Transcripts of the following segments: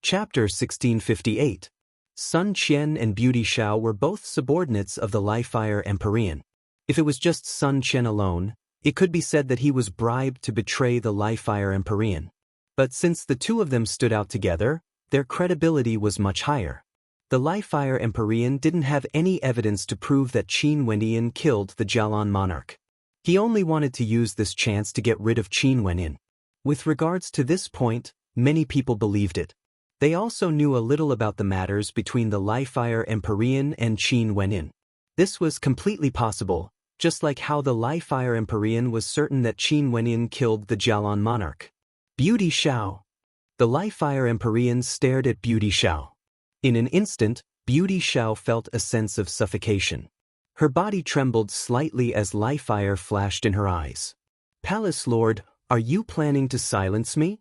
Chapter 1658. Sun Qian and Beauty Xiao were both subordinates of the Li-Fire Empyrean. If it was just Sun Qian alone, it could be said that he was bribed to betray the Li-Fire Empyrean. But since the two of them stood out together, their credibility was much higher. The Li-Fire Empyrean didn't have any evidence to prove that Qin Wenyan killed the Jialan monarch. He only wanted to use this chance to get rid of Qin Wenyan. With regards to this point, many people believed it. They also knew a little about the matters between the Li-Fire Empyrean and Qin Wenyan. This was completely possible, just like how the Li-Fire Empyrean was certain that Qin Wenyan killed the Jialan monarch. Beauty Xiao. The Li-Fire Empyrean stared at Beauty Xiao. In an instant, Beauty Xiao felt a sense of suffocation. Her body trembled slightly as Li-Fire flashed in her eyes. "Palace Lord, are you planning to silence me?"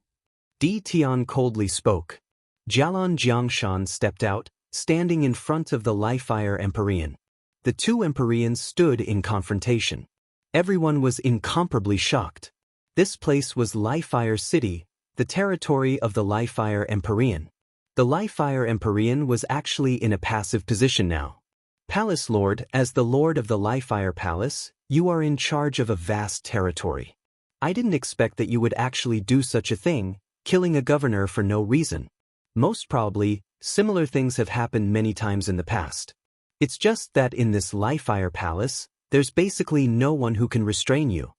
Di Tian coldly spoke. Jialan Jiangshan stepped out, standing in front of the Li-Fire Empyrean. The two Empyreans stood in confrontation. Everyone was incomparably shocked. This place was Li-Fire City, the territory of the Li-Fire Empyrean. The Li-Fire Empyrean was actually in a passive position now. "Palace Lord, as the Lord of the Li-Fire Palace, you are in charge of a vast territory. I didn't expect that you would actually do such a thing, killing a governor for no reason. Most probably, similar things have happened many times in the past. It's just that in this Li-Fire Palace, there's basically no one who can restrain you."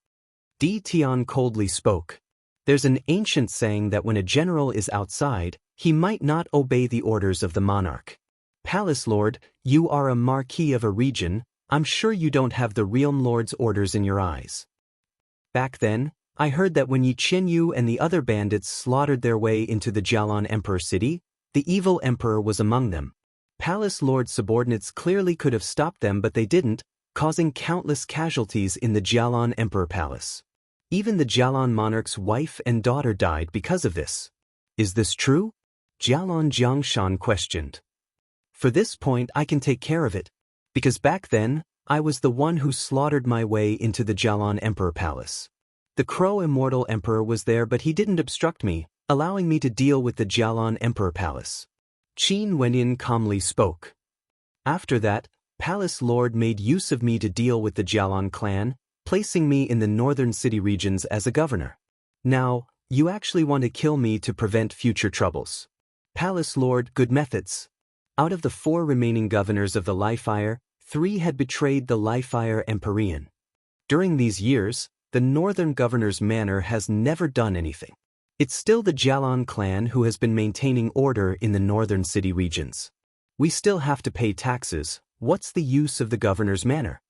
Di Tian coldly spoke. "There's an ancient saying that when a general is outside, he might not obey the orders of the monarch. Palace Lord, you are a marquis of a region, I'm sure you don't have the realm lord's orders in your eyes. Back then, I heard that when Yi Qianyu and the other bandits slaughtered their way into the Jialan Emperor city, the evil emperor was among them. Palace Lord subordinates clearly could have stopped them, but they didn't, causing countless casualties in the Jialan Emperor Palace. Even the Jialan monarch's wife and daughter died because of this. Is this true?" Jialan Jiangshan questioned. "For this point I can take care of it, because back then, I was the one who slaughtered my way into the Jialan Emperor Palace. The Crow Immortal Emperor was there, but he didn't obstruct me, allowing me to deal with the Jialan Emperor Palace." Qin Wenyan calmly spoke. "After that, Palace Lord made use of me to deal with the Jialan clan, placing me in the northern city regions as a governor. Now, you actually want to kill me to prevent future troubles. Palace Lord, good methods." Out of the 4 remaining governors of the Li-Fire, 3 had betrayed the Li-Fire Empyrean. During these years, the northern governor's manor has never done anything. It's still the Jialan clan who has been maintaining order in the northern city regions. We still have to pay taxes. What's the use of the governor's manor?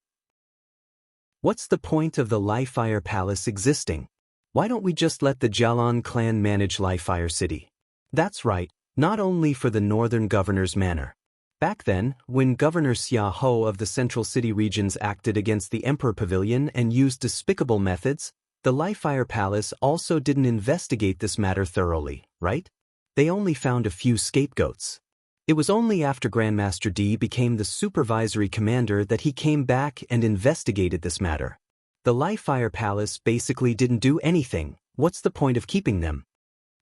What's the point of the Li-Fire Palace existing? Why don't we just let the Jialan clan manage Li-Fire City? That's right, not only for the northern governor's manor. Back then, when Governor Xia Ho of the central city regions acted against the Emperor Pavilion and used despicable methods, the Li-Fire Palace also didn't investigate this matter thoroughly, right? They only found a few scapegoats. It was only after Grandmaster D became the supervisory commander that he came back and investigated this matter. The Li-Fire Palace basically didn't do anything. What's the point of keeping them?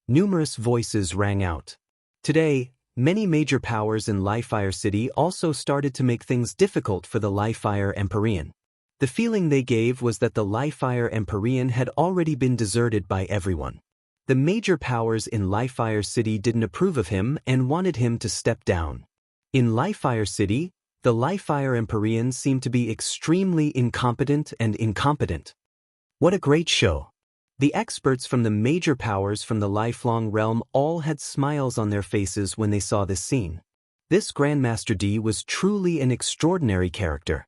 Numerous voices rang out. Today, many major powers in Li-Fire City also started to make things difficult for the Li-Fire Empyrean. The feeling they gave was that the Li-Fire Empyrean had already been deserted by everyone. The major powers in Li-Fire City didn't approve of him and wanted him to step down. In Li-Fire City, the Li-Fire Empyrean seemed to be extremely incompetent. What a great show! The experts from the major powers from the lifelong realm all had smiles on their faces when they saw this scene. This Grandmaster D was truly an extraordinary character.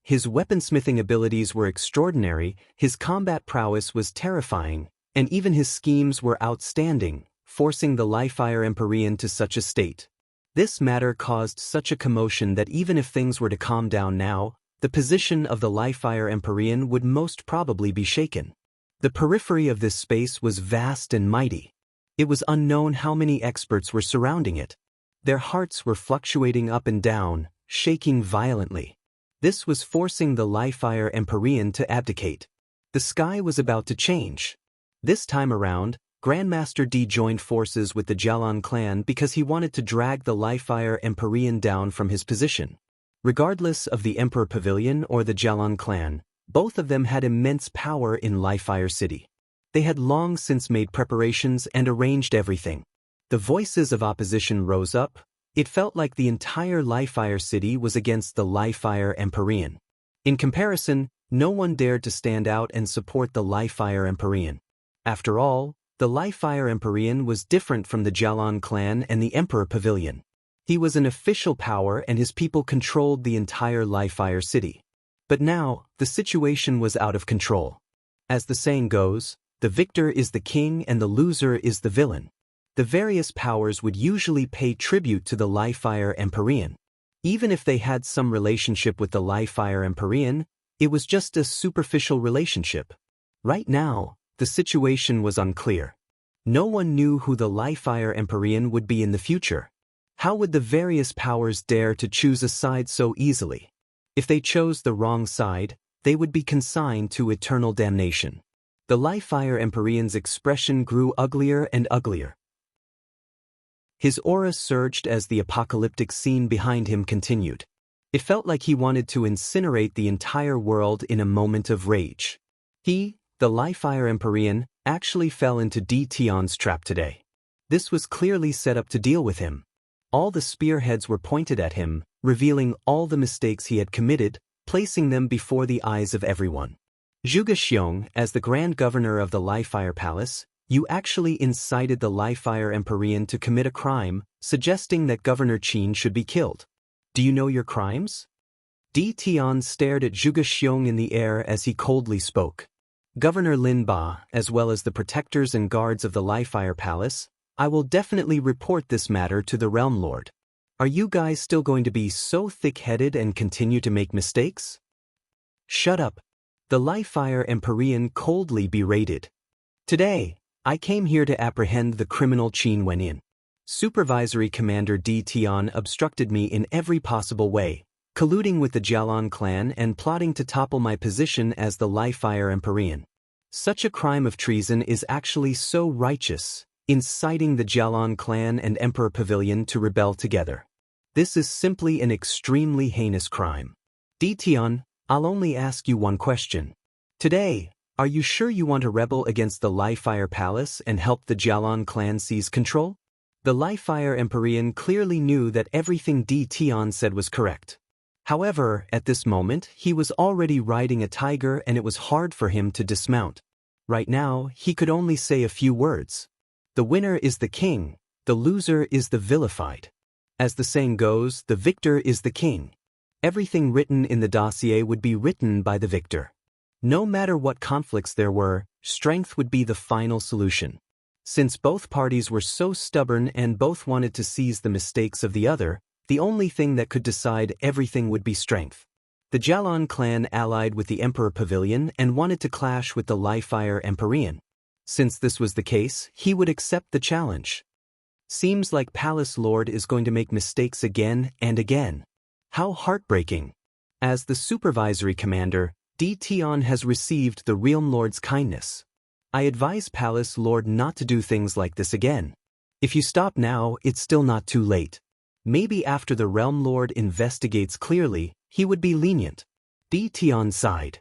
His weaponsmithing abilities were extraordinary, his combat prowess was terrifying, and even his schemes were outstanding, forcing the Li-Fire Empyrean to such a state. This matter caused such a commotion that even if things were to calm down now, the position of the Li-Fire Empyrean would most probably be shaken. The periphery of this space was vast and mighty. It was unknown how many experts were surrounding it. Their hearts were fluctuating up and down, shaking violently. This was forcing the Li-Fire Empyrean to abdicate. The sky was about to change. This time around, Grandmaster D joined forces with the Jialan clan because he wanted to drag the Li-Fire Empyrean down from his position. Regardless of the Emperor Pavilion or the Jialan clan, both of them had immense power in Li-Fire City. They had long since made preparations and arranged everything. The voices of opposition rose up. It felt like the entire Li-Fire City was against the Li-Fire Empyrean. In comparison, no one dared to stand out and support the Li-Fire Empyrean. After all, the Li-Fire Empyrean was different from the Jialan clan and the Emperor Pavilion. He was an official power and his people controlled the entire Li-Fire City. But now, the situation was out of control. As the saying goes, the victor is the king and the loser is the villain. The various powers would usually pay tribute to the Li-Fire Empyrean. Even if they had some relationship with the Li-Fire Empyrean, it was just a superficial relationship. Right now, the situation was unclear. No one knew who the Li-Fire Empyrean would be in the future. How would the various powers dare to choose a side so easily? If they chose the wrong side, they would be consigned to eternal damnation. The Li-Fire Empyrean's expression grew uglier and uglier. His aura surged as the apocalyptic scene behind him continued. It felt like he wanted to incinerate the entire world in a moment of rage. He, the Li-Fire Empyrean, actually fell into D Tian's trap today. This was clearly set up to deal with him. All the spearheads were pointed at him, revealing all the mistakes he had committed, placing them before the eyes of everyone. Zhuge Xiong, as the Grand Governor of the Li-Fire Palace, you actually incited the Li-Fire Empyrean to commit a crime, suggesting that Governor Qin should be killed. Do you know your crimes? D Tian stared at Zhuge Xiong in the air as he coldly spoke. Governor Lin Ba, as well as the protectors and guards of the Li-Fire Palace, I will definitely report this matter to the Realm Lord. Are you guys still going to be so thick-headed and continue to make mistakes? Shut up. The Li-Fire Empyrean coldly berated. Today, I came here to apprehend the criminal Qin Wenin. Supervisory Commander D Tian obstructed me in every possible way, colluding with the Jialan clan and plotting to topple my position as the Li-Fire Empyrean. Such a crime of treason is actually so righteous, inciting the Jialan clan and Emperor Pavilion to rebel together. This is simply an extremely heinous crime. D Tian, I'll only ask you one question. Today, are you sure you want to rebel against the Li-Fire Palace and help the Jialan clan seize control? The Li-Fire Empyrean clearly knew that everything D Tian said was correct. However, at this moment, he was already riding a tiger and it was hard for him to dismount. Right now, he could only say a few words. The winner is the king, the loser is the vilified. As the saying goes, the victor is the king. Everything written in the dossier would be written by the victor. No matter what conflicts there were, strength would be the final solution. Since both parties were so stubborn and both wanted to seize the mistakes of the other, the only thing that could decide everything would be strength. The Jialan clan allied with the Emperor Pavilion and wanted to clash with the Li-Fire Empyrean. Since this was the case, he would accept the challenge. Seems like Palace Lord is going to make mistakes again and again. How heartbreaking. As the supervisory commander, D Tian has received the Realm Lord's kindness. I advise Palace Lord not to do things like this again. If you stop now, it's still not too late. Maybe after the Realm Lord investigates clearly, he would be lenient. D Tian sighed.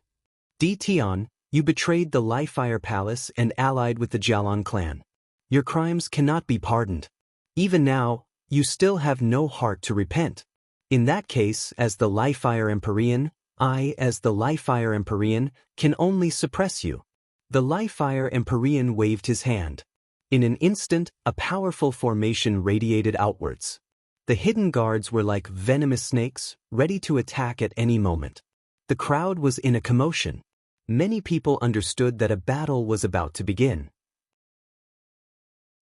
D Tian, you betrayed the Li-Fire Palace and allied with the Jialan clan. Your crimes cannot be pardoned. Even now, you still have no heart to repent. In that case, as the Li-Fire Empyrean, I, as the Li-Fire Empyrean, can only suppress you. The Li-Fire Empyrean waved his hand. In an instant, a powerful formation radiated outwards. The hidden guards were like venomous snakes, ready to attack at any moment. The crowd was in a commotion. Many people understood that a battle was about to begin.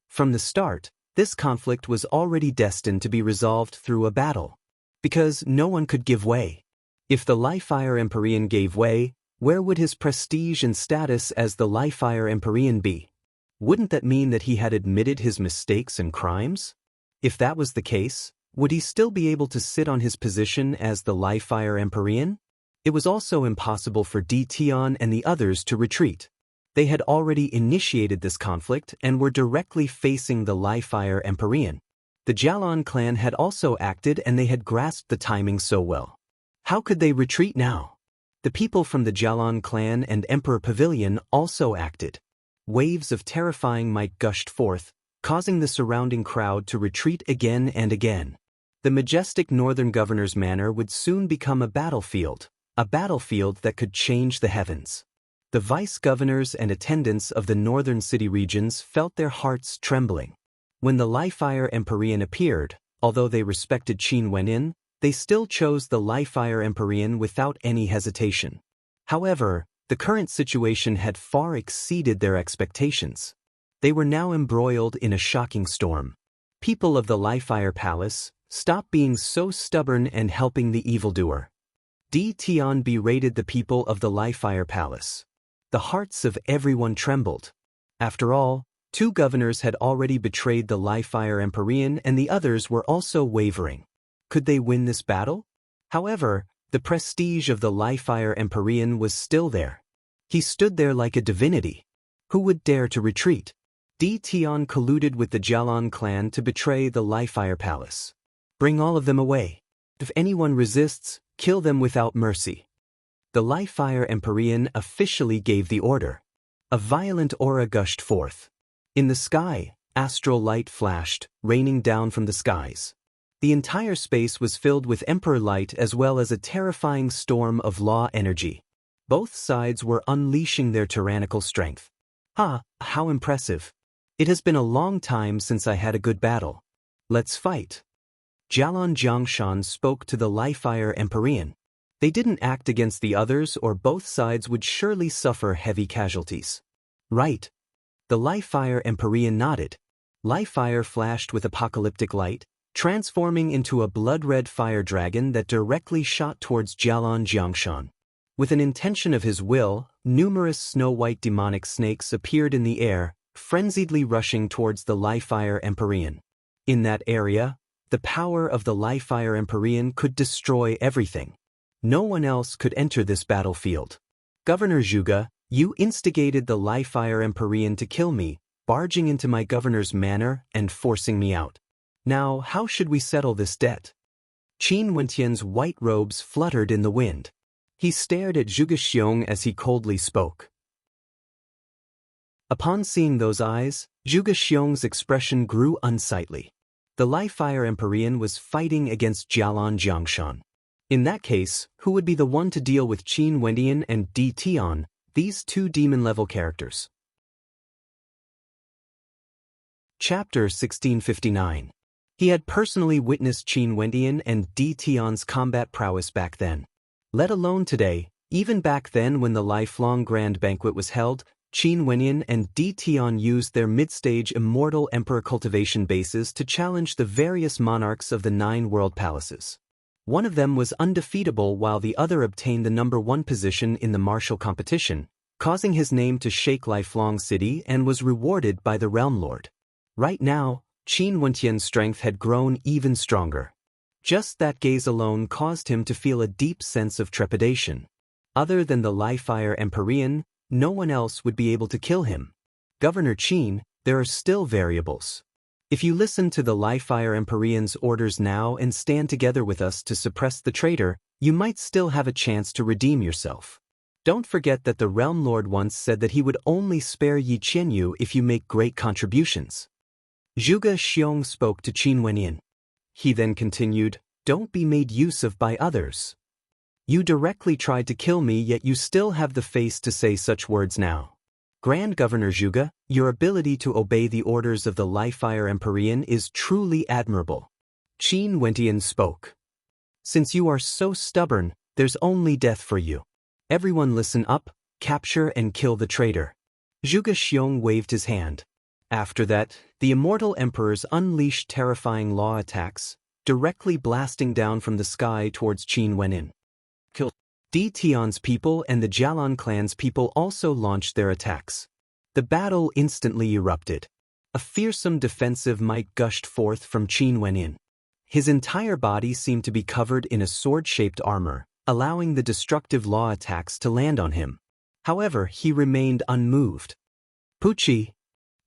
From the start, this conflict was already destined to be resolved through a battle. Because no one could give way. If the Li-Fire Empyrean gave way, where would his prestige and status as the Li-Fire Empyrean be? Wouldn't that mean that he had admitted his mistakes and crimes? If that was the case, would he still be able to sit on his position as the Li-Fire Empyrean? It was also impossible for D Tian and the others to retreat. They had already initiated this conflict and were directly facing the Li-Fire Empyrean. The Jialan clan had also acted and they had grasped the timing so well. How could they retreat now? The people from the Jialan clan and Emperor Pavilion also acted. Waves of terrifying might gushed forth, causing the surrounding crowd to retreat again and again. The majestic northern governor's manor would soon become a battlefield that could change the heavens. The vice-governors and attendants of the northern city regions felt their hearts trembling. When the Li-Fire Empyrean appeared, although they respected Qin Wenyin, they still chose the Li-Fire Empyrean without any hesitation. However, the current situation had far exceeded their expectations. They were now embroiled in a shocking storm. People of the Li-Fire Palace, stop being so stubborn and helping the evildoer. Di Tian berated the people of the Li-Fire Palace. The hearts of everyone trembled. After all, 2 governors had already betrayed the Li-Fire Empyrean and the others were also wavering. Could they win this battle? However, the prestige of the Li-Fire Empyrean was still there. He stood there like a divinity. Who would dare to retreat? Di Tian colluded with the Jialan clan to betray the Li-Fire Palace. Bring all of them away. If anyone resists, kill them without mercy. The Li-Fire Empyrean officially gave the order. A violent aura gushed forth. In the sky, astral light flashed, raining down from the skies. The entire space was filled with emperor light as well as a terrifying storm of law energy. Both sides were unleashing their tyrannical strength. How impressive. It has been a long time since I had a good battle. Let's fight. Jialan Jiangshan spoke to the Li-Fire Empyrean. They didn't act against the others or both sides would surely suffer heavy casualties. Right. The Li-Fire Empyrean nodded. Li-Fire flashed with apocalyptic light, transforming into a blood-red fire dragon that directly shot towards Jialan Jiangshan. With an intention of his will, numerous snow-white demonic snakes appeared in the air, frenziedly rushing towards the Li-Fire Empyrean. In that area, the power of the Li-Fire Empyrean could destroy everything. No one else could enter this battlefield. Governor Zhuge, you instigated the Li-Fire Empyrean to kill me, barging into my governor's manor and forcing me out. Now, how should we settle this debt? Qin Wentian's white robes fluttered in the wind. He stared at Zhuge Xiong as he coldly spoke. Upon seeing those eyes, Zhuge Xiong's expression grew unsightly. The Li-Fire Empyrean was fighting against Jialan Jiangshan. In that case, who would be the one to deal with Qin Wendian and Di Tian, these 2 demon-level characters? Chapter 1659. He had personally witnessed Qin Wendian and Di Tian's combat prowess back then. Let alone today, even back then when the lifelong grand banquet was held, Qin Wendian and Di Tian used their mid-stage immortal emperor cultivation bases to challenge the various monarchs of the 9 world palaces. One of them was undefeatable while the other obtained the number 1 position in the martial competition, causing his name to shake lifelong city and was rewarded by the Realm Lord. Right now, Qin Wentian's strength had grown even stronger. Just that gaze alone caused him to feel a deep sense of trepidation. Other than the Li-Fire Empyrean, no one else would be able to kill him. Governor Qin, there are still variables. If you listen to the Li-Fire Empyrean's orders now and stand together with us to suppress the traitor, you might still have a chance to redeem yourself. Don't forget that the Realm Lord once said that he would only spare Yi Qianyu if you make great contributions. Zhuge Xiong spoke to Qin Wenyin. He then continued, don't be made use of by others. You directly tried to kill me yet you still have the face to say such words now. Grand Governor Zhuge, your ability to obey the orders of the Li-Fire Empyrean is truly admirable. Qin Wendian spoke. Since you are so stubborn, there's only death for you. Everyone listen up, capture and kill the traitor. Zhuge Xiong waved his hand. After that, the immortal emperors unleashed terrifying law attacks, directly blasting down from the sky towards Qin Wenyin. Di Tian's people and the Jialan clan's people also launched their attacks. The battle instantly erupted. A fearsome defensive might gushed forth from Qin Wenyin. His entire body seemed to be covered in a sword-shaped armor, allowing the destructive law attacks to land on him. However, he remained unmoved. Puchi!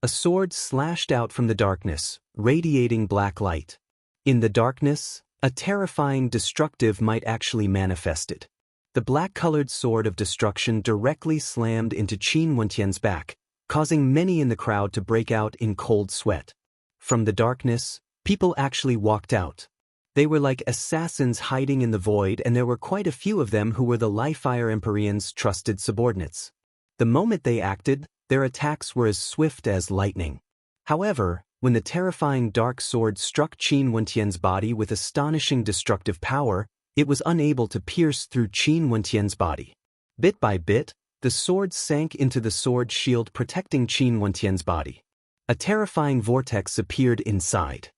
A sword slashed out from the darkness, radiating black light. In the darkness, a terrifying destructive might actually manifested. The black-colored sword of destruction directly slammed into Qin Wentian's back, causing many in the crowd to break out in cold sweat. From the darkness, people actually walked out. They were like assassins hiding in the void, and there were quite a few of them who were the Li-Fire Empyrean's trusted subordinates. The moment they acted, their attacks were as swift as lightning. However, when the terrifying dark sword struck Qin Wentian's body with astonishing destructive power, it was unable to pierce through Qin Wentian's body. Bit by bit, the sword sank into the sword shield protecting Qin Wentian's body. A terrifying vortex appeared inside.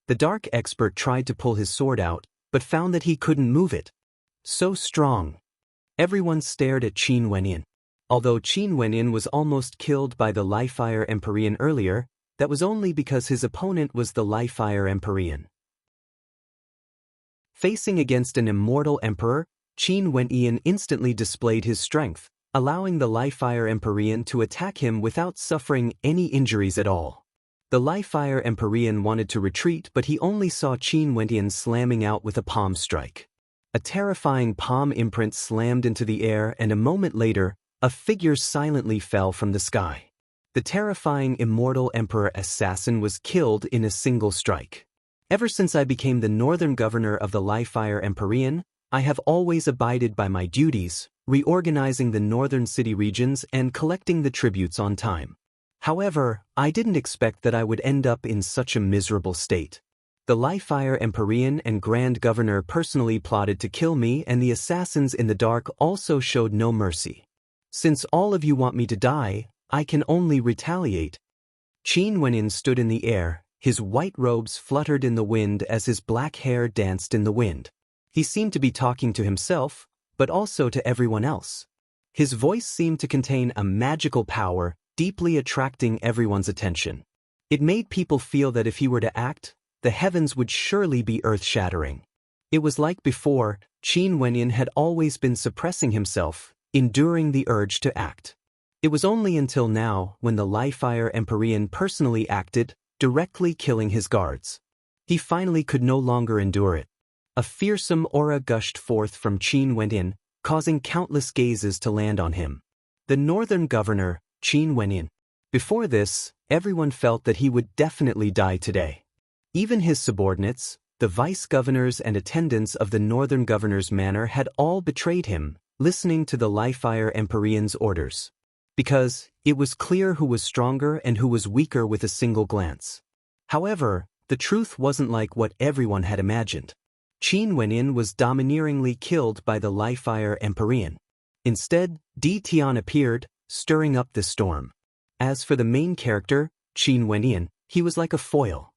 The dark expert tried to pull his sword out, but found that he couldn't move it. So strong. Everyone stared at Qin Wenyan. Although Qin Wenyan was almost killed by the Li-Fire Empyrean earlier, that was only because his opponent was the Li-Fire Empyrean. Facing against an immortal emperor, Qin Wenyan instantly displayed his strength, allowing the Li-Fire Empyrean to attack him without suffering any injuries at all. The Li-Fire Empyrean wanted to retreat, but he only saw Qin Wenyan slamming out with a palm strike. A terrifying palm imprint slammed into the air, and a moment later, a figure silently fell from the sky. The terrifying immortal emperor assassin was killed in a single strike. Ever since I became the northern governor of the Li-Fire Empyrean, I have always abided by my duties, reorganizing the northern city regions and collecting the tributes on time. However, I didn't expect that I would end up in such a miserable state. The Li-Fire Empyrean and Grand Governor personally plotted to kill me, and the assassins in the dark also showed no mercy. Since all of you want me to die, I can only retaliate. Qin Wenyan stood in the air, his white robes fluttered in the wind as his black hair danced in the wind. He seemed to be talking to himself, but also to everyone else. His voice seemed to contain a magical power, deeply attracting everyone's attention. It made people feel that if he were to act, the heavens would surely be earth-shattering. It was like before, Qin Wenyan had always been suppressing himself, enduring the urge to act. It was only until now when the Li-Fire Empyrean personally acted, directly killing his guards. He finally could no longer endure it. A fearsome aura gushed forth from Qin Wenyan, causing countless gazes to land on him. The northern governor, Qin Wenyan. Before this, everyone felt that he would definitely die today. Even his subordinates, the vice-governors and attendants of the northern governor's manor had all betrayed him, listening to the Li-Fire Empyrean's orders. Because it was clear who was stronger and who was weaker with a single glance. However, the truth wasn't like what everyone had imagined. Qin Wenyan was domineeringly killed by the Li-Fire Empyrean. Instead, Di Tian appeared, stirring up the storm. As for the main character, Qin Wenyan, he was like a foil.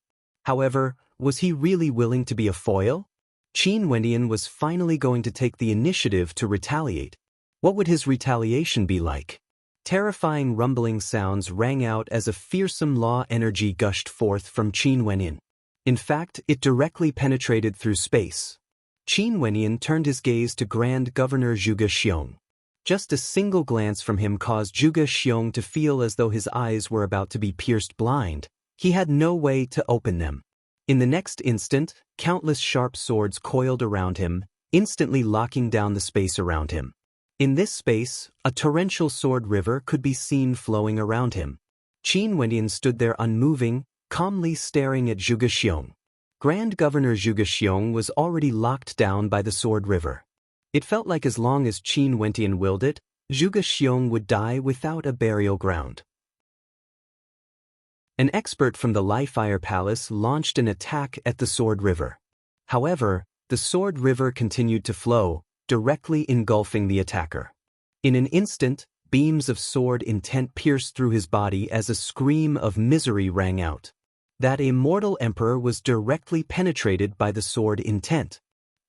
However, was he really willing to be a foil? Qin Wenyan was finally going to take the initiative to retaliate. What would his retaliation be like? Terrifying rumbling sounds rang out as a fearsome law energy gushed forth from Qin Wenyan. In fact, it directly penetrated through space. Qin Wenyan turned his gaze to Grand Governor Zhuge Xiong. Just a single glance from him caused Zhuge Xiong to feel as though his eyes were about to be pierced blind. He had no way to open them. In the next instant, countless sharp swords coiled around him, instantly locking down the space around him. In this space, a torrential sword river could be seen flowing around him. Qin Wenyan stood there unmoving, calmly staring at Zhuge Xiong. Grand Governor Zhuge Xiong was already locked down by the sword river. It felt like as long as Qin Wenyan willed it, Zhuge Xiong would die without a burial ground. An expert from the Li-Fire Palace launched an attack at the sword river. However, the sword river continued to flow, directly engulfing the attacker. In an instant, beams of sword intent pierced through his body as a scream of misery rang out. That immortal emperor was directly penetrated by the sword intent.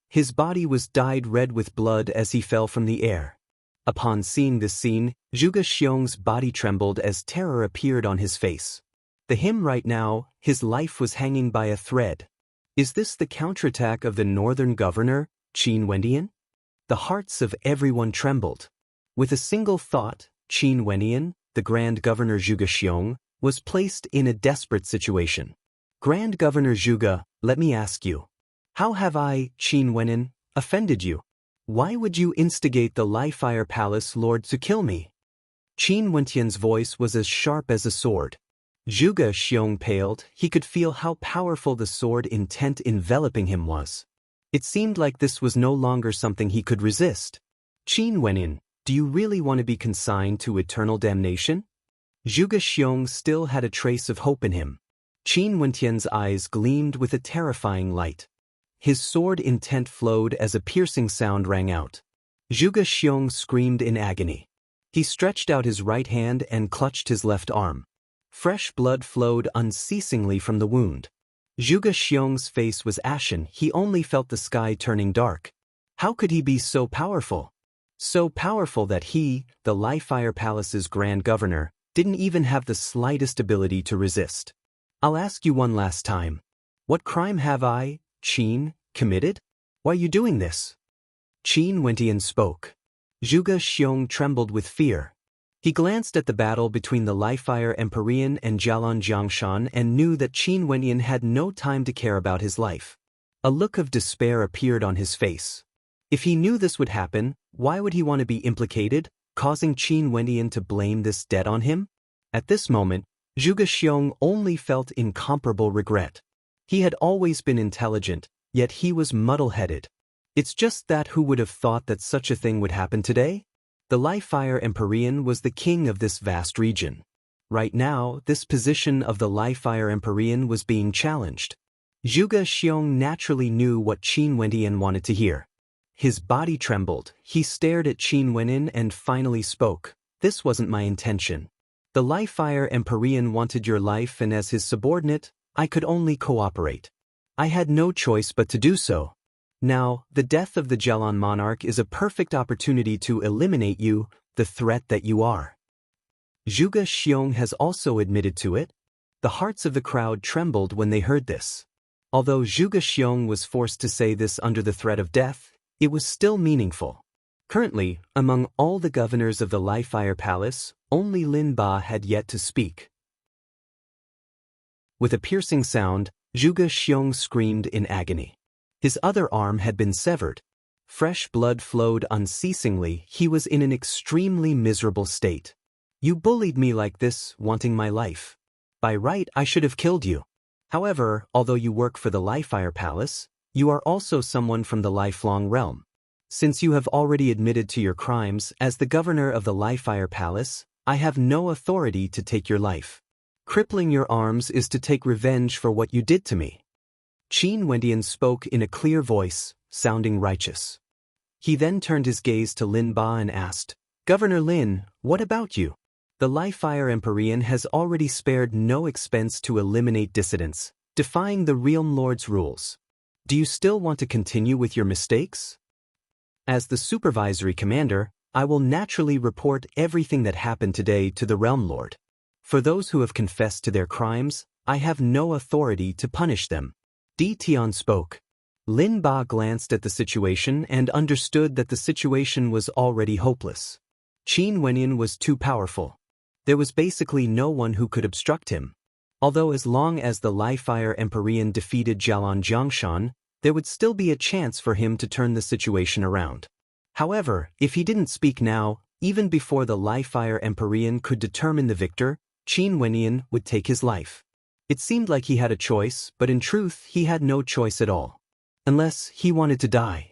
His body was dyed red with blood as he fell from the air. Upon seeing this scene, Zhuge Xiong's body trembled as terror appeared on his face. To him right now, his life was hanging by a thread. Is this the counterattack of the northern governor, Qin Wenyan? The hearts of everyone trembled. With a single thought, Qin Wenyan, the Grand Governor Zhuge Xiong, was placed in a desperate situation. Grand Governor Zhuge, let me ask you. How have I, Qin Wenyan, offended you? Why would you instigate the Li-Fire Palace Lord to kill me? Qin Wenyan's voice was as sharp as a sword. Zhuge Xiong paled. He could feel how powerful the sword intent enveloping him was. It seemed like this was no longer something he could resist. Qin Wenyan, do you really want to be consigned to eternal damnation? Zhuge Xiong still had a trace of hope in him. Qin Wenyan's eyes gleamed with a terrifying light. His sword intent flowed as a piercing sound rang out. Zhuge Xiong screamed in agony. He stretched out his right hand and clutched his left arm. Fresh blood flowed unceasingly from the wound. Zhuge Xiong's face was ashen. He only felt the sky turning dark. How could he be so powerful? So powerful that he, the Li-Fire Palace's Grand Governor, didn't even have the slightest ability to resist. I'll ask you one last time. What crime have I, Qin, committed? Why are you doing this? Qin Wenyan spoke. Zhuge Xiong trembled with fear. He glanced at the battle between the Li-Fire Empyrean and Jialan Jiangshan and knew that Qin Wenyan had no time to care about his life. A look of despair appeared on his face. If he knew this would happen, why would he want to be implicated, causing Qin Wenyan to blame this debt on him? At this moment, Zhuge Xiong only felt incomparable regret. He had always been intelligent, yet he was muddle-headed. It's just that who would have thought that such a thing would happen today? The Li-Fire Empyrean was the king of this vast region. Right now, this position of the Li-Fire Empyrean was being challenged. Zhuge Xiong naturally knew what Qin Wenyan wanted to hear. His body trembled. He stared at Qin Wenyan and finally spoke. This wasn't my intention. The Li-Fire Empyrean wanted your life, and as his subordinate, I could only cooperate. I had no choice but to do so. Now, the death of the Jialan monarch is a perfect opportunity to eliminate you, the threat that you are. Zhuge Xiong has also admitted to it. The hearts of the crowd trembled when they heard this. Although Zhuge Xiong was forced to say this under the threat of death, it was still meaningful. Currently, among all the governors of the Li-Fire Palace, only Lin Ba had yet to speak. With a piercing sound, Zhuge Xiong screamed in agony. His other arm had been severed. Fresh blood flowed unceasingly. He was in an extremely miserable state. You bullied me like this, wanting my life. By right, I should have killed you. However, although you work for the Li-Fire Palace, you are also someone from the lifelong realm. Since you have already admitted to your crimes, as the governor of the Li-Fire Palace, I have no authority to take your life. Crippling your arms is to take revenge for what you did to me. Qin Wenyan spoke in a clear voice, sounding righteous. He then turned his gaze to Lin Ba and asked, Governor Lin, what about you? The Li-Fire Empyrean has already spared no expense to eliminate dissidents, defying the Realm Lord's rules. Do you still want to continue with your mistakes? As the supervisory commander, I will naturally report everything that happened today to the Realm Lord. For those who have confessed to their crimes, I have no authority to punish them. Di Tian spoke. Lin Ba glanced at the situation and understood that the situation was already hopeless. Qin Wenyan was too powerful. There was basically no one who could obstruct him. Although as long as the Li-Fire Empyrean defeated Jialan Jiangshan, there would still be a chance for him to turn the situation around. However, if he didn't speak now, even before the Li-Fire Empyrean could determine the victor, Qin Wenyan would take his life. It seemed like he had a choice, but in truth he had no choice at all. Unless he wanted to die.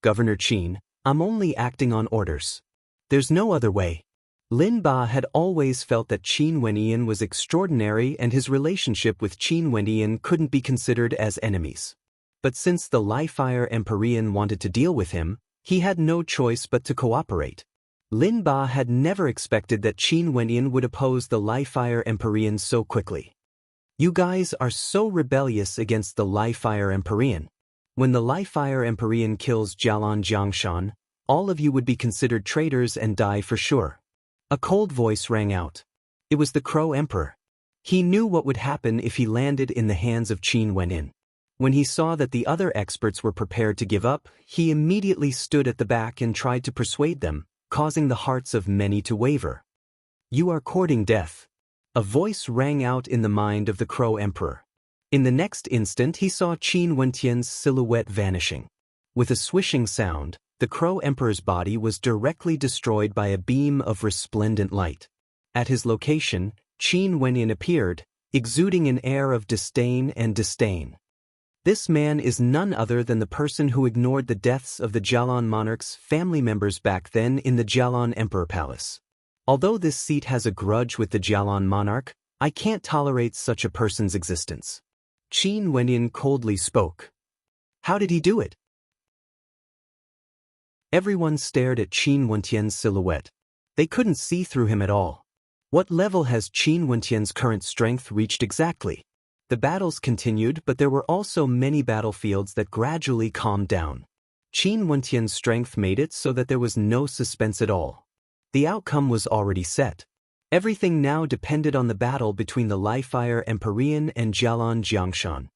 Governor Qin, I'm only acting on orders. There's no other way. Lin Ba had always felt that Qin Wenyan was extraordinary and his relationship with Qin Wenyan couldn't be considered as enemies. But since the Li-Fire Empyrean wanted to deal with him, he had no choice but to cooperate. Lin Ba had never expected that Qin Wenyan would oppose the Li-Fire Empyrean so quickly. You guys are so rebellious against the Li-Fire Empyrean. When the Li-Fire Empyrean kills Jialan Jiangshan, all of you would be considered traitors and die for sure. A cold voice rang out. It was the Crow Emperor. He knew what would happen if he landed in the hands of Qin Wenyan. When he saw that the other experts were prepared to give up, he immediately stood at the back and tried to persuade them, causing the hearts of many to waver. "You are courting death." A voice rang out in the mind of the Crow Emperor. In the next instant he saw Qin Wentian's silhouette vanishing. With a swishing sound, the Crow Emperor's body was directly destroyed by a beam of resplendent light. At his location, Qin Wentian appeared, exuding an air of disdain and disdain. This man is none other than the person who ignored the deaths of the Jialan monarch's family members back then in the Jialan Emperor Palace. Although this seat has a grudge with the Jialan monarch, I can't tolerate such a person's existence. Qin Wentian coldly spoke. How did he do it? Everyone stared at Qin Wentian's silhouette. They couldn't see through him at all. What level has Qin Wentian's current strength reached exactly? The battles continued, but there were also many battlefields that gradually calmed down. Qin Wentian's strength made it so that there was no suspense at all. The outcome was already set. Everything now depended on the battle between the Liefire Empyrean and Jialan Jiangshan.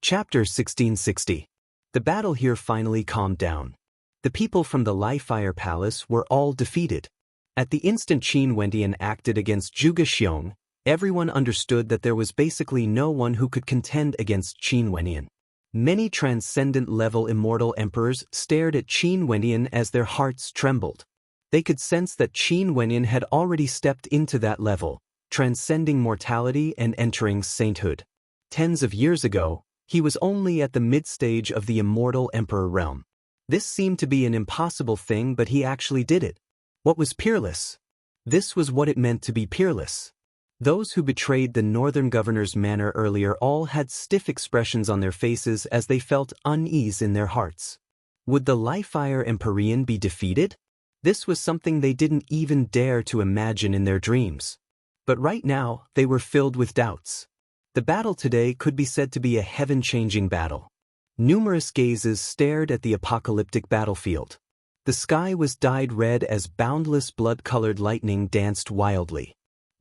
Chapter 1660. The battle here finally calmed down. The people from the Liefire Palace were all defeated. At the instant Qin Wentian acted against Zhuge Xiong, everyone understood that there was basically no one who could contend against Qin Wentian. Many transcendent-level immortal emperors stared at Qin Wentian as their hearts trembled. They could sense that Qin Wentian had already stepped into that level, transcending mortality and entering sainthood. Tens of years ago, he was only at the mid-stage of the immortal emperor realm. This seemed to be an impossible thing, but he actually did it. What was peerless? This was what it meant to be peerless. Those who betrayed the northern governor's manor earlier all had stiff expressions on their faces as they felt unease in their hearts. Would the Liefire Empyrean be defeated? This was something they didn't even dare to imagine in their dreams. But right now, they were filled with doubts. The battle today could be said to be a heaven-changing battle. Numerous gazes stared at the apocalyptic battlefield. The sky was dyed red as boundless blood-colored lightning danced wildly.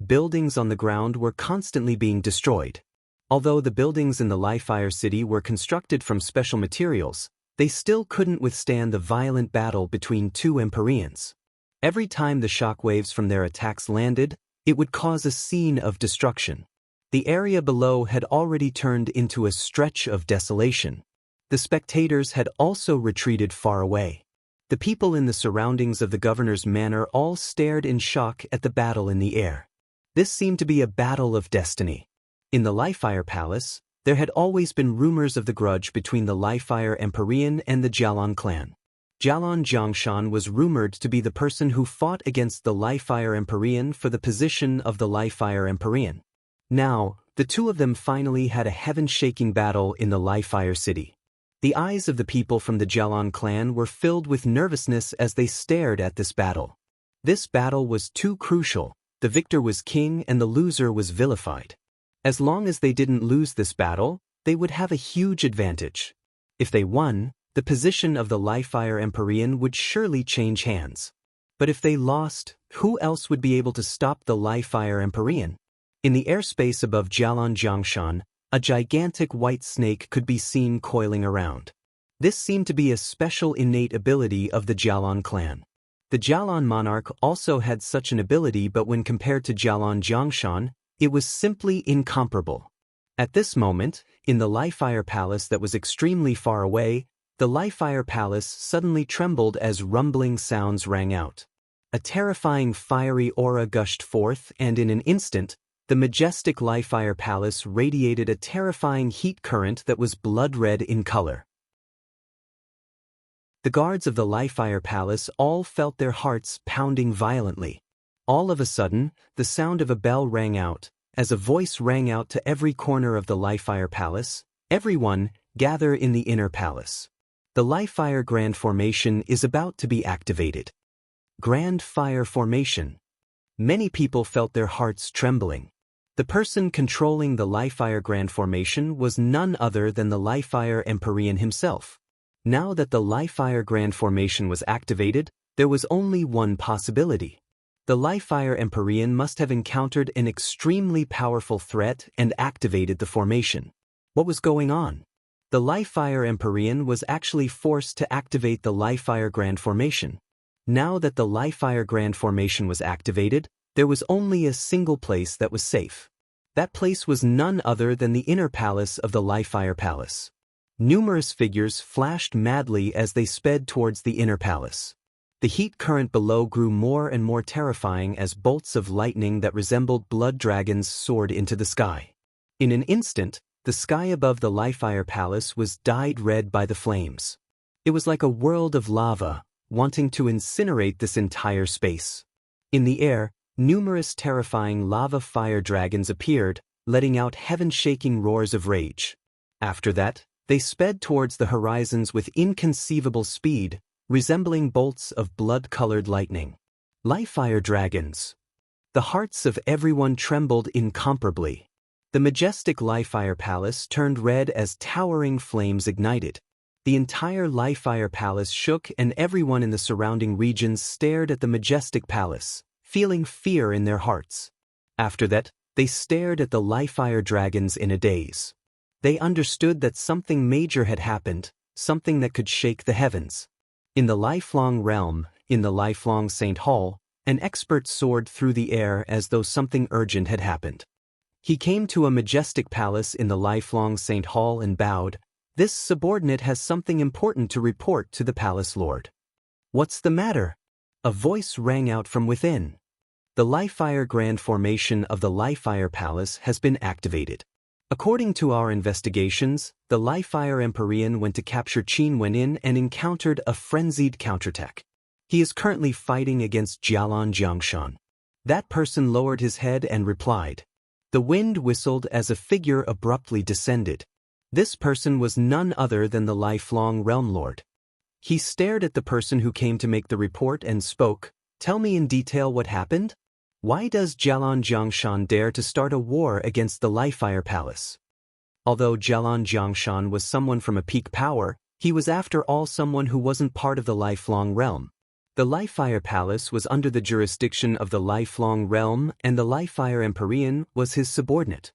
Buildings on the ground were constantly being destroyed. Although the buildings in the Liefire city were constructed from special materials, they still couldn't withstand the violent battle between two Empyreans. Every time the shockwaves from their attacks landed, it would cause a scene of destruction. The area below had already turned into a stretch of desolation. The spectators had also retreated far away. The people in the surroundings of the governor's manor all stared in shock at the battle in the air. This seemed to be a battle of destiny. In the Liefire Palace, there had always been rumors of the grudge between the Liefire Empyrean and the Jialan clan. Jialan Jiangshan was rumored to be the person who fought against the Liefire Empyrean for the position of the Liefire Empyrean. Now, the two of them finally had a heaven-shaking battle in the Liefire city. The eyes of the people from the Jialan clan were filled with nervousness as they stared at this battle. This battle was too crucial. The victor was king and the loser was vilified. As long as they didn't lose this battle, they would have a huge advantage. If they won, the position of the Liefire Empyrean would surely change hands. But if they lost, who else would be able to stop the Liefire Empyrean? In the airspace above Jialan Jiangshan, a gigantic white snake could be seen coiling around. This seemed to be a special innate ability of the Jialan clan. The Jialan monarch also had such an ability, but when compared to Jialan Jiangshan, it was simply incomparable. At this moment, in the Liefire Palace that was extremely far away, the Liefire Palace suddenly trembled as rumbling sounds rang out. A terrifying fiery aura gushed forth, and in an instant, the majestic Liefire Palace radiated a terrifying heat current that was blood-red in color. The guards of the Liefire Palace all felt their hearts pounding violently. All of a sudden, the sound of a bell rang out. As a voice rang out to every corner of the Liefire Palace, "Everyone, gather in the inner palace. The Liefire Grand Formation is about to be activated." Grand Fire Formation. Many people felt their hearts trembling. The person controlling the Liefire Grand Formation was none other than the Liefire Empyrean himself. Now that the Liefire Grand Formation was activated, there was only one possibility. The Liefire Empyrean must have encountered an extremely powerful threat and activated the formation. What was going on? The Livefire Empyrean was actually forced to activate the Livefire Grand Formation. Now that the Livefire Grand Formation was activated, there was only a single place that was safe. That place was none other than the inner palace of the Livefire Palace. Numerous figures flashed madly as they sped towards the inner palace. The heat current below grew more and more terrifying as bolts of lightning that resembled blood dragons soared into the sky. In an instant, the sky above the Livefire Palace was dyed red by the flames. It was like a world of lava, wanting to incinerate this entire space. In the air, numerous terrifying lava fire dragons appeared, letting out heaven-shaking roars of rage. After that, they sped towards the horizons with inconceivable speed, resembling bolts of blood-colored lightning. Livefire dragons. The hearts of everyone trembled incomparably. The majestic Livefire Palace turned red as towering flames ignited. The entire Livefire Palace shook and everyone in the surrounding regions stared at the majestic palace, feeling fear in their hearts. After that, they stared at the Livefire dragons in a daze. They understood that something major had happened, something that could shake the heavens. In the lifelong realm, in the lifelong Saint Hall, an expert soared through the air as though something urgent had happened. He came to a majestic palace in the lifelong Saint Hall and bowed. "This subordinate has something important to report to the palace lord." "What's the matter?" A voice rang out from within. The Livefire Grand Formation of the Livefire Palace has been activated. According to our investigations, the Livefire Empyrean went to capture Qin Wenin and encountered a frenzied counterattack. He is currently fighting against Jialan Jiangshan. That person lowered his head and replied. The wind whistled as a figure abruptly descended. This person was none other than the lifelong Realm Lord. He stared at the person who came to make the report and spoke. "Tell me in detail what happened? Why does Jialan Jiangshan dare to start a war against the Livefire Palace?" Although Jialan Jiangshan was someone from a peak power, he was after all someone who wasn't part of the lifelong realm. The Livefire Palace was under the jurisdiction of the lifelong realm, and the Livefire Empyrean was his subordinate.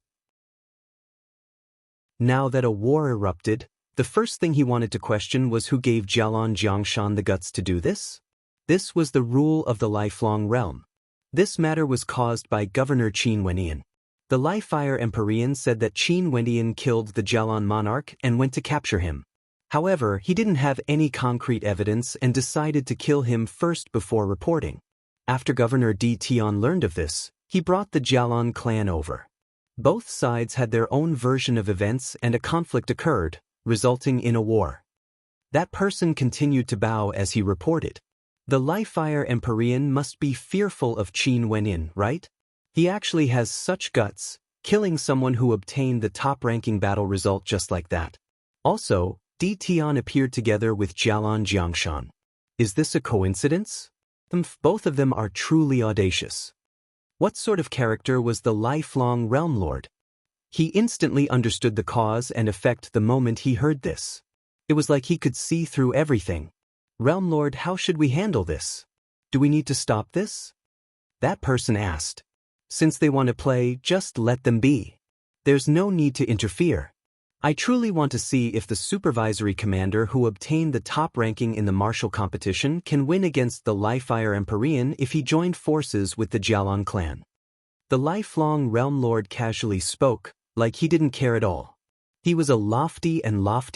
Now that a war erupted, the first thing he wanted to question was who gave Jialan Jiangshan the guts to do this? This was the rule of the lifelong realm. This matter was caused by Governor Qin Wenin. The Livefire Empyrean said that Qin Wenin killed the Jialan monarch and went to capture him. However, he didn't have any concrete evidence and decided to kill him first before reporting. After Governor Di Tian learned of this, he brought the Jialan clan over. Both sides had their own version of events and a conflict occurred, resulting in a war. That person continued to bow as he reported. The Livefire Empyrean must be fearful of Qin Wenin, right? He actually has such guts, killing someone who obtained the top-ranking battle result just like that. Also, Di Tian appeared together with Jialan Jiangshan. Is this a coincidence? Both of them are truly audacious. What sort of character was the lifelong Realm Lord? He instantly understood the cause and effect the moment he heard this. It was like he could see through everything. Realm Lord, how should we handle this? Do we need to stop this? That person asked. Since they want to play, just let them be. There's no need to interfere. I truly want to see if the supervisory commander who obtained the top ranking in the martial competition can win against the Livefire Empyrean if he joined forces with the Jialan clan. The lifelong Realm Lord casually spoke, like he didn't care at all. He was a lofty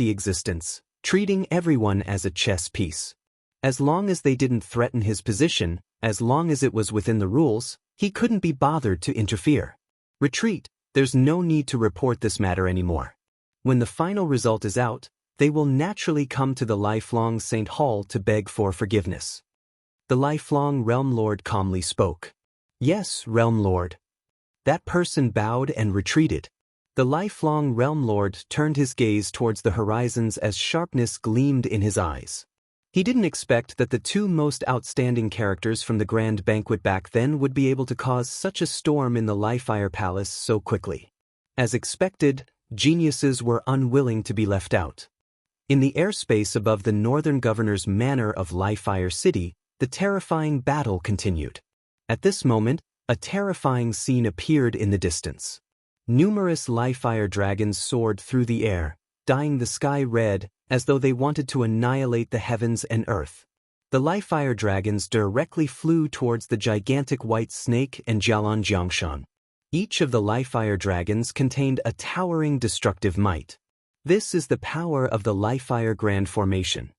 existence, treating everyone as a chess piece. As long as they didn't threaten his position, as long as it was within the rules, he couldn't be bothered to interfere. Retreat, there's no need to report this matter anymore. When the final result is out, they will naturally come to the lifelong Saint Hall to beg for forgiveness. The lifelong Realm Lord calmly spoke. Yes, Realm Lord. That person bowed and retreated. The lifelong Realm Lord turned his gaze towards the horizons as sharpness gleamed in his eyes. He didn't expect that the two most outstanding characters from the grand banquet back then would be able to cause such a storm in the Livefire Palace so quickly. As expected, geniuses were unwilling to be left out. In the airspace above the northern governor's manor of Livefire City, the terrifying battle continued. At this moment, a terrifying scene appeared in the distance. Numerous Livefire dragons soared through the air, dyeing the sky red, as though they wanted to annihilate the heavens and earth. The live-fire dragons directly flew towards the gigantic white snake and Jialan Jiangshan. Each of the live-fire dragons contained a towering destructive might. This is the power of the live-fire grand formation.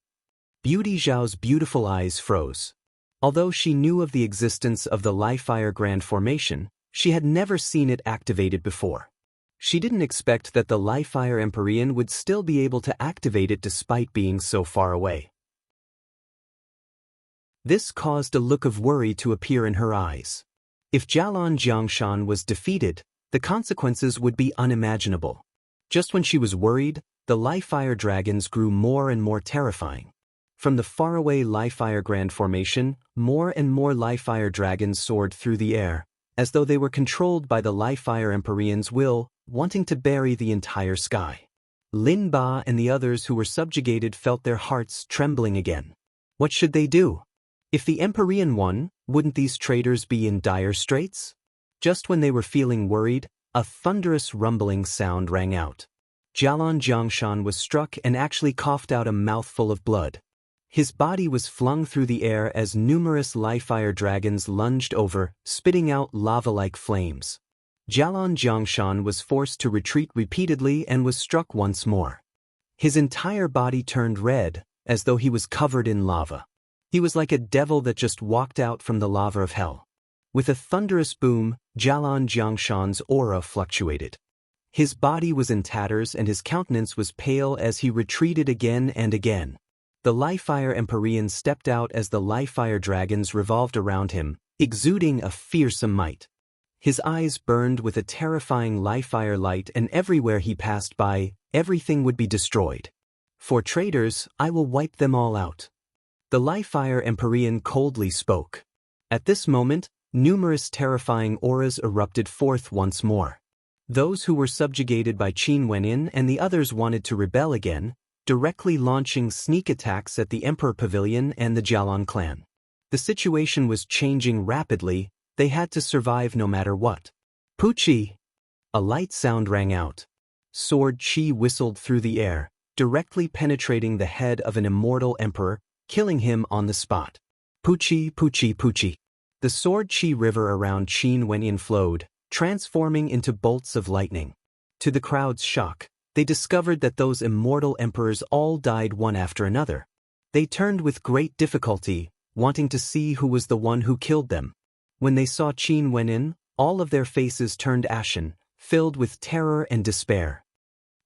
Beauty Zhao's beautiful eyes froze. Although she knew of the existence of the live-fire grand formation, she had never seen it activated before. She didn't expect that the live-fire Empyrean would still be able to activate it despite being so far away. This caused a look of worry to appear in her eyes. If Jialan Jiangshan was defeated, the consequences would be unimaginable. Just when she was worried, the live-fire dragons grew more and more terrifying. From the faraway live-fire grand formation, more and more live-fire dragons soared through the air, as though they were controlled by the live-fire Empyrean's will, wanting to bury the entire sky. Lin Ba and the others who were subjugated felt their hearts trembling again. What should they do? If the Empyrean won, wouldn't these traitors be in dire straits? Just when they were feeling worried, a thunderous rumbling sound rang out. Jialan Jiangshan was struck and actually coughed out a mouthful of blood. His body was flung through the air as numerous live-fire dragons lunged over, spitting out lava-like flames. Jialan Jiangshan was forced to retreat repeatedly and was struck once more. His entire body turned red, as though he was covered in lava. He was like a devil that just walked out from the lava of hell. With a thunderous boom, Jialan Jiangshan's aura fluctuated. His body was in tatters and his countenance was pale as he retreated again and again. The live-fire Empyrean stepped out as the live-fire dragons revolved around him, exuding a fearsome might. His eyes burned with a terrifying live-fire light, and everywhere he passed by, everything would be destroyed. For traitors, I will wipe them all out. The live-fire Empyrean coldly spoke. At this moment, numerous terrifying auras erupted forth once more. Those who were subjugated by Qin Wenyin and the others wanted to rebel again, directly launching sneak attacks at the Emperor Pavilion and the Jialan clan. The situation was changing rapidly, they had to survive no matter what. Puchi! A light sound rang out. Sword Qi whistled through the air, directly penetrating the head of an immortal emperor, killing him on the spot. Puchi, Puchi, Puchi. The sword Qi river around Qin Wenyin flowed, transforming into bolts of lightning. To the crowd's shock, they discovered that those immortal emperors all died one after another. They turned with great difficulty, wanting to see who was the one who killed them. When they saw Qin Wenyin, all of their faces turned ashen, filled with terror and despair.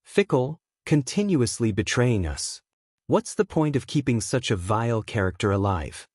Fickle, continuously betraying us. What's the point of keeping such a vile character alive?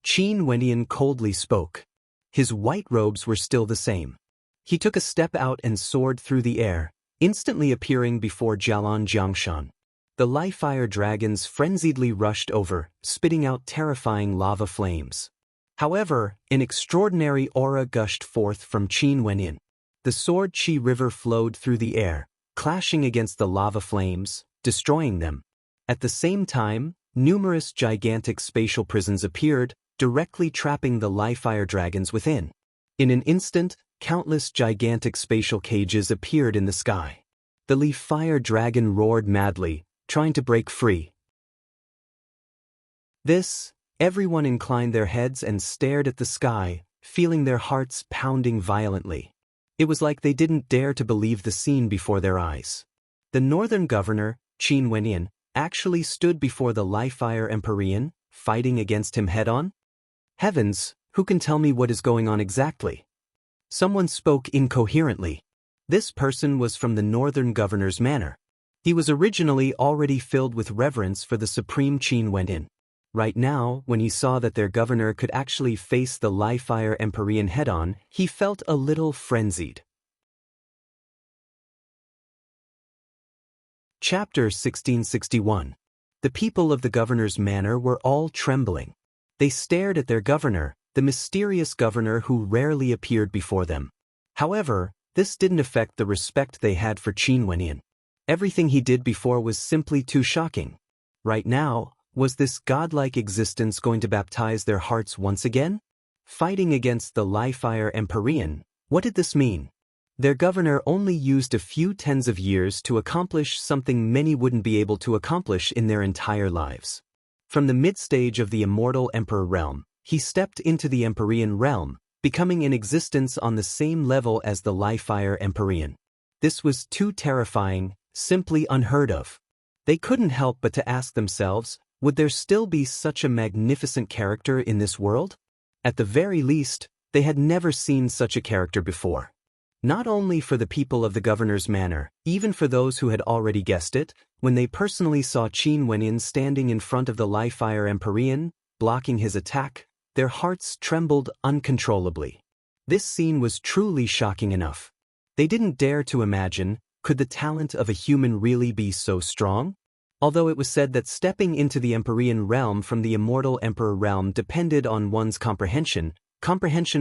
Qin Wenyin coldly spoke. His white robes were still the same. He took a step out and soared through the air, instantly appearing before Jialan Jiangshan. The live-fire dragons frenziedly rushed over, spitting out terrifying lava flames. However, an extraordinary aura gushed forth from Qin Wenyin. The sword Qi river flowed through the air, clashing against the lava flames, destroying them. At the same time, numerous gigantic spatial prisons appeared, directly trapping the live-fire dragons within. In an instant, countless gigantic spatial cages appeared in the sky. The live-fire dragon roared madly, trying to break free. Everyone inclined their heads and stared at the sky, feeling their hearts pounding violently. It was like they didn't dare to believe the scene before their eyes. The northern governor, Qin Wenyin, actually stood before the live-fire Empyrean, fighting against him head-on? Heavens, who can tell me what is going on exactly? Someone spoke incoherently. This person was from the northern governor's manor. He was originally already filled with reverence for the supreme Qin Wenyin. Right now, when he saw that their governor could actually face the live-fire Empyrean head-on, he felt a little frenzied. Chapter 1661. The people of the governor's manor were all trembling. They stared at their governor, the mysterious governor who rarely appeared before them. However, this didn't affect the respect they had for Qin Wenyin. Everything he did before was simply too shocking. Right now, was this godlike existence going to baptize their hearts once again? Fighting against the live-fire Empyrean, what did this mean? Their governor only used a few tens of years to accomplish something many wouldn't be able to accomplish in their entire lives. From the mid-stage of the immortal emperor realm, he stepped into the Empyrean realm, becoming in existence on the same level as the Liefire Empyrean. This was too terrifying, simply unheard of. They couldn't help but to ask themselves, would there still be such a magnificent character in this world? At the very least, they had never seen such a character before. Not only for the people of the governor's manor, even for those who had already guessed it, when they personally saw Qin Wenyin standing in front of the Liefire Empyrean, blocking his attack, their hearts trembled uncontrollably. This scene was truly shocking enough. They didn't dare to imagine, could the talent of a human really be so strong? Although it was said that stepping into the Empyrean realm from the immortal Emperor realm depended on one's comprehension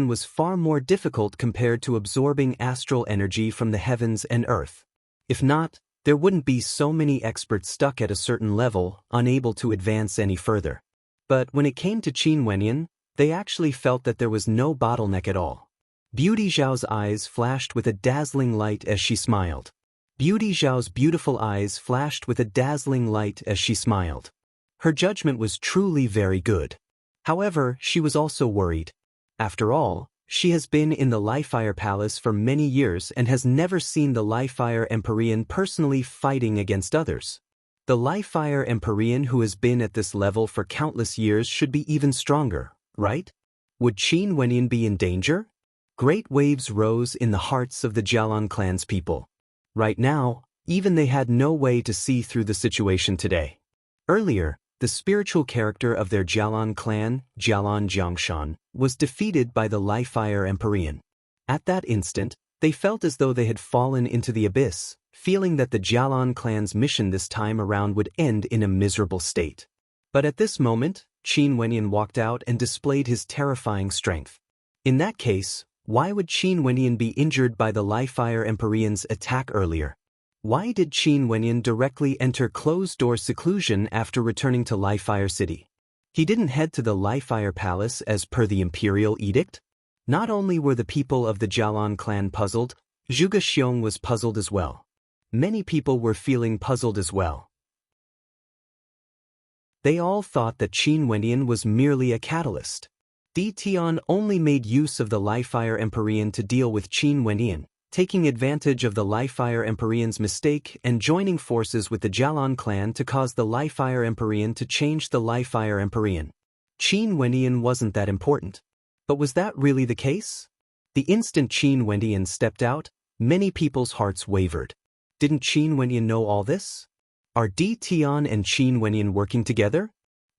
was far more difficult compared to absorbing astral energy from the heavens and earth. If not, there wouldn't be so many experts stuck at a certain level, unable to advance any further. But when it came to Qin Wenyin, they actually felt that there was no bottleneck at all. Beauty Zhao's eyes flashed with a dazzling light as she smiled. Beauty Zhao's beautiful eyes flashed with a dazzling light as she smiled. Her judgment was truly very good. However, she was also worried. After all, she has been in the Liefire Palace for many years and has never seen the Liefire Empyrean personally fighting against others. The Liefire Empyrean who has been at this level for countless years should be even stronger, right? Would Qin Wenyin be in danger? Great waves rose in the hearts of the Jialan clan's people. Right now, even they had no way to see through the situation today. Earlier, the spiritual character of their Jialan clan, Jialan Jiangshan, was defeated by the Liefire Empyrean. At that instant, they felt as though they had fallen into the abyss, feeling that the Jialan clan's mission this time around would end in a miserable state. But at this moment, Qin Wenyin walked out and displayed his terrifying strength. In that case, why would Qin Wenyin be injured by the Liefire Empyrean's attack earlier? Why did Qin Wenyin directly enter closed-door seclusion after returning to Liefire City? He didn't head to the Liefire Palace as per the imperial edict? Not only were the people of the Jialan clan puzzled, Zhuge Xiong was puzzled as well. Many people were feeling puzzled as well. They all thought that Qin Wenyin was merely a catalyst. Di Tian only made use of the Liefire Empyrean to deal with Qin Wenyin, taking advantage of the Liefire Empyrean's mistake and joining forces with the Jialan clan to cause the Liefire Empyrean to change the Liefire Empyrean. Qin Wenyin wasn't that important. But was that really the case? The instant Qin Wenyin stepped out, many people's hearts wavered. Didn't Qin Wenyin know all this? Are Di Tian and Qin Wenyin working together?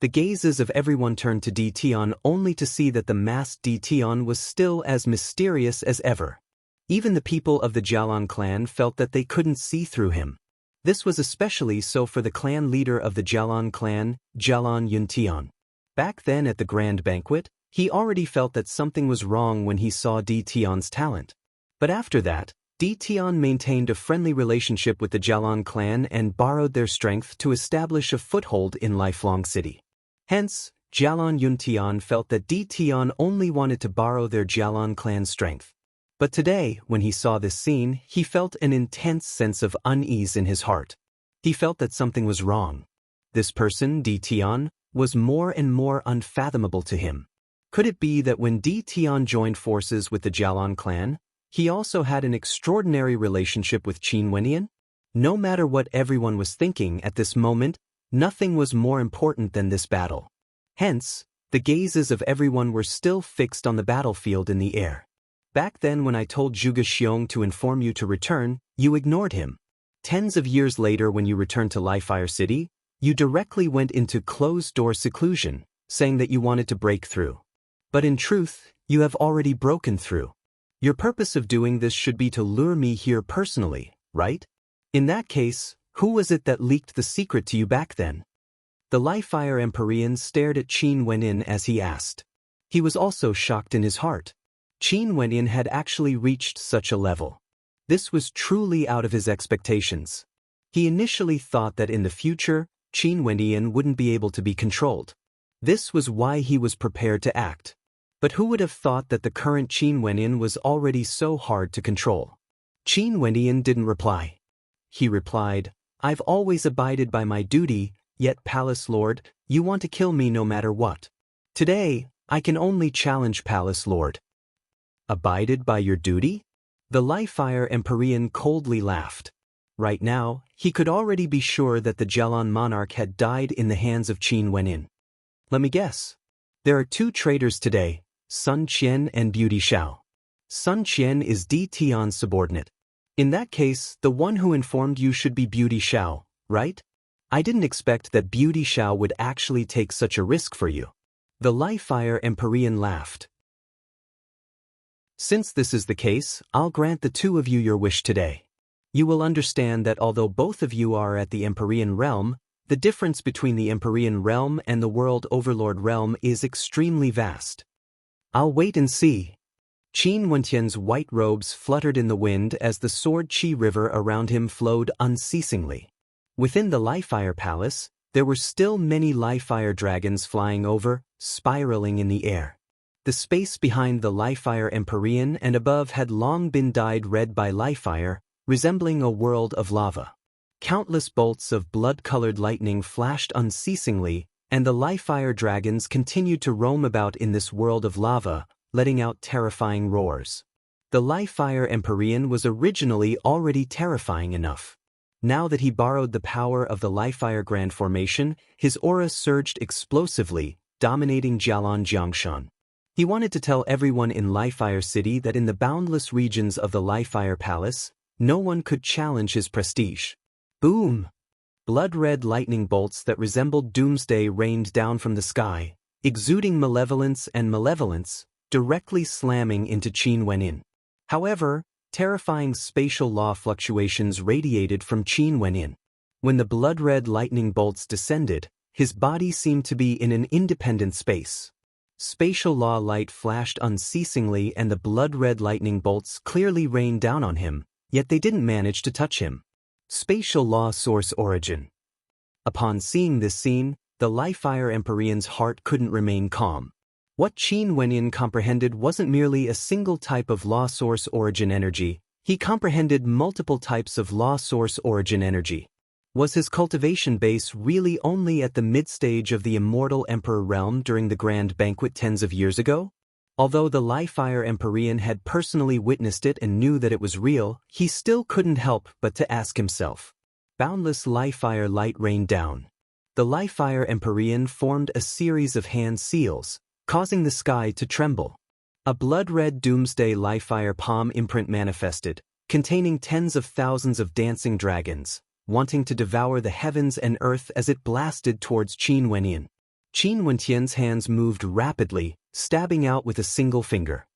The gazes of everyone turned to Di Tian only to see that the masked Di Tian was still as mysterious as ever. Even the people of the Jialan clan felt that they couldn't see through him. This was especially so for the clan leader of the Jialan clan, Jialan Yuntian. Back then at the grand banquet, he already felt that something was wrong when he saw Di Tian's talent. But after that, Di Tian maintained a friendly relationship with the Jialan clan and borrowed their strength to establish a foothold in Lifelong City. Hence, Jialan Yuntian felt that Di Tian only wanted to borrow their Jialan clan's strength. But today, when he saw this scene, he felt an intense sense of unease in his heart. He felt that something was wrong. This person, Di Tian, was more and more unfathomable to him. Could it be that when Di Tian joined forces with the Jialan clan, he also had an extraordinary relationship with Qin Wenyin? No matter what everyone was thinking at this moment, nothing was more important than this battle. Hence, the gazes of everyone were still fixed on the battlefield in the air. Back then when I told Zhuge Xiong to inform you to return, you ignored him. Tens of years later when you returned to Liefire City, you directly went into closed-door seclusion, saying that you wanted to break through. But in truth, you have already broken through. Your purpose of doing this should be to lure me here personally, right? In that case, who was it that leaked the secret to you back then? The Liefire Empyrean stared at Qin Wenyin as he asked. He was also shocked in his heart. Qin Wenyin had actually reached such a level. This was truly out of his expectations. He initially thought that in the future, Qin Wenyin wouldn't be able to be controlled. This was why he was prepared to act. But who would have thought that the current Qin Wenyin was already so hard to control? Qin Wendian didn't reply. He replied, "I've always abided by my duty, yet Palace Lord, you want to kill me no matter what. Today, I can only challenge Palace Lord." "Abided by your duty?" The Life-Fire Empyrean coldly laughed. Right now, he could already be sure that the Jelon monarch had died in the hands of Qin Wenyin. "Let me guess. There are two traitors today, Sun Qian and Beauty Xiao. Sun Qian is Di Tian's subordinate. In that case, the one who informed you should be Beauty Xiao, right? I didn't expect that Beauty Xiao would actually take such a risk for you." The Life-Fire Empyrean laughed. "Since this is the case, I'll grant the two of you your wish today. You will understand that although both of you are at the Empyrean realm, the difference between the Empyrean realm and the World Overlord realm is extremely vast. I'll wait and see." Qin Wentian's white robes fluttered in the wind as the sword Qi river around him flowed unceasingly. Within the Life-Fire Palace, there were still many Life-Fire dragons flying over, spiraling in the air. The space behind the Life-Fire Empyrean and above had long been dyed red by Life-Fire, resembling a world of lava. Countless bolts of blood-colored lightning flashed unceasingly, and the Life-Fire dragons continued to roam about in this world of lava, letting out terrifying roars. The Life-Fire Empyrean was originally already terrifying enough. Now that he borrowed the power of the Life-Fire Grand Formation, his aura surged explosively, dominating Jialan Jiangshan. He wanted to tell everyone in Life-Fire City that in the boundless regions of the Life-Fire Palace, no one could challenge his prestige. Boom! Blood-red lightning bolts that resembled doomsday rained down from the sky, exuding malevolence, directly slamming into Qin Wenyin. However, terrifying spatial law fluctuations radiated from Qin Wenyin. When the blood-red lightning bolts descended, his body seemed to be in an independent space. Spatial law light flashed unceasingly and the blood-red lightning bolts clearly rained down on him, yet they didn't manage to touch him. Spatial law source origin. Upon seeing this scene, the Life-Fire Empyrean's heart couldn't remain calm. What Qin Wenyin comprehended wasn't merely a single type of law source origin energy, he comprehended multiple types of law source origin energy. Was his cultivation base really only at the mid-stage of the immortal Emperor realm during the Grand Banquet tens of years ago? Although the Life-Fire Empyrean had personally witnessed it and knew that it was real, he still couldn't help but to ask himself. Boundless Life-Fire light rained down. The Life-Fire Empyrean formed a series of hand seals, causing the sky to tremble. A blood-red doomsday Life-Fire palm imprint manifested, containing tens of thousands of dancing dragons, wanting to devour the heavens and earth as it blasted towards Qin Wenyin. Qin Wentian's hands moved rapidly, stabbing out with a single finger.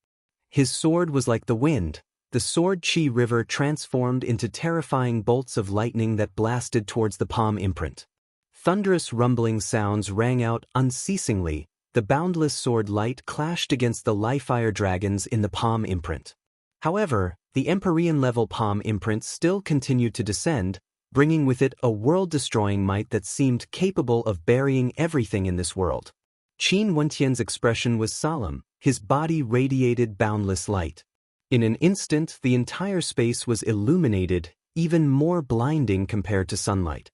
His sword was like the wind. The sword Qi river transformed into terrifying bolts of lightning that blasted towards the palm imprint. Thunderous rumbling sounds rang out unceasingly. The boundless sword light clashed against the Life-Fire dragons in the palm imprint. However, the Empyrean-level palm imprint still continued to descend, bringing with it a world-destroying might that seemed capable of burying everything in this world. Qin Wentian's expression was solemn, his body radiated boundless light. In an instant, the entire space was illuminated, even more blinding compared to sunlight.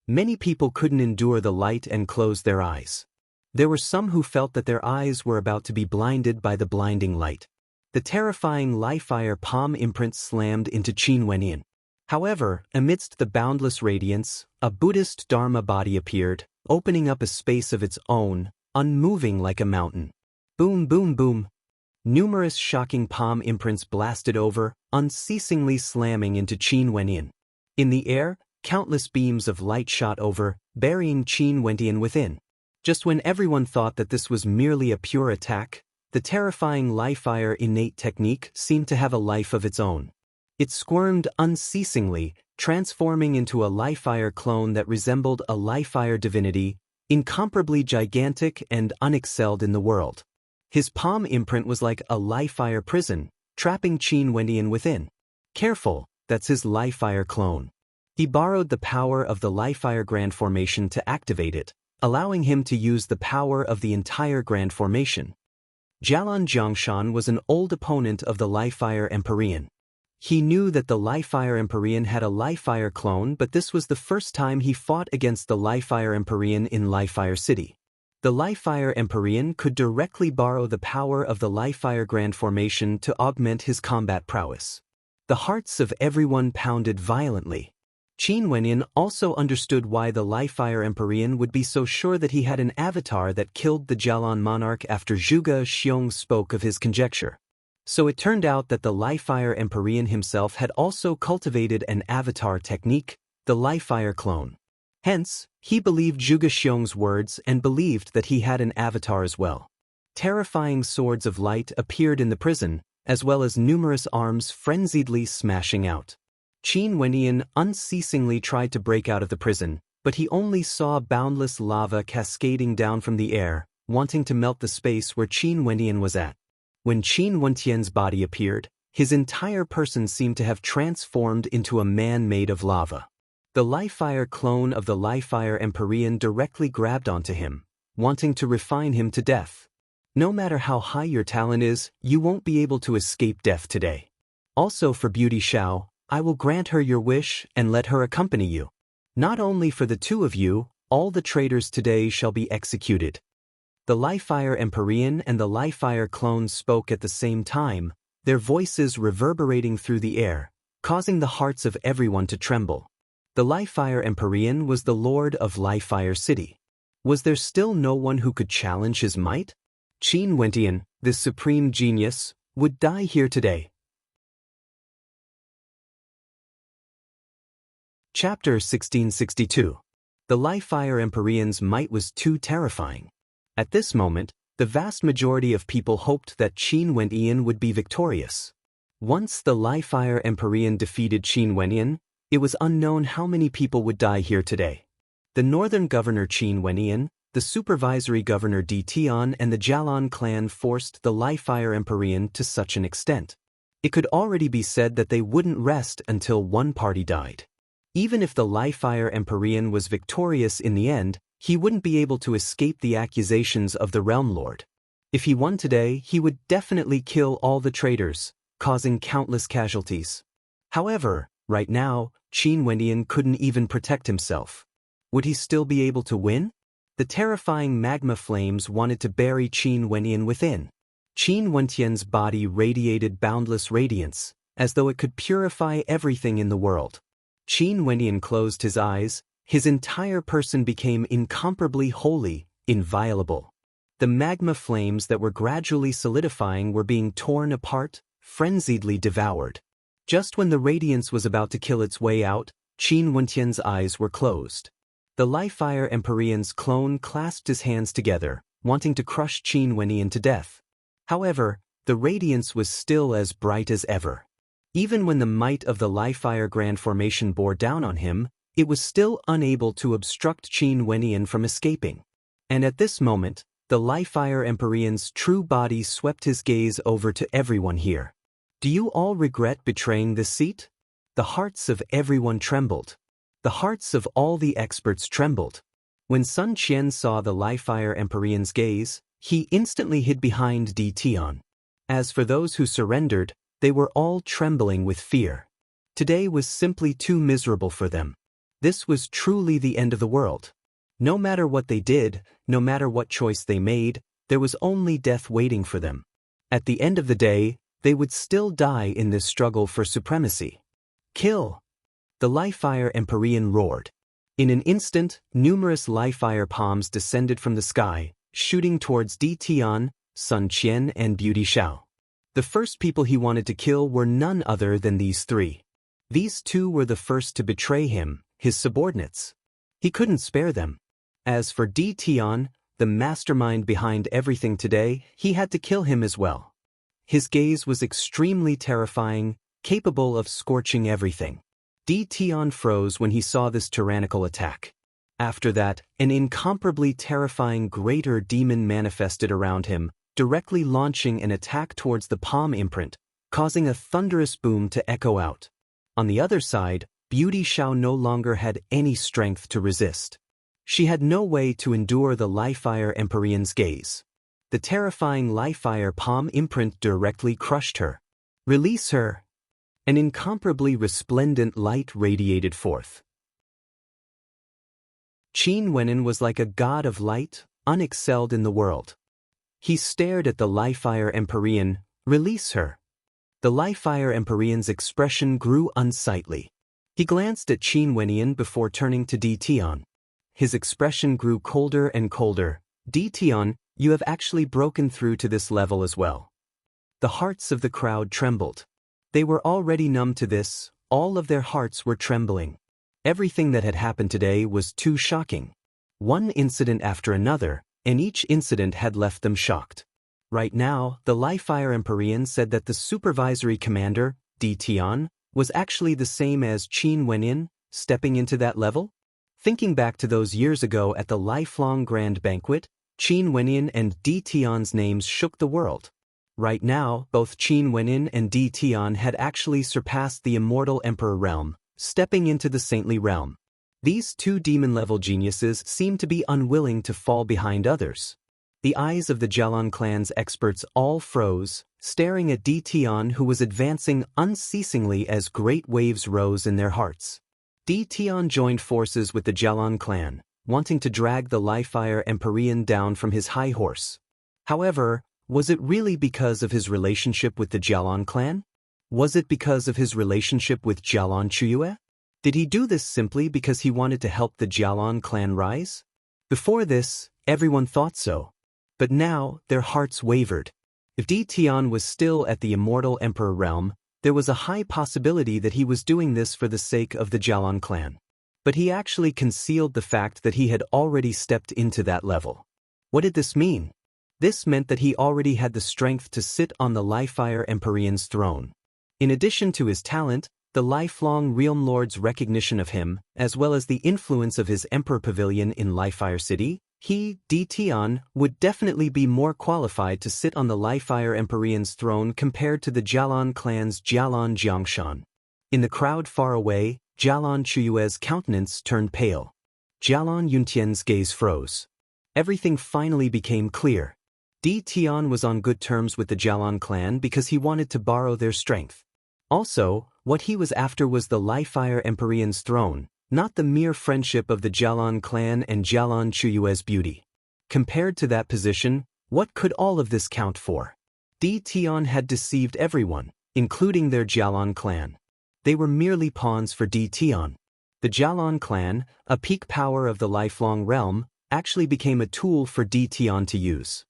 Many people couldn't endure the light and closed their eyes. There were some who felt that their eyes were about to be blinded by the blinding light. The terrifying Life-Fire palm imprint slammed into Qin Wenyin. However, amidst the boundless radiance, a Buddhist Dharma body appeared, opening up a space of its own, unmoving like a mountain. Boom, boom, boom. Numerous shocking palm imprints blasted over, unceasingly slamming into Qin Wenyin. In the air, countless beams of light shot over, burying Qin Wenyin within. Just when everyone thought that this was merely a pure attack, the terrifying Life-Fire innate technique seemed to have a life of its own. It squirmed unceasingly, transforming into a Life-Fire clone that resembled a Life-Fire divinity, incomparably gigantic and unexcelled in the world. His palm imprint was like a Life-Fire prison, trapping Qin Wenyin within. Careful, that's his Life-Fire clone. He borrowed the power of the Life-Fire Grand Formation to activate it, allowing him to use the power of the entire Grand Formation. Jialan Zhongshan was an old opponent of the Li-Fire Empyrean. He knew that the Li-Fire Empyrean had a Li-Fire clone, but this was the first time he fought against the Li-Fire Empyrean in Li-Fire City. The Li-Fire Empyrean could directly borrow the power of the Li-Fire Grand Formation to augment his combat prowess. The hearts of everyone pounded violently. Qin Wenyan also understood why the Li-Fire Empyrean would be so sure that he had an avatar that killed the Jialan monarch after Zhuge Xiong spoke of his conjecture. So it turned out that the Li-Fire Empyrean himself had also cultivated an avatar technique, the Li-Fire clone. Hence, he believed Zhuge Xiong's words and believed that he had an avatar as well. Terrifying swords of light appeared in the prison, as well as numerous arms frenziedly smashing out. Qin Wenyan unceasingly tried to break out of the prison, but he only saw boundless lava cascading down from the air, wanting to melt the space where Qin Wenyan was at. When Qin Wentian's body appeared, his entire person seemed to have transformed into a man made of lava. The Li-Fire clone of the Li-Fire Empyrean directly grabbed onto him, wanting to refine him to death. No matter how high your talent is, you won't be able to escape death today. Also for Beauty Xiao, I will grant her your wish and let her accompany you. Not only for the two of you, all the traitors today shall be executed. The Li-Fire Empyrean and the Li-Fire clone spoke at the same time, their voices reverberating through the air, causing the hearts of everyone to tremble. The Li-Fire Empyrean was the lord of Li-Fire City. Was there still no one who could challenge his might? Qin Wentian, this supreme genius, would die here today. Chapter 1662. The Li-Fire Empyrean's might was too terrifying. At this moment, the vast majority of people hoped that Qin Wentian would be victorious. Once the Li-Fire Empyrean defeated Qin Wenyan, it was unknown how many people would die here today. The northern governor Qin Wenyan, the supervisory governor Di Tian and the Jialan clan forced the Li-Fire Empyrean to such an extent. It could already be said that they wouldn't rest until one party died. Even if the Li-Fire Empyrean was victorious in the end, he wouldn't be able to escape the accusations of the Realm Lord. If he won today, he would definitely kill all the traitors, causing countless casualties. However, right now, Qin Wenyan couldn't even protect himself. Would he still be able to win? The terrifying magma flames wanted to bury Qin Wenyan within. Qin Wentian's body radiated boundless radiance, as though it could purify everything in the world. Qin Wenyan closed his eyes, his entire person became incomparably holy, inviolable. The magma flames that were gradually solidifying were being torn apart, frenziedly devoured. Just when the radiance was about to kill its way out, Qin Wentian's eyes were closed. The Li-Fire Empyrean's clone clasped his hands together, wanting to crush Qin Wenyan to death. However, the radiance was still as bright as ever. Even when the might of the Li-Fire Grand Formation bore down on him, it was still unable to obstruct Qin Wenyan from escaping. And at this moment, the Li-Fire Empyrean's true body swept his gaze over to everyone here. Do you all regret betraying this seat? The hearts of everyone trembled. The hearts of all the experts trembled. When Sun Qian saw the Li-Fire Empyrean's gaze, he instantly hid behind Di Tian. As for those who surrendered, they were all trembling with fear. Today was simply too miserable for them. This was truly the end of the world. No matter what they did, no matter what choice they made, there was only death waiting for them. At the end of the day, they would still die in this struggle for supremacy. Kill! The Li-Fire Empyrean roared. In an instant, numerous Li-Fire palms descended from the sky, shooting towards Di Tian, Sun Qian and Beauty Xiao. The first people he wanted to kill were none other than these three. These two were the first to betray him, his subordinates. He couldn't spare them. As for Di Tian, the mastermind behind everything today, he had to kill him as well. His gaze was extremely terrifying, capable of scorching everything. Di Tian froze when he saw this tyrannical attack. After that, an incomparably terrifying greater demon manifested around him, directly launching an attack towards the palm imprint, causing a thunderous boom to echo out. On the other side, Beauty Xiao no longer had any strength to resist. She had no way to endure the Li-Fire Empyrean's gaze. the terrifying Li-Fire palm imprint directly crushed her. Release her! An incomparably resplendent light radiated forth. Qin Wenin was like a god of light, unexcelled in the world. He stared at the Li-Fire Empyrean. Release her! The Li-Fire Empyrean's expression grew unsightly. He glanced at Qin Wenin before turning to Di Tian. His expression grew colder and colder. Di Tian, you have actually broken through to this level as well. The hearts of the crowd trembled. They were already numb to this, all of their hearts were trembling. Everything that had happened today was too shocking. One incident after another, and each incident had left them shocked. Right now, the Li-Fire Empyrean said that the supervisory commander, Di Tian, was actually the same as Qin Wenin, stepping into that level? Thinking back to those years ago at the lifelong grand banquet, Qin Wenin and Di Tian's names shook the world. Right now, both Qin Wenin and Di Tian had actually surpassed the immortal emperor realm, stepping into the saintly realm. These two demon-level geniuses seemed to be unwilling to fall behind others. The eyes of the Jialan clan's experts all froze, staring at Di Tian, who was advancing unceasingly as great waves rose in their hearts. Di Tian joined forces with the Jialan clan, wanting to drag the Li-Fire Empyrean down from his high horse. However, was it really because of his relationship with the Jialan clan? Was it because of his relationship with Jialan Chuyue? Did he do this simply because he wanted to help the Jialan clan rise? Before this, everyone thought so. But now, their hearts wavered. If Di Tian was still at the immortal emperor realm, there was a high possibility that he was doing this for the sake of the Jialan clan. But he actually concealed the fact that he had already stepped into that level. What did this mean? This meant that he already had the strength to sit on the Li-Fire Empyrean's throne. In addition to his talent, the lifelong Realm Lord's recognition of him, as well as the influence of his Emperor Pavilion in Li-Fire City, he, Di Tian, would definitely be more qualified to sit on the Li-Fire Empyrean's throne compared to the Jialan clan's Jialan Jiangshan. In the crowd far away, Jialan Chuyue's countenance turned pale. Jialan Yuntian's gaze froze. Everything finally became clear. Di Tian was on good terms with the Jialan clan because he wanted to borrow their strength. Also, what he was after was the Li-Fire Empyrean's throne, not the mere friendship of the Jialan clan and Jialan Chuyue's beauty. Compared to that position, what could all of this count for? Di Tian had deceived everyone, including their Jialan clan. They were merely pawns for Di Tian. The Jialan clan, a peak power of the lifelong realm, actually became a tool for Di Tian to use.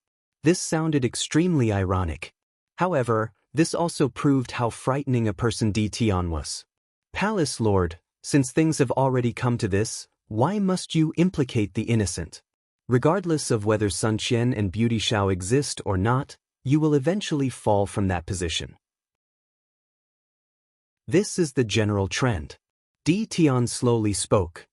This sounded extremely ironic. However, this also proved how frightening a person Di Tian was. Palace Lord, since things have already come to this, why must you implicate the innocent? Regardless of whether Sun Qian and Beauty Shao exist or not, you will eventually fall from that position. This is the general trend. Di Tian slowly spoke.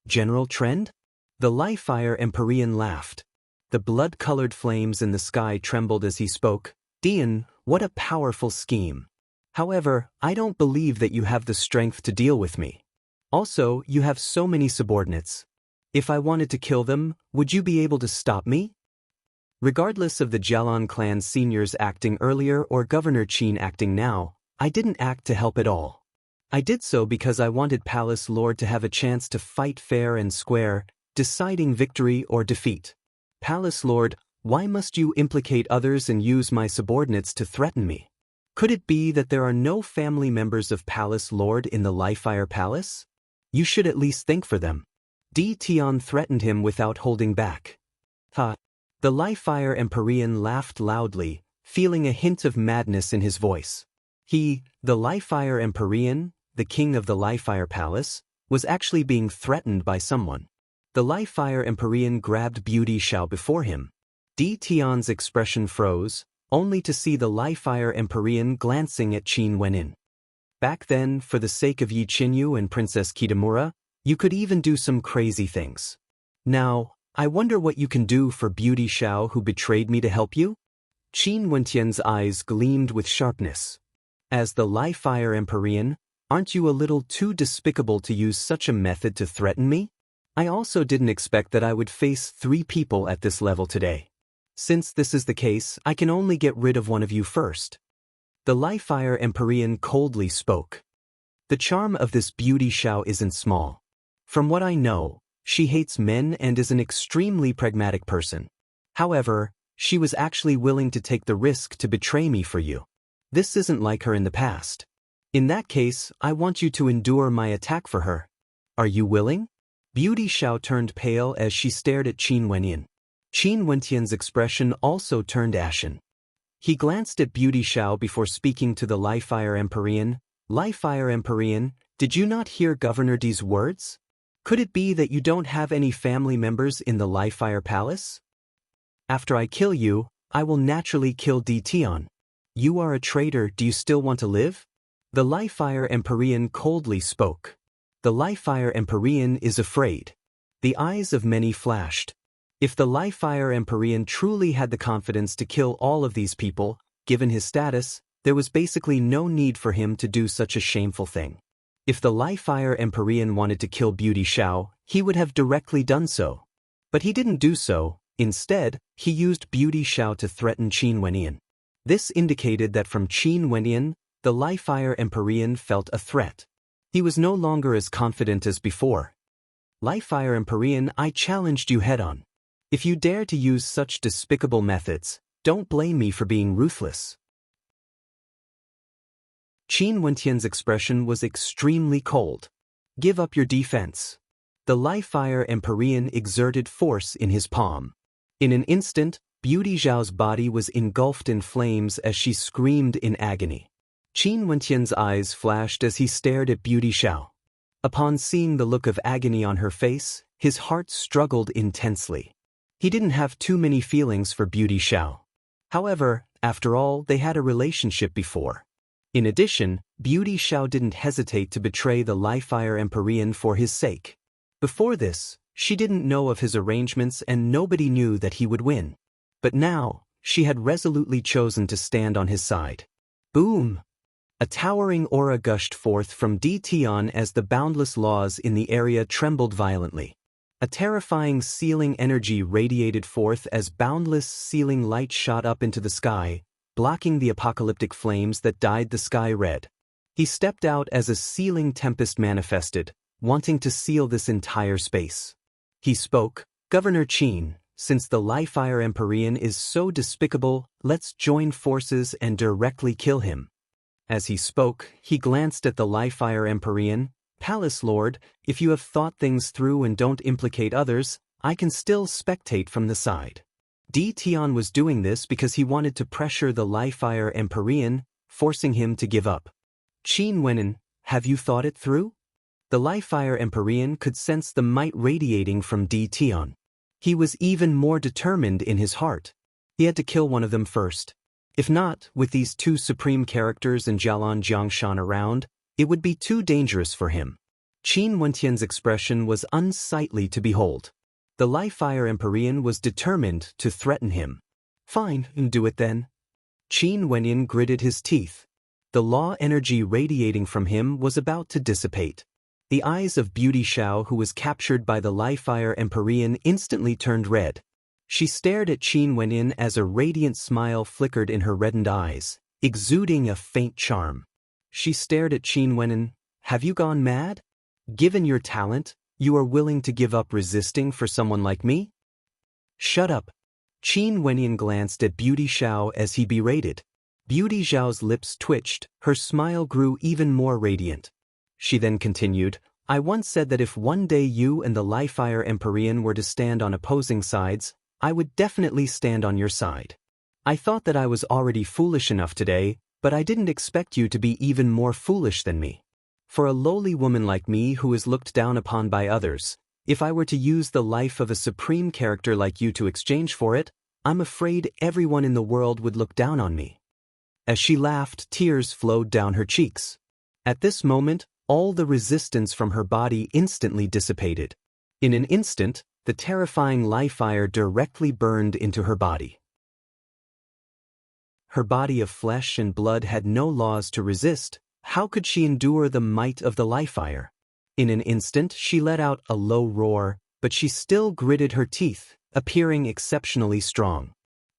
General trend? The Li-Fire Empyrean laughed. The blood-colored flames in the sky trembled as he spoke. Dian, what a powerful scheme. However, I don't believe that you have the strength to deal with me. Also, you have so many subordinates. If I wanted to kill them, would you be able to stop me? Regardless of the Jialan clan seniors acting earlier or Governor Qin acting now, I didn't act to help at all. I did so because I wanted Palace Lord to have a chance to fight fair and square, deciding victory or defeat. Palace Lord, why must you implicate others and use my subordinates to threaten me? Could it be that there are no family members of Palace Lord in the Li-Fire Palace? You should at least think for them. Di Tian threatened him without holding back. Ha! The Li-Fire Empyrean laughed loudly, feeling a hint of madness in his voice. He, the Li-Fire Empyrean, the king of the Li-Fire Palace, was actually being threatened by someone. The Li-Fire Empyrean grabbed Beauty Shao before him. Di Tian's expression froze, only to see the Li-Fire Empyrean glancing at Qin Wenin. Back then, for the sake of Yi Qinyu and Princess Kitamura, you could even do some crazy things. Now, I wonder what you can do for Beauty Shao who betrayed me to help you? Qin Wentian's eyes gleamed with sharpness. As the Li-Fire Empyrean, aren't you a little too despicable to use such a method to threaten me? I also didn't expect that I would face 3 people at this level today. Since this is the case, I can only get rid of one of you first. The Life-Fire Empyrean coldly spoke. The charm of this beauty Xiao isn't small. From what I know, she hates men and is an extremely pragmatic person. However, she was actually willing to take the risk to betray me for you. This isn't like her in the past. In that case, I want you to endure my attack for her. Are you willing? Beauty Xiao turned pale as she stared at Qin Wenyan. Qin Wenyan's expression also turned ashen. He glanced at Beauty Xiao before speaking to the Life-Fire Empyrean. Life-Fire Empyrean, did you not hear Governor Di's words? Could it be that you don't have any family members in the Life-Fire Palace? After I kill you, I will naturally kill Di Tian. You are a traitor, do you still want to live? The Life-Fire Empyrean coldly spoke. The Life-Fire Empyrean is afraid. The eyes of many flashed. If the Life-Fire Empyrean truly had the confidence to kill all of these people, given his status, there was basically no need for him to do such a shameful thing. If the Life-Fire Empyrean wanted to kill Beauty Xiao, he would have directly done so. But he didn't do so. Instead, he used Beauty Xiao to threaten Qin Wenyan. This indicated that from Qin Wenyan, the Life-Fire Empyrean felt a threat. He was no longer as confident as before. Life-Fire Empyrean, I challenged you head-on. If you dare to use such despicable methods, don't blame me for being ruthless. Qin Wenyan's expression was extremely cold. Give up your defense. The Life-Fire Empyrean exerted force in his palm. In an instant, Beauty Xiao's body was engulfed in flames as she screamed in agony. Qin Wenyan's eyes flashed as he stared at Beauty Xiao. Upon seeing the look of agony on her face, his heart struggled intensely. He didn't have too many feelings for Beauty Xiao. However, after all, they had a relationship before. In addition, Beauty Xiao didn't hesitate to betray the Life-Fire Empyrean for his sake. Before this, she didn't know of his arrangements and nobody knew that he would win. But now, she had resolutely chosen to stand on his side. Boom! A towering aura gushed forth from Di Tian as the boundless laws in the area trembled violently. A terrifying sealing energy radiated forth as boundless sealing light shot up into the sky, blocking the apocalyptic flames that dyed the sky red. He stepped out as a sealing tempest manifested, wanting to seal this entire space. He spoke, Governor Qin, since the Life-Fire Empyrean is so despicable, let's join forces and directly kill him. As he spoke, he glanced at the Life-Fire Empyrean. Palace Lord, if you have thought things through and don't implicate others, I can still spectate from the side. Di Tian was doing this because he wanted to pressure the Life-Fire Empyrean, forcing him to give up. Qin Wenyan, have you thought it through? The Life-Fire Empyrean could sense the might radiating from Di Tian. He was even more determined in his heart. He had to kill one of them first. If not, with these two supreme characters in Jialan Jiangshan around, it would be too dangerous for him. Qin Wenyan's expression was unsightly to behold. The Life-Fire Empyrean was determined to threaten him. Fine, do it then. Qin Wenyan gritted his teeth. The law energy radiating from him was about to dissipate. The eyes of Beauty Xiao, who was captured by the Life-Fire Empyrean, instantly turned red. She stared at Qin Wenyan as a radiant smile flickered in her reddened eyes, exuding a faint charm. She stared at Qin Wenyan. Have you gone mad? Given your talent, you are willing to give up resisting for someone like me? Shut up. Qin Wenyan glanced at Beauty Xiao as he berated. Beauty Xiao's lips twitched, her smile grew even more radiant. She then continued, I once said that if one day you and the Life-Fire Empyrean were to stand on opposing sides, I would definitely stand on your side. I thought that I was already foolish enough today, but I didn't expect you to be even more foolish than me. For a lowly woman like me who is looked down upon by others, if I were to use the life of a supreme character like you to exchange for it, I'm afraid everyone in the world would look down on me. As she laughed, tears flowed down her cheeks. At this moment, all the resistance from her body instantly dissipated. In an instant, the terrifying life fire directly burned into her body. Her body of flesh and blood had no laws to resist. How could she endure the might of the life fire? In an instant, she let out a low roar, but she still gritted her teeth, appearing exceptionally strong.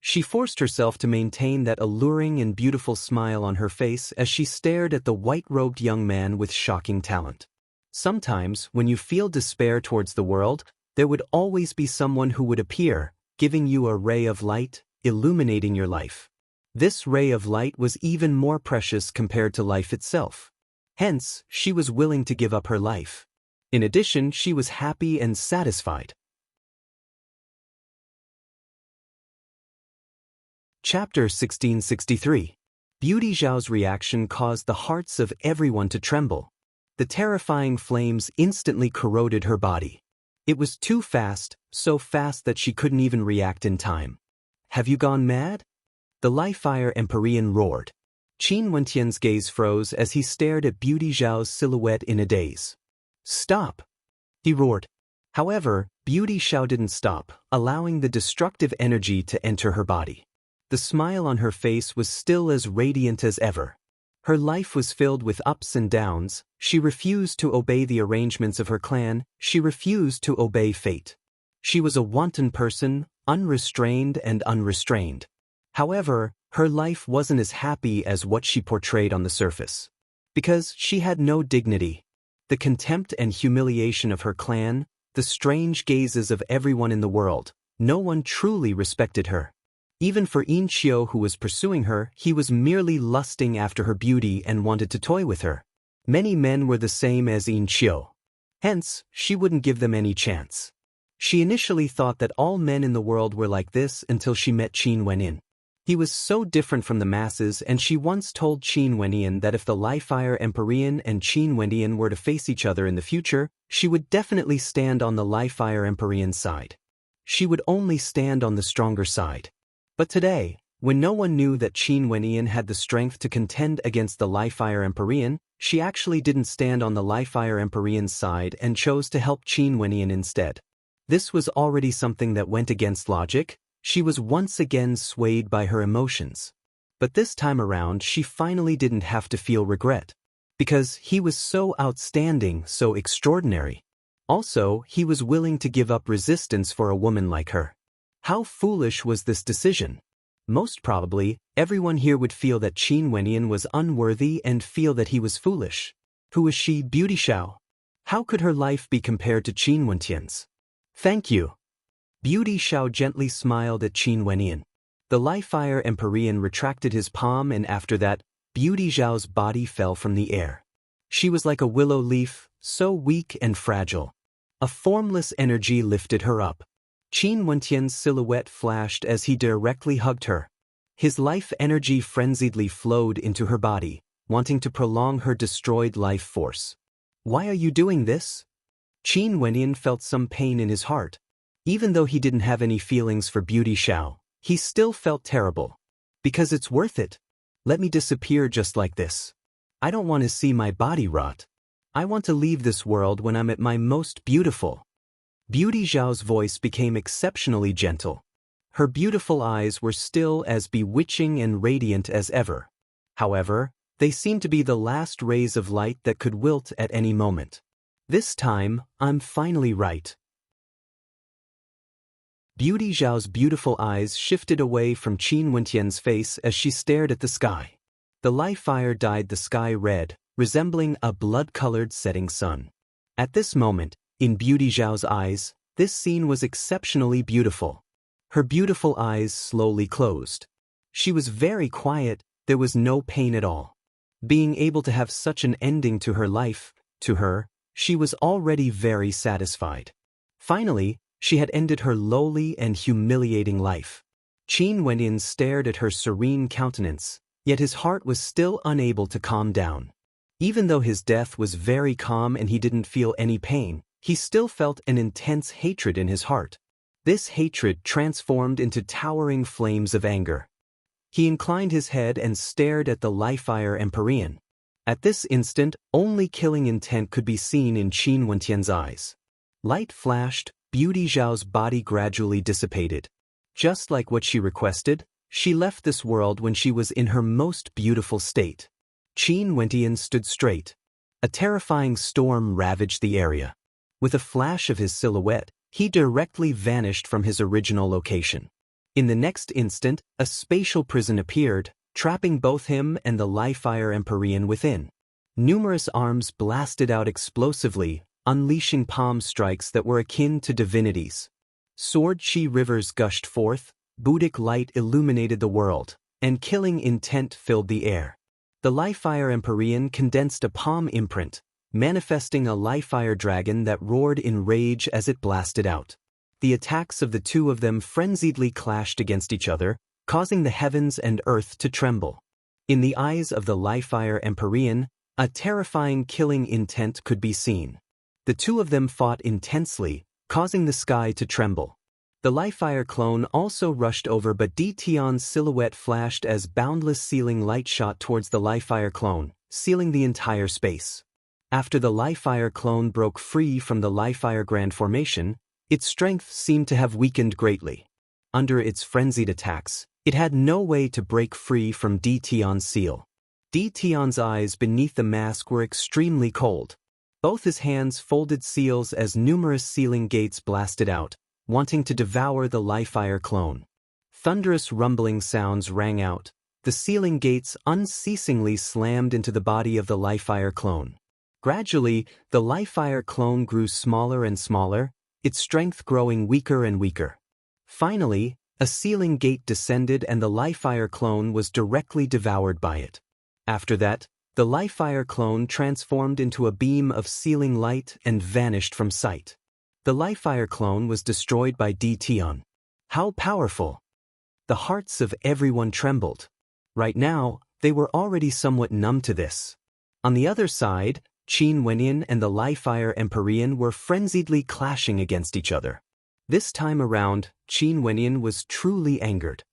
She forced herself to maintain that alluring and beautiful smile on her face as she stared at the white-robed young man with shocking talent. Sometimes, when you feel despair towards the world, there would always be someone who would appear, giving you a ray of light, illuminating your life. This ray of light was even more precious compared to life itself. Hence, she was willing to give up her life. In addition, she was happy and satisfied. Chapter 1663. Beauty Zhao's reaction caused the hearts of everyone to tremble. The terrifying flames instantly corroded her body. It was too fast, so fast that she couldn't even react in time. "Have you gone mad?" The Life-Fire Empyrean roared. Qin Wentian's gaze froze as he stared at Beauty Zhao's silhouette in a daze. "Stop!" he roared. However, Beauty Zhao didn't stop, allowing the destructive energy to enter her body. The smile on her face was still as radiant as ever. Her life was filled with ups and downs. She refused to obey the arrangements of her clan. She refused to obey fate. She was a wanton person, unrestrained and unrestrained. However, her life wasn't as happy as what she portrayed on the surface. Because she had no dignity. The contempt and humiliation of her clan, the strange gazes of everyone in the world, no one truly respected her. Even for Yin Qiu, who was pursuing her, he was merely lusting after her beauty and wanted to toy with her. Many men were the same as Yin Qiu. Hence, she wouldn't give them any chance. She initially thought that all men in the world were like this until she met Qin Wenyin. He was so different from the masses, and she once told Qin Wenyin that if the Life-Fire Empyrean and Qin Wenyin were to face each other in the future, she would definitely stand on the Life-Fire Empyrean side. She would only stand on the stronger side. But today, when no one knew that Qin Wenyin had the strength to contend against the Life-Fire Empyrean, she actually didn't stand on the Life-Fire Empyrean's side and chose to help Qin Wenyin instead. This was already something that went against logic. She was once again swayed by her emotions. But this time around, she finally didn't have to feel regret. Because he was so outstanding, so extraordinary. Also, he was willing to give up resistance for a woman like her. How foolish was this decision? Most probably, everyone here would feel that Qin Wenyin was unworthy and feel that he was foolish. Who is she, Beauty Zhao? How could her life be compared to Qin Wentian's? "Thank you." Beauty Zhao gently smiled at Qin Wenyin. The Life-Fire Empyrean retracted his palm, and after that, Beauty Zhao's body fell from the air. She was like a willow leaf, so weak and fragile. A formless energy lifted her up. Qin Wentian's silhouette flashed as he directly hugged her. His life energy frenziedly flowed into her body, wanting to prolong her destroyed life force. "Why are you doing this?" Qin Wenyin felt some pain in his heart. Even though he didn't have any feelings for Beauty Zhao, he still felt terrible. "Because it's worth it. Let me disappear just like this. I don't want to see my body rot. I want to leave this world when I'm at my most beautiful." Beauty Zhao's voice became exceptionally gentle. Her beautiful eyes were still as bewitching and radiant as ever. However, they seemed to be the last rays of light that could wilt at any moment. "This time, I'm finally right." Beauty Zhao's beautiful eyes shifted away from Qin Wentian's face as she stared at the sky. The Life-Fire dyed the sky red, resembling a blood-colored setting sun. At this moment, in Beauty Zhao's eyes, this scene was exceptionally beautiful. Her beautiful eyes slowly closed. She was very quiet, there was no pain at all. Being able to have such an ending to her life, to her, she was already very satisfied. Finally, she had ended her lowly and humiliating life. Qin Wenyin stared at her serene countenance, yet his heart was still unable to calm down. Even though his death was very calm and he didn't feel any pain, he still felt an intense hatred in his heart. This hatred transformed into towering flames of anger. He inclined his head and stared at the Life-Fire Empyrean. At this instant, only killing intent could be seen in Qin Wentian's eyes. Light flashed, Beauty Zhao's body gradually dissipated. Just like what she requested, she left this world when she was in her most beautiful state. Qin Wentian stood straight. A terrifying storm ravaged the area. With a flash of his silhouette, he directly vanished from his original location. In the next instant, a spatial prison appeared, trapping both him and the Liefire Empyrean within. Numerous arms blasted out explosively, unleashing palm strikes that were akin to divinities. Sword chi rivers gushed forth, Buddhic light illuminated the world, and killing intent filled the air. The Liefire Empyrean condensed a palm imprint, manifesting a Liefire dragon that roared in rage as it blasted out. The attacks of the two of them frenziedly clashed against each other, causing the heavens and earth to tremble. In the eyes of the Liefire Empyrean, a terrifying killing intent could be seen. The two of them fought intensely, causing the sky to tremble. The Liefire clone also rushed over, but Dtion's silhouette flashed as boundless sealing light shot towards the Liefire clone, sealing the entire space. After the Liefire clone broke free from the Liefire Grand Formation, its strength seemed to have weakened greatly. Under its frenzied attacks, it had no way to break free from Dtion's seal. Dtion's eyes beneath the mask were extremely cold. Both his hands folded seals as numerous sealing gates blasted out, wanting to devour the Liefire clone. Thunderous rumbling sounds rang out. The sealing gates unceasingly slammed into the body of the Liefire clone. Gradually, the Liefire clone grew smaller and smaller, its strength growing weaker and weaker. Finally, a sealing gate descended and the Liefire clone was directly devoured by it. After that, the Liefire clone transformed into a beam of sealing light and vanished from sight. The Liefire clone was destroyed by Dtion. How powerful! The hearts of everyone trembled. Right now, they were already somewhat numb to this. On the other side, Qin Wenyin and the Liefire Empyrean were frenziedly clashing against each other. This time around, Qin Wenyin was truly angered.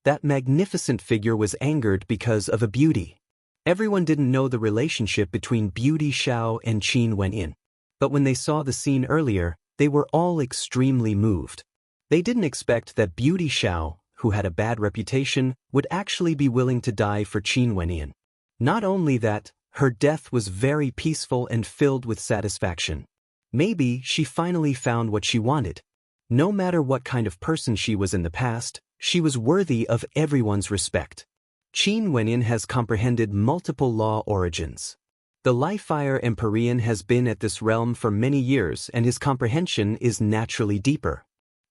That magnificent figure was angered because of a beauty. Everyone didn't know the relationship between Beauty Xiao and Qin Wenyin. But when they saw the scene earlier, they were all extremely moved. They didn't expect that Beauty Xiao, who had a bad reputation, would actually be willing to die for Qin Wenyin. Not only that, her death was very peaceful and filled with satisfaction. Maybe she finally found what she wanted. No matter what kind of person she was in the past, she was worthy of everyone's respect. Qin Wenyin has comprehended multiple law origins. The Liefire Empyrean has been at this realm for many years and his comprehension is naturally deeper.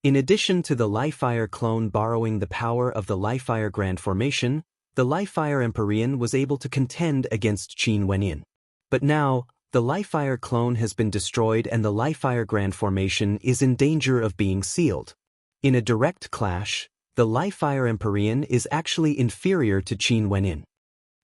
In addition to the Liefire clone borrowing the power of the Liefire Grand Formation, the Liefire Empyrean was able to contend against Qin Wenyin. But now, the Liefire clone has been destroyed and the Liefire Grand Formation is in danger of being sealed. In a direct clash, the Liefire Empyrean is actually inferior to Qin Wenyin.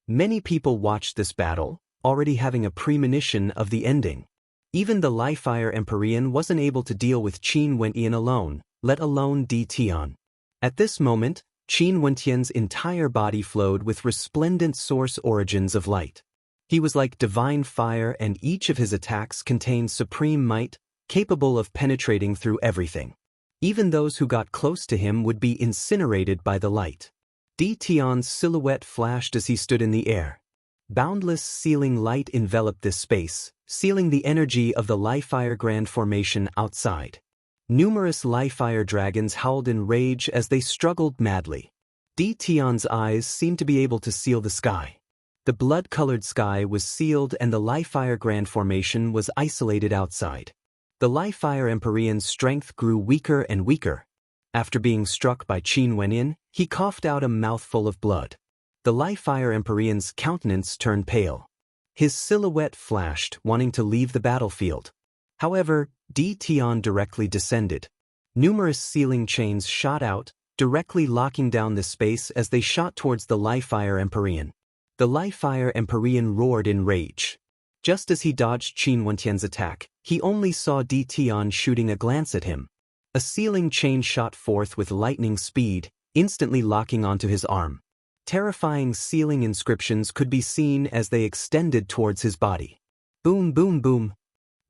Many people watched this battle, already having a premonition of the ending. Even the Liefire Empyrean wasn't able to deal with Qin Wenyin alone, let alone Dtion. At this moment, Qin Wentian's entire body flowed with resplendent source origins of light. He was like divine fire and each of his attacks contained supreme might, capable of penetrating through everything. Even those who got close to him would be incinerated by the light. Dtion's silhouette flashed as he stood in the air. Boundless sealing light enveloped this space, sealing the energy of the Liefire Grand Formation outside. Numerous Liefire dragons howled in rage as they struggled madly. Dtion's eyes seemed to be able to seal the sky. The blood-colored sky was sealed and the Liefire Grand Formation was isolated outside. The Liefire Empyrean's strength grew weaker and weaker. After being struck by Qin Wenyin, he coughed out a mouthful of blood. The Liefire Empyrean's countenance turned pale. His silhouette flashed, wanting to leave the battlefield. However, Dtion directly descended. Numerous sealing chains shot out, directly locking down the space as they shot towards the Liefire Empyrean. The Liefire Empyrean roared in rage. Just as he dodged Qin Wentian's attack, he only saw Dtion shooting a glance at him. A sealing chain shot forth with lightning speed, instantly locking onto his arm. Terrifying sealing inscriptions could be seen as they extended towards his body. Boom, boom, boom.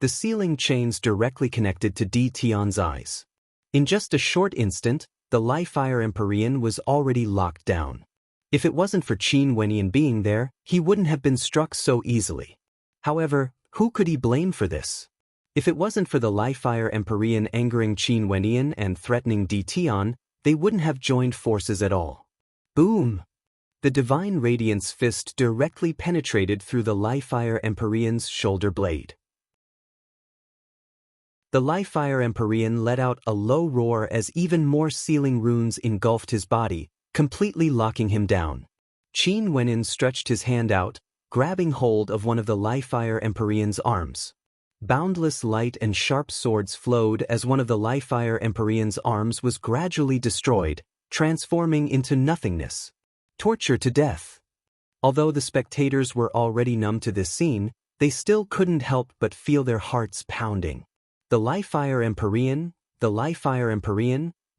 The sealing chains directly connected to Dtion's eyes. In just a short instant, the Liefire Empyrean was already locked down. If it wasn't for Qin Wenyin being there, he wouldn't have been struck so easily. However, who could he blame for this? If it wasn't for the Li-Fire Empyrean angering Qin Wenyan and threatening Di Tian, they wouldn't have joined forces at all. Boom! The Divine Radiance fist directly penetrated through the Li-Fire Empyrean's shoulder blade. The Li-Fire Empyrean let out a low roar as even more sealing runes engulfed his body, completely locking him down. Qin Wenyan stretched his hand out, grabbing hold of one of the Li-Fire Empyrean's arms. Boundless light and sharp swords flowed as one of the Li-Fire Empyrean's arms was gradually destroyed, transforming into nothingness. Torture to death. Although the spectators were already numb to this scene, they still couldn't help but feel their hearts pounding. The Li-Fire Empyrean,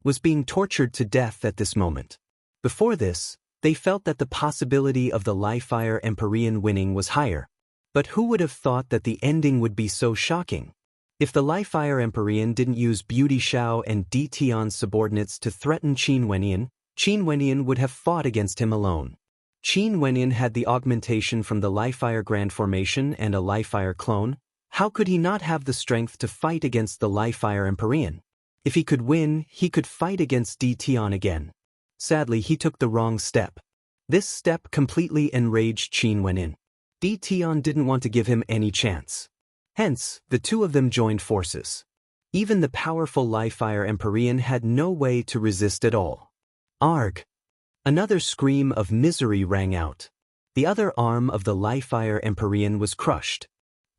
was being tortured to death at this moment. Before this, they felt that the possibility of the Li-Fire Empyrean winning was higher. But who would have thought that the ending would be so shocking? If the Li-Fire Empyrean didn't use Beauty Xiao and Di Tian's subordinates to threaten Qin Wenyan would have fought against him alone. Qin Wenyan had the augmentation from the Li-Fire Grand Formation and a Li-Fire clone. How could he not have the strength to fight against the Li-Fire Empyrean? If he could win, he could fight against Di Tian again. Sadly, he took the wrong step. This step completely enraged Qin Wenyan. Di Tian didn't want to give him any chance. Hence, the two of them joined forces. Even the powerful Li-Fire Empyrean had no way to resist at all. Arg! Another scream of misery rang out. The other arm of the Li-Fire Empyrean was crushed.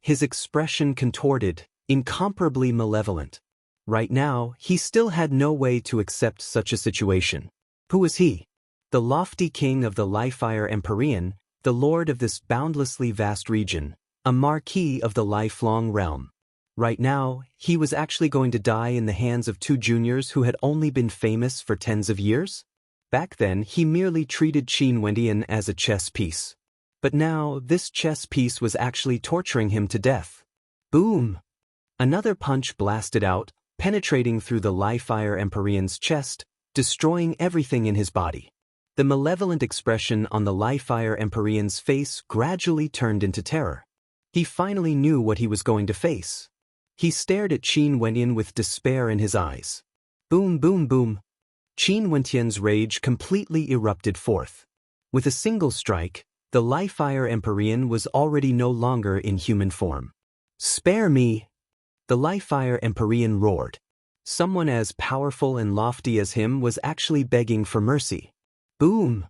His expression contorted, incomparably malevolent. Right now, he still had no way to accept such a situation. Who was he? The lofty king of the Li-Fire Empyrean, the lord of this boundlessly vast region, a marquis of the lifelong realm. Right now, he was actually going to die in the hands of two juniors who had only been famous for tens of years? Back then, he merely treated Qin Wenyan as a chess piece. But now, this chess piece was actually torturing him to death. Boom! Another punch blasted out, penetrating through the Li-Fire Empyrean's chest, destroying everything in his body. The malevolent expression on the Li-Fire Empyrean's face gradually turned into terror. He finally knew what he was going to face. He stared at Qin Wenyan with despair in his eyes. Boom, boom, boom. Qin Wenyan's rage completely erupted forth. With a single strike, the Li-Fire Empyrean was already no longer in human form. Spare me! The Li-Fire Empyrean roared. Someone as powerful and lofty as him was actually begging for mercy. Boom!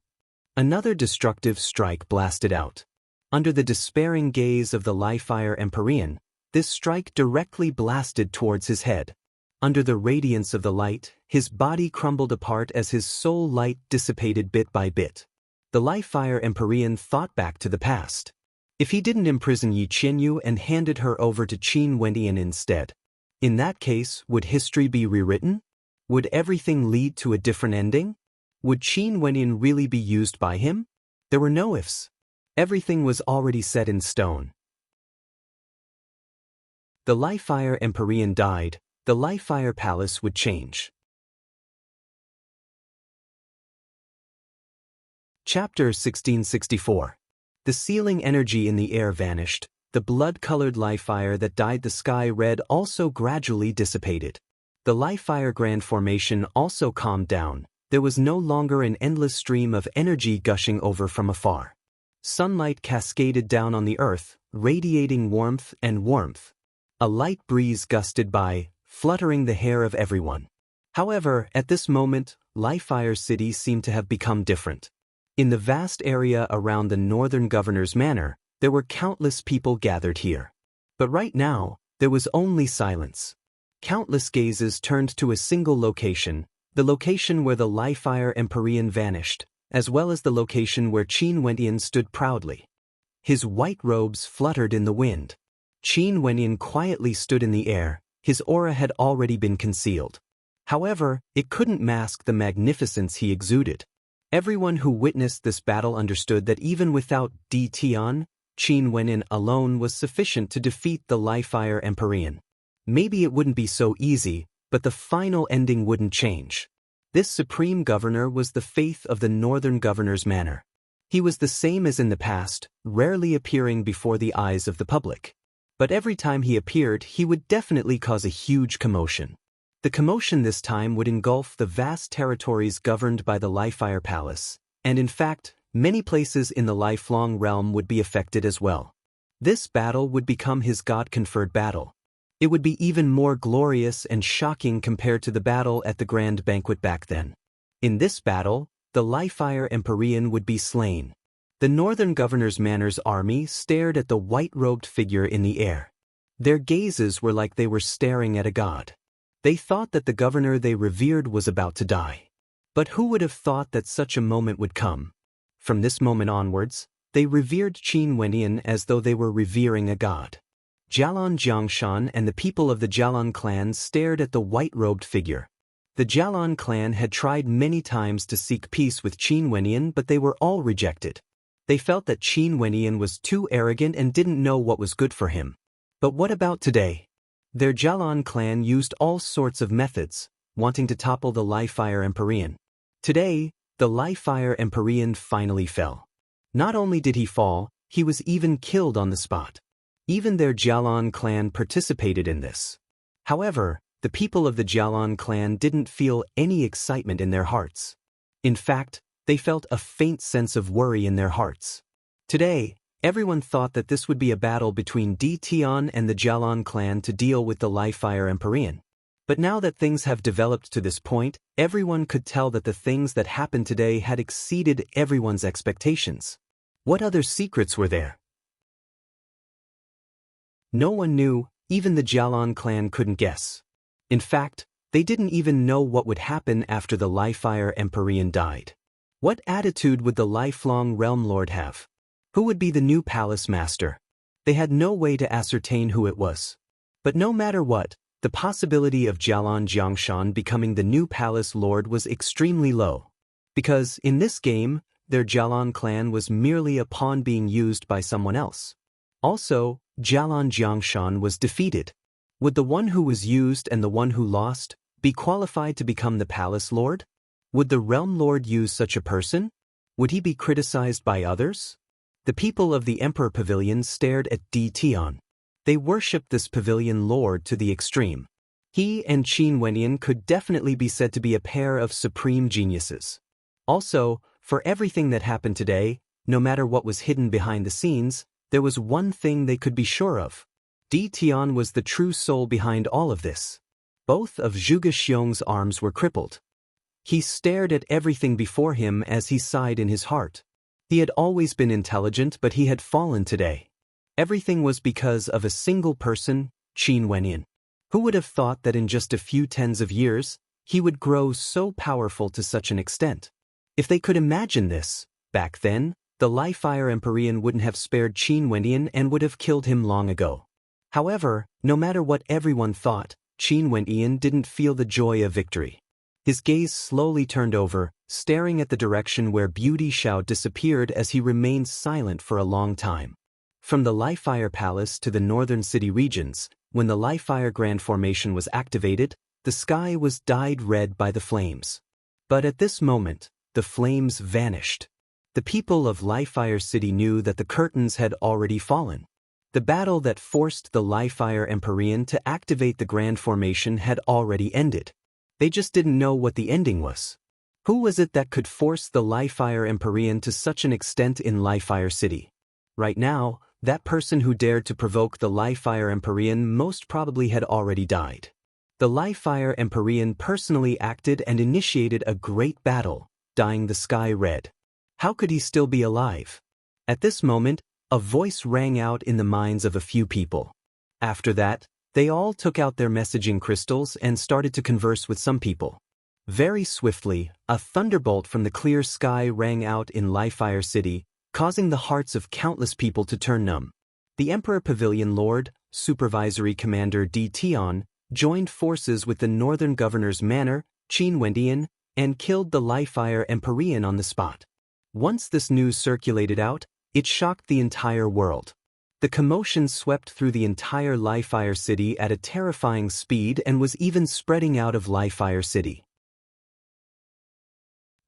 Another destructive strike blasted out. Under the despairing gaze of the Li-Fire Empyrean, this strike directly blasted towards his head. Under the radiance of the light, his body crumbled apart as his soul light dissipated bit by bit. The Li-Fire Empyrean thought back to the past. If he didn't imprison Yi Qianyu and handed her over to Qin Wenyan instead, in that case, would history be rewritten? Would everything lead to a different ending? Would Qin Wenyan really be used by him? There were no ifs. Everything was already set in stone. The Li-Fire Empyrean died, the Li-Fire Palace would change. Chapter 1664. The sealing energy in the air vanished. The blood-colored Li-Fire that dyed the sky red also gradually dissipated. The Li-Fire Grand Formation also calmed down. There was no longer an endless stream of energy gushing over from afar. Sunlight cascaded down on the earth, radiating warmth and warmth. A light breeze gusted by, fluttering the hair of everyone. However, at this moment, Li-Fire City seemed to have become different. In the vast area around the northern governor's manor, there were countless people gathered here. But right now, there was only silence. Countless gazes turned to a single location, the location where the Li-Fire Empyrean vanished, as well as the location where Qin Wenyan stood proudly. His white robes fluttered in the wind. Qin Wenyan quietly stood in the air, his aura had already been concealed. However, it couldn't mask the magnificence he exuded. Everyone who witnessed this battle understood that even without Di Tian, Qin Wenyan alone was sufficient to defeat the Li-Fire Empyrean. Maybe it wouldn't be so easy, but the final ending wouldn't change. This supreme governor was the faith of the northern governor's manor. He was the same as in the past, rarely appearing before the eyes of the public. But every time he appeared, he would definitely cause a huge commotion. The commotion this time would engulf the vast territories governed by the Lifefire Palace, and in fact, many places in the lifelong realm would be affected as well. This battle would become his god-conferred battle. It would be even more glorious and shocking compared to the battle at the Grand Banquet back then. In this battle, the Lifefire Empyrean would be slain. The Northern Governor's Manor's army stared at the white-robed figure in the air. Their gazes were like they were staring at a god. They thought that the governor they revered was about to die. But who would have thought that such a moment would come? From this moment onwards, they revered Qin Wenyan as though they were revering a god. Jialan Jiangshan and the people of the Jialan clan stared at the white-robed figure. The Jialan clan had tried many times to seek peace with Qin Wenyan, but they were all rejected. They felt that Qin Wenyan was too arrogant and didn't know what was good for him. But what about today? Their Jialan clan used all sorts of methods, wanting to topple the Lifefire Empyrean. Today, the Lifefire Empyrean finally fell. Not only did he fall, he was even killed on the spot. Even their Jialan clan participated in this. However, the people of the Jialan clan didn't feel any excitement in their hearts. In fact, they felt a faint sense of worry in their hearts. Today, everyone thought that this would be a battle between Di Tian and the Jialan clan to deal with the Lifefire Empyrean. But now that things have developed to this point, everyone could tell that the things that happened today had exceeded everyone's expectations. What other secrets were there? No one knew, even the Jialan clan couldn't guess. In fact, they didn't even know what would happen after the Lifefire Empyrean died. What attitude would the lifelong Realm Lord have? Who would be the new palace master? They had no way to ascertain who it was. But no matter what, the possibility of Jialan Jiangshan becoming the new palace lord was extremely low. Because, in this game, their Jialan clan was merely a pawn being used by someone else. Also, Jialan Jiangshan was defeated. Would the one who was used and the one who lost be qualified to become the palace lord? Would the realm lord use such a person? Would he be criticized by others? The people of the Emperor Pavilion stared at Di Tian. They worshipped this pavilion lord to the extreme. He and Qin Wenyan could definitely be said to be a pair of supreme geniuses. Also, for everything that happened today, no matter what was hidden behind the scenes, there was one thing they could be sure of. Di Tian was the true soul behind all of this. Both of Zhuge Xiong's arms were crippled. He stared at everything before him as he sighed in his heart. He had always been intelligent, but he had fallen today. Everything was because of a single person, Qin Wenyan. Who would have thought that in just a few tens of years, he would grow so powerful to such an extent? If they could imagine this, back then, the Lifefire Empyrean wouldn't have spared Qin Wenyan and would have killed him long ago. However, no matter what everyone thought, Qin Wenyan didn't feel the joy of victory. His gaze slowly turned over, staring at the direction where Beauty Xiao disappeared as he remained silent for a long time. From the Lifefire Palace to the northern city regions, when the Lifefire Grand Formation was activated, the sky was dyed red by the flames. But at this moment, the flames vanished. The people of Lifefire City knew that the curtains had already fallen. The battle that forced the Lifefire Empyrean to activate the Grand Formation had already ended. They just didn't know what the ending was. Who was it that could force the Lifefire Empyrean to such an extent in Lifefire City? Right now, that person who dared to provoke the Lifefire Empyrean most probably had already died. The Lifefire Empyrean personally acted and initiated a great battle, dyeing the sky red. How could he still be alive? At this moment, a voice rang out in the minds of a few people. After that, they all took out their messaging crystals and started to converse with some people. Very swiftly, a thunderbolt from the clear sky rang out in Lifefire City, causing the hearts of countless people to turn numb. The Emperor Pavilion Lord, Supervisory Commander Di Tian, joined forces with the Northern Governor's Manor, Qin Wenyan, and killed the Lifefire Empyrean on the spot. Once this news circulated out, it shocked the entire world. The commotion swept through the entire Lifefire City at a terrifying speed and was even spreading out of Lifefire City.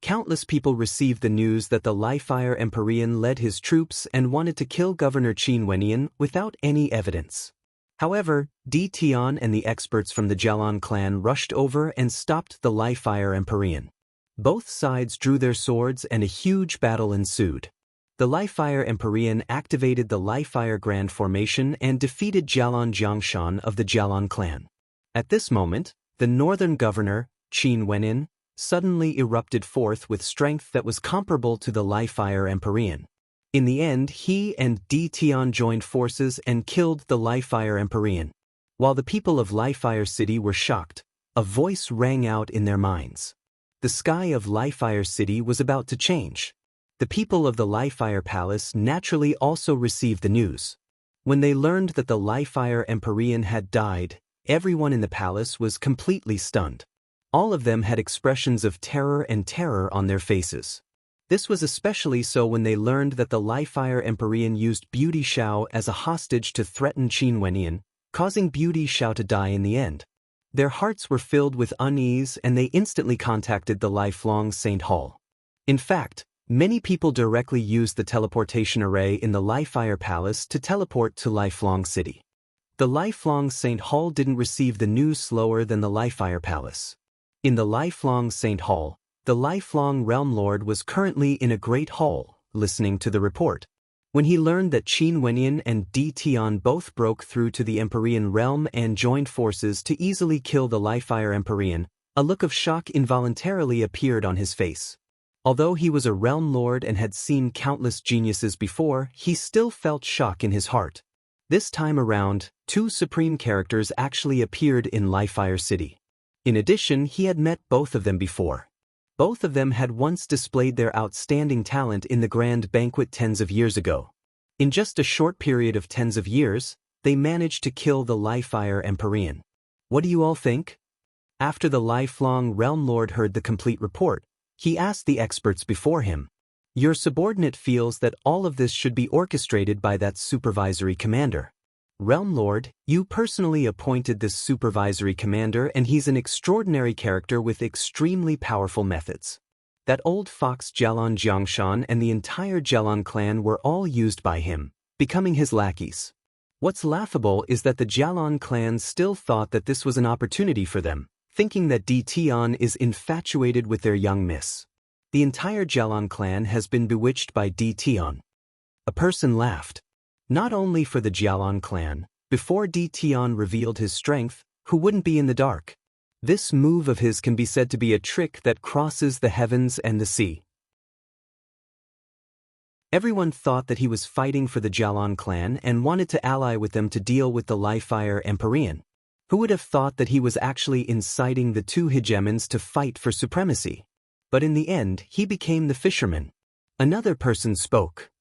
Countless people received the news that the Lifefire Empyrean led his troops and wanted to kill Governor Qin Wenyan without any evidence. However, Di Tian and the experts from the Jialan clan rushed over and stopped the Li-Fire Empyrean. Both sides drew their swords and a huge battle ensued. The Li-Fire Empyrean activated the Li-Fire Grand Formation and defeated Jialan Jiangshan of the Jialan clan. At this moment, the northern governor, Qin Wenin, suddenly erupted forth with strength that was comparable to the Li-Fire Empyrean. In the end, he and Di Tian joined forces and killed the Li-Fire Empyrean. While the people of Li-Fire City were shocked, a voice rang out in their minds. The sky of Li-Fire City was about to change. The people of the Li-Fire Palace naturally also received the news. When they learned that the Li-Fire Empyrean had died, everyone in the palace was completely stunned. All of them had expressions of terror on their faces. This was especially so when they learned that the Li-Fire Empyrean used Beauty Xiao as a hostage to threaten Qin Wenian, causing Beauty Xiao to die in the end. Their hearts were filled with unease and they instantly contacted the Lifelong Saint Hall. In fact, many people directly used the teleportation array in the Li-Fire Palace to teleport to Lifelong City. The Lifelong Saint Hall didn't receive the news slower than the Li-Fire Palace. In the Lifelong Saint Hall, the Lifelong Realm Lord was currently in a great hall, listening to the report. When he learned that Qin Wenian and Di Tian both broke through to the Empyrean realm and joined forces to easily kill the Li-Fire Empyrean, a look of shock involuntarily appeared on his face. Although he was a realm lord and had seen countless geniuses before, he still felt shock in his heart. This time around, two supreme characters actually appeared in Li-Fire City. In addition, he had met both of them before. Both of them had once displayed their outstanding talent in the grand banquet tens of years ago. In just a short period of tens of years, they managed to kill the Li-Fire Empyrean. What do you all think? After the Lifelong Realm Lord heard the complete report, he asked the experts before him. Your subordinate feels that all of this should be orchestrated by that supervisory commander. Realm Lord, you personally appointed this supervisory commander and he's an extraordinary character with extremely powerful methods. That old fox Jialan Jiangshan and the entire Jialan clan were all used by him, becoming his lackeys. What's laughable is that the Jialan clan still thought that this was an opportunity for them, thinking that Di Tian is infatuated with their young miss. The entire Jialan clan has been bewitched by Di Tian. A person laughed. Not only for the Jialan clan, before Di Tian revealed his strength, who wouldn't be in the dark? This move of his can be said to be a trick that crosses the heavens and the sea. Everyone thought that he was fighting for the Jialan clan and wanted to ally with them to deal with the Li-Fire Empyrean. Who would have thought that he was actually inciting the two hegemons to fight for supremacy? But in the end, he became the fisherman. Another person spoke.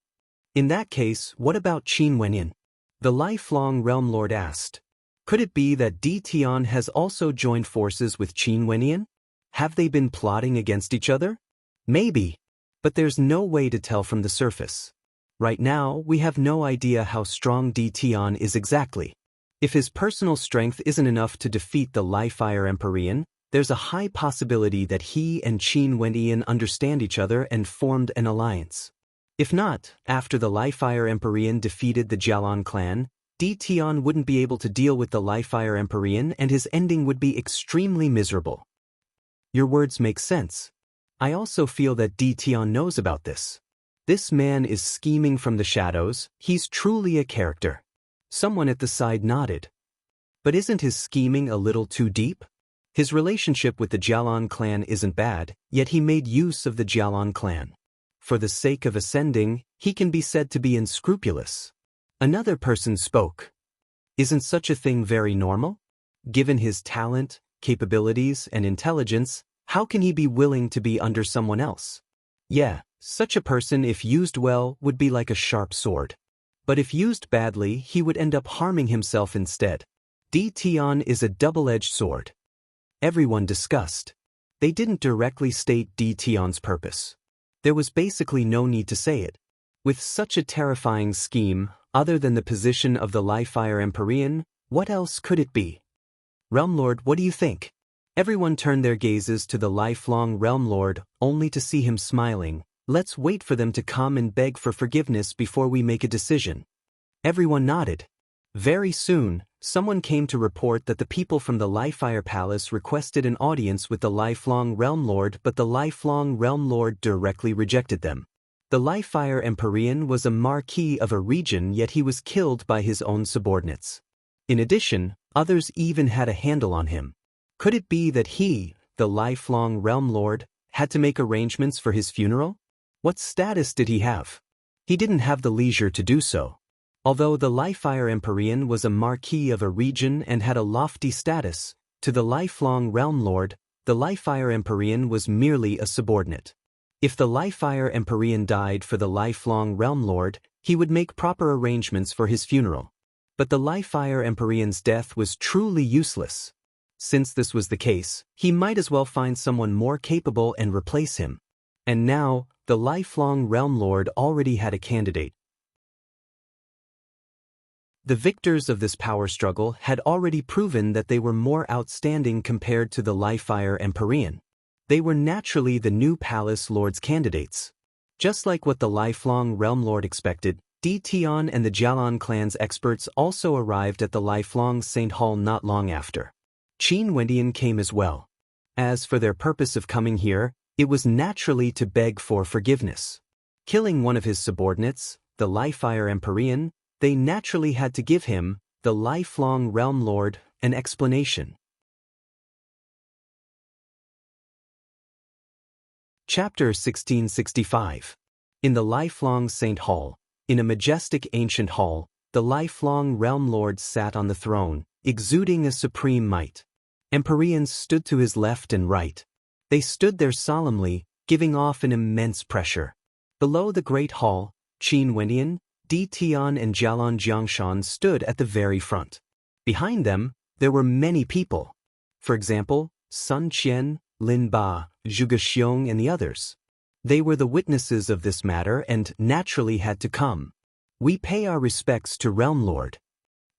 In that case, what about Qin Wenian? The Lifelong Realm Lord asked. Could it be that Di Tian has also joined forces with Qin Wenian? Have they been plotting against each other? Maybe. But there's no way to tell from the surface. Right now, we have no idea how strong Di Tian is exactly. If his personal strength isn't enough to defeat the Li-Fire Empyrean, there's a high possibility that he and Qin Wenian understand each other and formed an alliance. If not, after the Li-Fire Empyrean defeated the Jialan clan, Di Tian wouldn't be able to deal with the Li-Fire Empyrean and his ending would be extremely miserable. Your words make sense. I also feel that Di Tian knows about this. This man is scheming from the shadows, he's truly a character. Someone at the side nodded. But isn't his scheming a little too deep? His relationship with the Jialan clan isn't bad, yet he made use of the Jialan clan. For the sake of ascending, he can be said to be unscrupulous. Another person spoke. Isn't such a thing very normal? Given his talent, capabilities, and intelligence, how can he be willing to be under someone else? Yeah, such a person if used well would be like a sharp sword. But if used badly, he would end up harming himself instead. Di Tian is a double-edged sword. Everyone discussed. They didn't directly state Di Tian's purpose. There was basically no need to say it. With such a terrifying scheme, other than the position of the Li-Fire Empyrean, what else could it be? Realm Lord, what do you think? Everyone turned their gazes to the Lifelong Realm Lord, only to see him smiling. Let's wait for them to come and beg for forgiveness before we make a decision. Everyone nodded. Very soon, someone came to report that the people from the Lifefire Palace requested an audience with the lifelong Realm Lord, but the lifelong Realm Lord directly rejected them. The Lifefire Empyrean was a marquis of a region, yet he was killed by his own subordinates. In addition, others even had a handle on him. Could it be that he, the lifelong Realm Lord, had to make arrangements for his funeral? What status did he have? He didn't have the leisure to do so. Although the Lifefire Empyrean was a marquis of a region and had a lofty status, to the lifelong Realm Lord, the Lifefire Empyrean was merely a subordinate. If the Lifefire Empyrean died for the lifelong Realm Lord, he would make proper arrangements for his funeral. But the Lifefire Empyrean's death was truly useless. Since this was the case, he might as well find someone more capable and replace him. And now, the lifelong Realm Lord already had a candidate. The victors of this power struggle had already proven that they were more outstanding compared to the Lifefire Empyrean. They were naturally the new Palace Lord's candidates. Just like what the lifelong Realm Lord expected, Tion and the Jialan clan's experts also arrived at the lifelong Saint Hall not long after. Qin Wendian came as well. As for their purpose of coming here, it was naturally to beg for forgiveness. Killing one of his subordinates, the Lifefire Empyrean, they naturally had to give him, the lifelong Realm Lord, an explanation. Chapter 1665. In the lifelong Saint Hall, in a majestic ancient hall, the lifelong Realm Lord sat on the throne, exuding a supreme might. Empyreans stood to his left and right. They stood there solemnly, giving off an immense pressure. Below the great hall, Qin Wendian, Tion and Jialan Jiangshan stood at the very front. Behind them, there were many people. For example, Sun Qian, Lin Ba, Zhuge Xiong and the others. They were the witnesses of this matter and naturally had to come. We pay our respects to Realm Lord.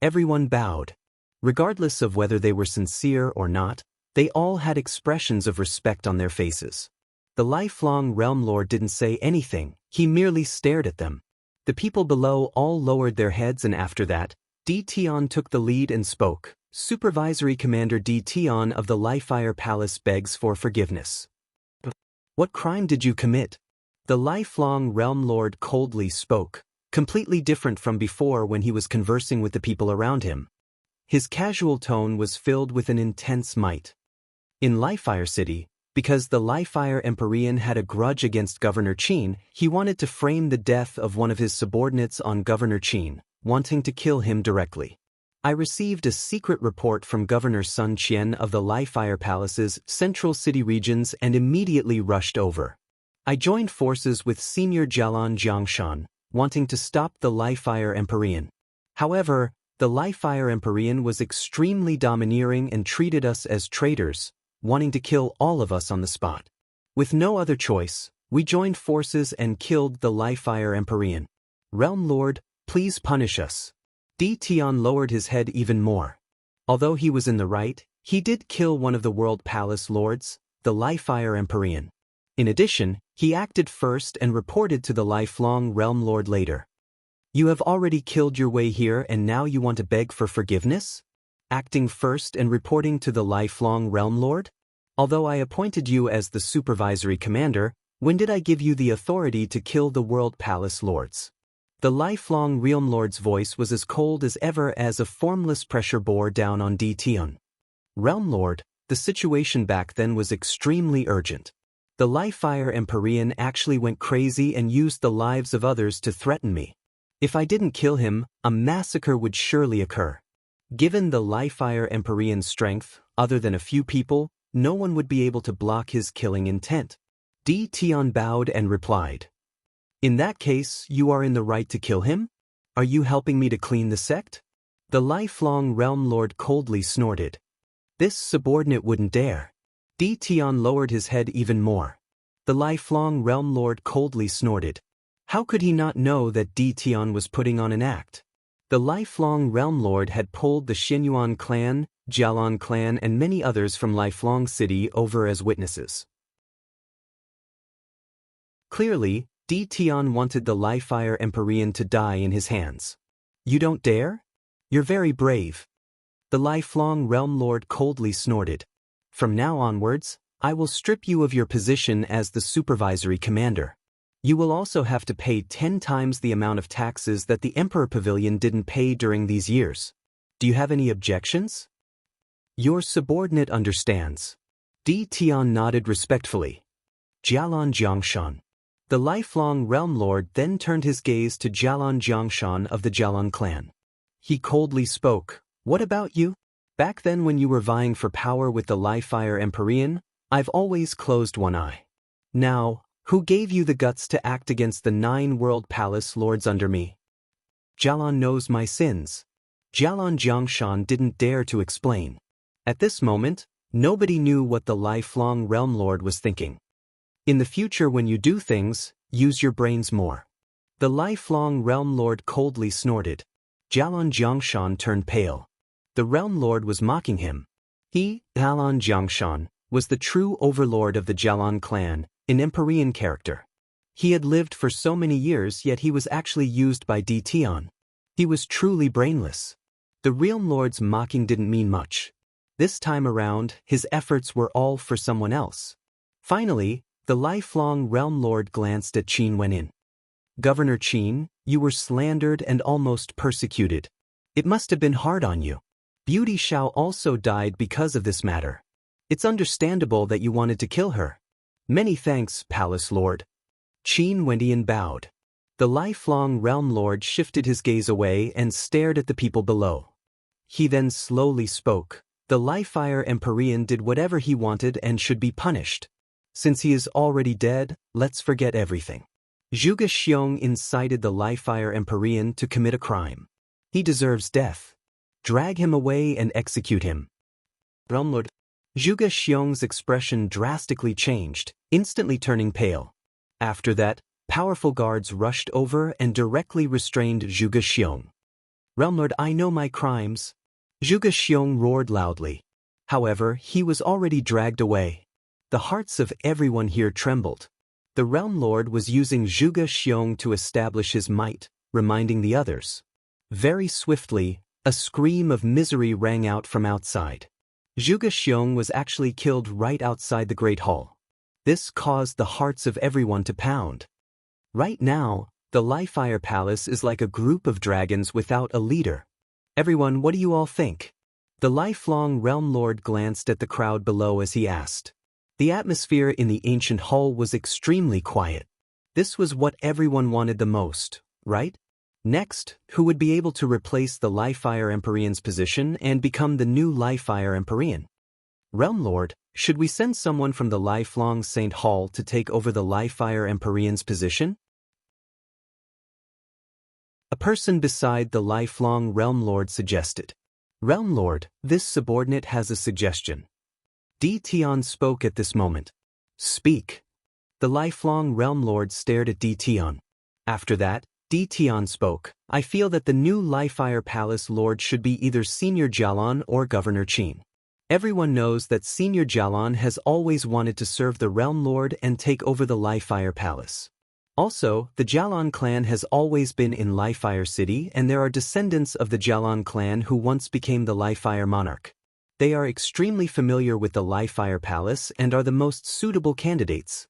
Everyone bowed. Regardless of whether they were sincere or not, they all had expressions of respect on their faces. The lifelong Realm Lord didn't say anything, he merely stared at them. The people below all lowered their heads, and after that, Tion took the lead and spoke. Supervisory Commander Tion of the Lifefire Palace begs for forgiveness. What crime did you commit? The lifelong Realm Lord coldly spoke, completely different from before when he was conversing with the people around him. His casual tone was filled with an intense might. In Lifefire City, because the Lifefire Empyrean had a grudge against Governor Qin, he wanted to frame the death of one of his subordinates on Governor Qin, wanting to kill him directly. I received a secret report from Governor Sun Qian of the Lifefire Palace's central city regions and immediately rushed over. I joined forces with Senior Jialan Jiangshan, wanting to stop the Lifefire Empyrean. However, the Lifefire Empyrean was extremely domineering and treated us as traitors, wanting to kill all of us on the spot. With no other choice, we joined forces and killed the Lifefire Empyrean. Realm Lord, please punish us. Tion lowered his head even more. Although he was in the right, he did kill one of the World Palace Lords, the Lifefire Empyrean. In addition, he acted first and reported to the lifelong Realm Lord later. You have already killed your way here and now you want to beg for forgiveness? Acting first and reporting to the lifelong Realm Lord? Although I appointed you as the supervisory commander, when did I give you the authority to kill the World Palace Lords? The lifelong Realm Lord's voice was as cold as ever as a formless pressure bore down on Tion. Realm Lord, the situation back then was extremely urgent. The Lifefire Empyrean actually went crazy and used the lives of others to threaten me. If I didn't kill him, a massacre would surely occur. Given the Lifefire Empyrean's strength, other than a few people, no one would be able to block his killing intent. Tion bowed and replied. In that case, you are in the right to kill him? Are you helping me to clean the sect? The lifelong Realm Lord coldly snorted. This subordinate wouldn't dare. Tion lowered his head even more. The lifelong Realm Lord coldly snorted. How could he not know that Tion was putting on an act? The lifelong Realm Lord had pulled the Xinyuan clan, Jialan clan and many others from Lifelong City over as witnesses. Clearly, Tion wanted the Lifefire Empyrean to die in his hands. You don't dare? You're very brave. The lifelong realm lord coldly snorted. From now onwards, I will strip you of your position as the supervisory commander. You will also have to pay 10 times the amount of taxes that the Emperor Pavilion didn't pay during these years. Do you have any objections? Your subordinate understands. Di Tian nodded respectfully. Jialan Jiangshan. The lifelong realm lord then turned his gaze to Jialan Jiangshan of the Jialan clan. He coldly spoke, "What about you? Back then when you were vying for power with the Li-Fire Empyrean, I've always closed one eye. Now, who gave you the guts to act against the 9 world palace lords under me?" Jialan knows my sins. Jialan Jiangshan didn't dare to explain. At this moment, nobody knew what the lifelong realm lord was thinking. In the future when you do things, use your brains more. The lifelong realm lord coldly snorted. Jialan Jiangshan turned pale. The realm lord was mocking him. He, Jialan Jiangshan, was the true overlord of the Jialan clan, an Empyrean character. He had lived for so many years, yet he was actually used by Di Tian. He was truly brainless. The realm lord's mocking didn't mean much. This time around, his efforts were all for someone else. Finally, the lifelong realm lord glanced at Qin Wenin. "Governor Qin, you were slandered and almost persecuted. It must have been hard on you. Beauty Shao also died because of this matter. It's understandable that you wanted to kill her. Many thanks, Palace Lord." Qin Wendian bowed. The lifelong realm lord shifted his gaze away and stared at the people below. He then slowly spoke. "The Li-Fire Empyrean did whatever he wanted and should be punished. Since he is already dead, let's forget everything. Zhuge Xiong incited the Li-Fire Empyrean to commit a crime. He deserves death. Drag him away and execute him." Realm Lord. Zhuge Xiong's expression drastically changed, instantly turning pale. After that, powerful guards rushed over and directly restrained Zhuge Xiong. "Realm Lord, I know my crimes." Zhuge Xiong roared loudly. However, he was already dragged away. The hearts of everyone here trembled. The realm lord was using Zhuge Xiong to establish his might, reminding the others. Very swiftly, a scream of misery rang out from outside. Zhuge Xiong was actually killed right outside the Great Hall. This caused the hearts of everyone to pound. Right now, the Li-Fire Palace is like a group of dragons without a leader. Everyone, what do you all think? The lifelong realm lord glanced at the crowd below as he asked. The atmosphere in the ancient hall was extremely quiet. This was what everyone wanted the most, right? Next, who would be able to replace the Li-Fire Empyrean's position and become the new Li-Fire Empyrean? Realm Lord, should we send someone from the lifelong Saint Hall to take over the Li-Fire Empyrean's position? A person beside the lifelong Realm Lord suggested. Realm Lord, this subordinate has a suggestion. Di Tian spoke at this moment. Speak. The lifelong Realm Lord stared at Di Tian. After that, Di Tian spoke. I feel that the new Li-Fire Palace Lord should be either Senior Jialan or Governor Qin. Everyone knows that Senior Jialan has always wanted to serve the Realm Lord and take over the Li-Fire Palace. Also, the Jialan clan has always been in Li-Fire City, and there are descendants of the Jialan clan who once became the Li-Fire monarch. They are extremely familiar with the Li-Fire Palace and are the most suitable candidates.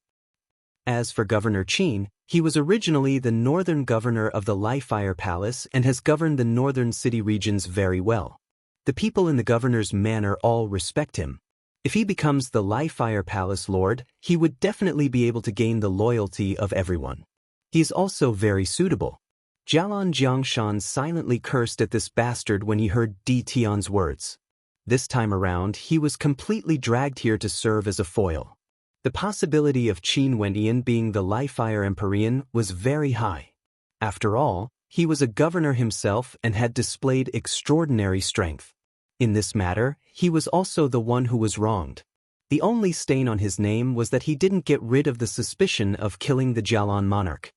As for Governor Qin, he was originally the northern governor of the Li-Fire Palace and has governed the northern city regions very well. The people in the governor's manor all respect him. If he becomes the Li-Fire Palace Lord, he would definitely be able to gain the loyalty of everyone. He is also very suitable. Jialan Jiangshan silently cursed at this bastard when he heard Di Tian's words. This time around, he was completely dragged here to serve as a foil. The possibility of Qin Wendian being the Li-Fire Empyrean was very high. After all, he was a governor himself and had displayed extraordinary strength. In this matter, he was also the one who was wronged. The only stain on his name was that he didn't get rid of the suspicion of killing the Jialan monarch.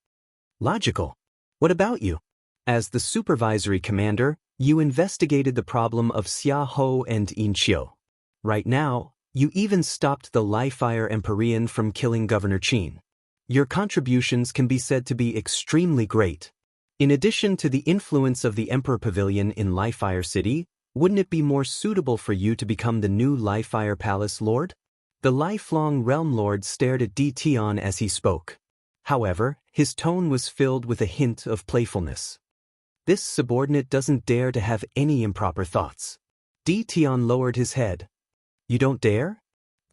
Logical. What about you? As the supervisory commander, you investigated the problem of Xia Ho and Yin Qiu. Right now, you even stopped the Li-Fire Empyrean from killing Governor Qin. Your contributions can be said to be extremely great. In addition to the influence of the Emperor Pavilion in Li-Fire City, Wouldn't it be more suitable for you to become the new Lifefire Palace Lord? The lifelong Realm Lord stared at Di Tian as he spoke. However, his tone was filled with a hint of playfulness. This subordinate doesn't dare to have any improper thoughts. Di Tian lowered his head. You don't dare?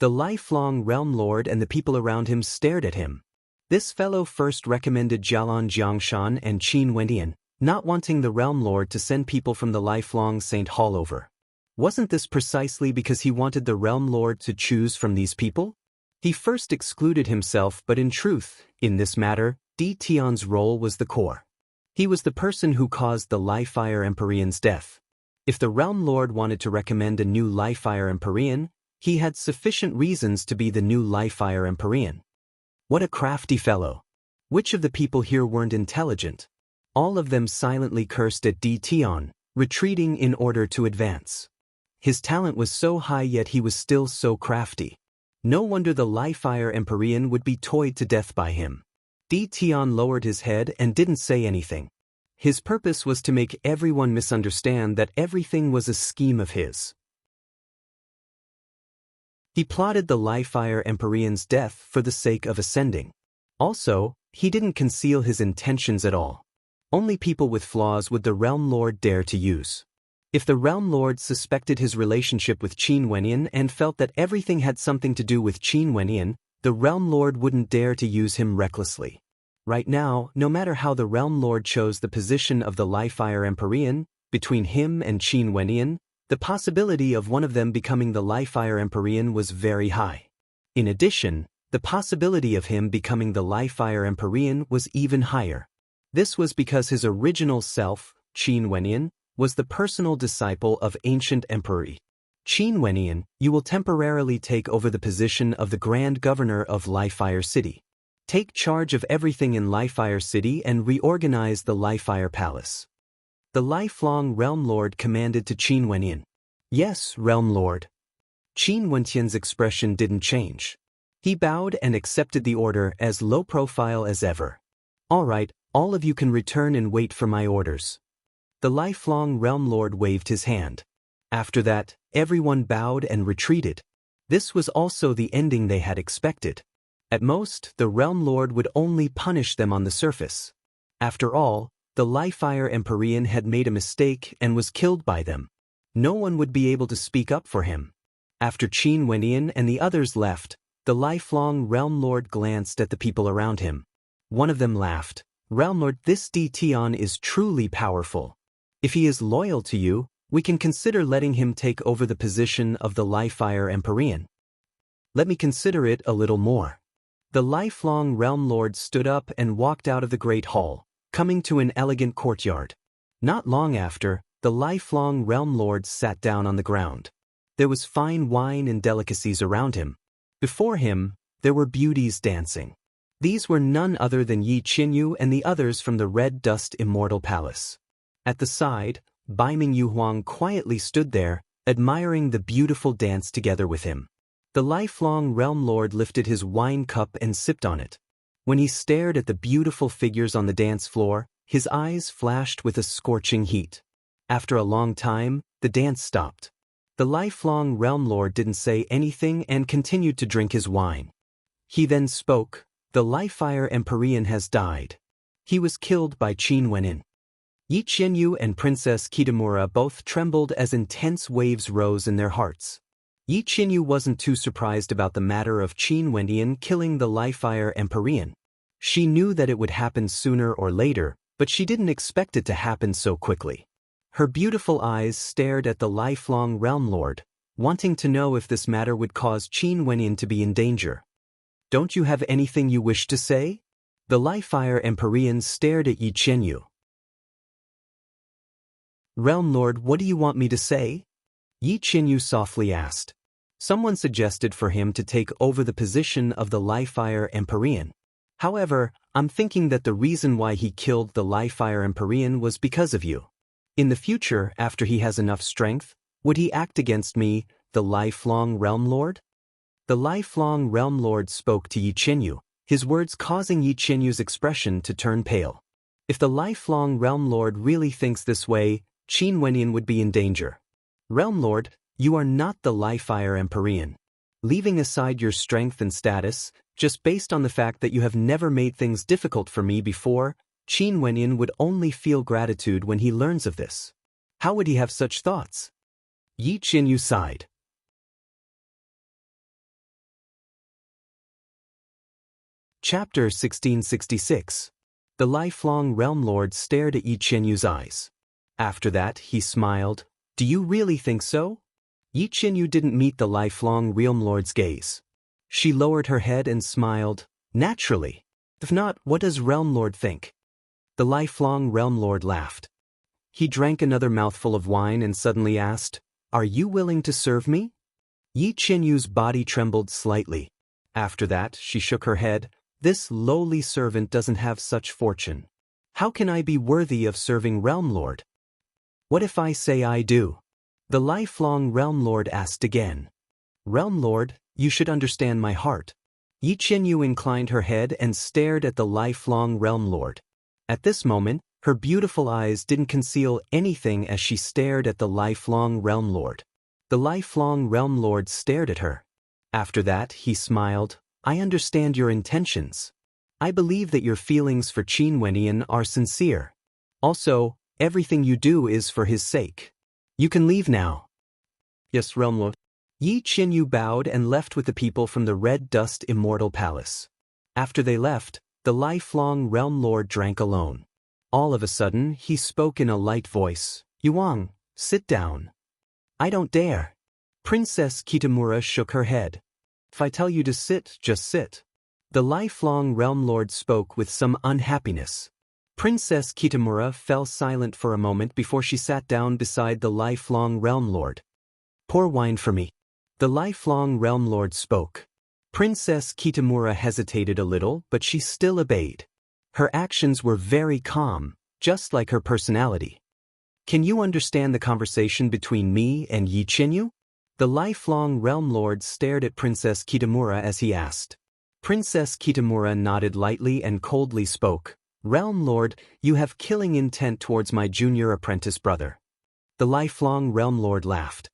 The lifelong Realm Lord and the people around him stared at him. This fellow first recommended Jialan Jiangshan and Qin Wendian, not wanting the Realm Lord to send people from the lifelong Saint Hall over. Wasn't this precisely because he wanted the Realm Lord to choose from these people? He first excluded himself, but in truth, in this matter, Di Tian's role was the core. He was the person who caused the Lifefire Empyrean's death. If the Realm Lord wanted to recommend a new Lifefire Empyrean, he had sufficient reasons to be the new Lifefire Empyrean. What a crafty fellow. Which of the people here weren't intelligent? All of them silently cursed at Di Tian, retreating in order to advance. His talent was so high, yet he was still so crafty. No wonder the Lifefire Empyrean would be toyed to death by him. Di Tian lowered his head and didn't say anything. His purpose was to make everyone misunderstand that everything was a scheme of his. He plotted the Lifefire Empyrean's death for the sake of ascending. Also, he didn't conceal his intentions at all. Only people with flaws would the Realm Lord dare to use. If the Realm Lord suspected his relationship with Qin Wenyan and felt that everything had something to do with Qin Wenyan, the Realm Lord wouldn't dare to use him recklessly. Right now, no matter how the Realm Lord chose the position of the Lifefire Empyrean, between him and Qin Wenyan, the possibility of one of them becoming the Lifefire Empyrean was very high. In addition, the possibility of him becoming the Lifefire Empyrean was even higher. This was because his original self, Qin Wenyan, was the personal disciple of ancient Emperor Qin Wenyan. You will temporarily take over the position of the Grand Governor of Lifefire City. Take charge of everything in Lifefire City and reorganize the Lifefire Palace. The lifelong Realm Lord commanded to Qin Wenyan. Yes, Realm Lord. Qin Wenyan's expression didn't change. He bowed and accepted the order as low profile as ever. All right, all of you can return and wait for my orders. The lifelong Realm Lord waved his hand. After that, everyone bowed and retreated. This was also the ending they had expected. At most, the Realm Lord would only punish them on the surface. After all, the Lifefire Empyrean had made a mistake and was killed by them. No one would be able to speak up for him. After Qin Wenyan and the others left, the lifelong Realm Lord glanced at the people around him. One of them laughed. Realm Lord, this Di Tian is truly powerful. If he is loyal to you, we can consider letting him take over the position of the Lifefire Empyrean. Let me consider it a little more. The lifelong Realm Lord stood up and walked out of the Great Hall, coming to an elegant courtyard. Not long after, the lifelong Realm Lord sat down on the ground. There was fine wine and delicacies around him. Before him, there were beauties dancing. These were none other than Yi Qinyu and the others from the Red Dust Immortal Palace. At the side, Baiming Yuhuang quietly stood there, admiring the beautiful dance together with him. The lifelong Realm Lord lifted his wine cup and sipped on it. When he stared at the beautiful figures on the dance floor, his eyes flashed with a scorching heat. After a long time, the dance stopped. The lifelong Realm Lord didn't say anything and continued to drink his wine. He then spoke. The Lifefire Empyrean has died. He was killed by Qin Wenyan. Yi Qianyu and Princess Kitamura both trembled as intense waves rose in their hearts. Yi Qianyu wasn't too surprised about the matter of Qin Wenyan killing the Lifefire Empyrean. She knew that it would happen sooner or later, but she didn't expect it to happen so quickly. Her beautiful eyes stared at the lifelong Realm Lord, wanting to know if this matter would cause Qin Wenyan to be in danger. Don't you have anything you wish to say? The Lifefire Empyrean stared at Yi Qianyu. Realm Lord, what do you want me to say? Yi Qianyu softly asked. Someone suggested for him to take over the position of the Lifefire Empyrean. However, I'm thinking that the reason why he killed the Lifefire Empyrean was because of you. In the future, after he has enough strength, would he act against me, the lifelong Realm Lord? The lifelong Realm Lord spoke to Yi Qianyu, his words causing Yi Qianyu's expression to turn pale. If the lifelong Realm Lord really thinks this way, Qin Wenyan would be in danger. Realm Lord, you are not the Liefire Empyrean. Leaving aside your strength and status, just based on the fact that you have never made things difficult for me before, Qin Wenyan would only feel gratitude when he learns of this. How would he have such thoughts? Yi Qinyu sighed. Chapter 1666. The lifelong Realm Lord stared at Yi Qinyu's eyes. After that, he smiled. Do you really think so? Yi Qinyu didn't meet the lifelong Realm Lord's gaze. She lowered her head and smiled. Naturally. If not, what does Realm Lord think? The lifelong Realm Lord laughed. He drank another mouthful of wine and suddenly asked, Are you willing to serve me? Yi Qinyu's body trembled slightly. After that, she shook her head. This lowly servant doesn't have such fortune. How can I be worthy of serving Realm Lord? What if I say I do? The lifelong Realm Lord asked again. Realm Lord, you should understand my heart. Yi Qinyu inclined her head and stared at the lifelong Realm Lord. At this moment, her beautiful eyes didn't conceal anything as she stared at the lifelong Realm Lord. The lifelong Realm Lord stared at her. After that, he smiled. I understand your intentions. I believe that your feelings for Qin Wenyan are sincere. Also, everything you do is for his sake. You can leave now. Yes, Realm Lord. Yi Qinyu bowed and left with the people from the Red Dust Immortal Palace. After they left, the lifelong Realm Lord drank alone. All of a sudden, he spoke in a light voice. Yuang, sit down. I don't dare. Princess Kitamura shook her head. If I tell you to sit, just sit. The lifelong Realm Lord spoke with some unhappiness. Princess Kitamura fell silent for a moment before she sat down beside the lifelong Realm Lord. Pour wine for me. The lifelong Realm Lord spoke. Princess Kitamura hesitated a little, but she still obeyed. Her actions were very calm, just like her personality. Can you understand the conversation between me and Yi Qinyu? The lifelong Realm Lord stared at Princess Kitamura as he asked. Princess Kitamura nodded lightly and coldly spoke. Realm Lord, you have killing intent towards my junior apprentice brother. The lifelong Realm Lord laughed.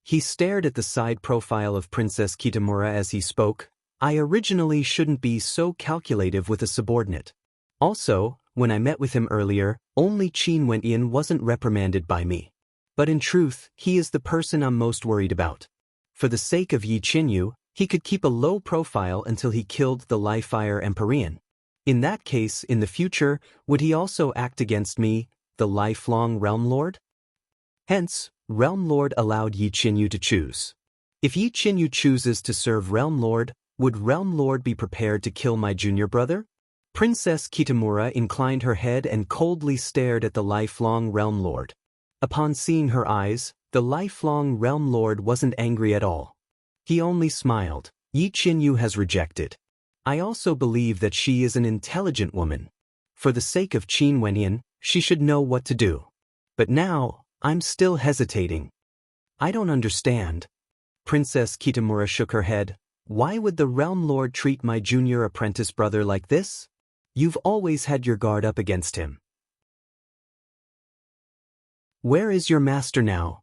He stared at the side profile of Princess Kitamura as he spoke. I originally shouldn't be so calculative with a subordinate. Also, when I met with him earlier, only Qin Wenyan wasn't reprimanded by me. But in truth, he is the person I'm most worried about. For the sake of Yi Qinyu, he could keep a low profile until he killed the Liefire Empyrean. In that case, in the future, would he also act against me, the lifelong Realm Lord? Hence, Realm Lord allowed Yi Qinyu to choose. If Yi Qinyu chooses to serve Realm Lord, would Realm Lord be prepared to kill my junior brother? Princess Kitamura inclined her head and coldly stared at the lifelong Realm Lord. Upon seeing her eyes, the lifelong Realm Lord wasn't angry at all. He only smiled. Yi Qinyu has rejected. I also believe that she is an intelligent woman. For the sake of Qin Wenyan, she should know what to do. But now, I'm still hesitating. I don't understand. Princess Kitamura shook her head. Why would the Realm Lord treat my junior apprentice brother like this? You've always had your guard up against him. Where is your master now?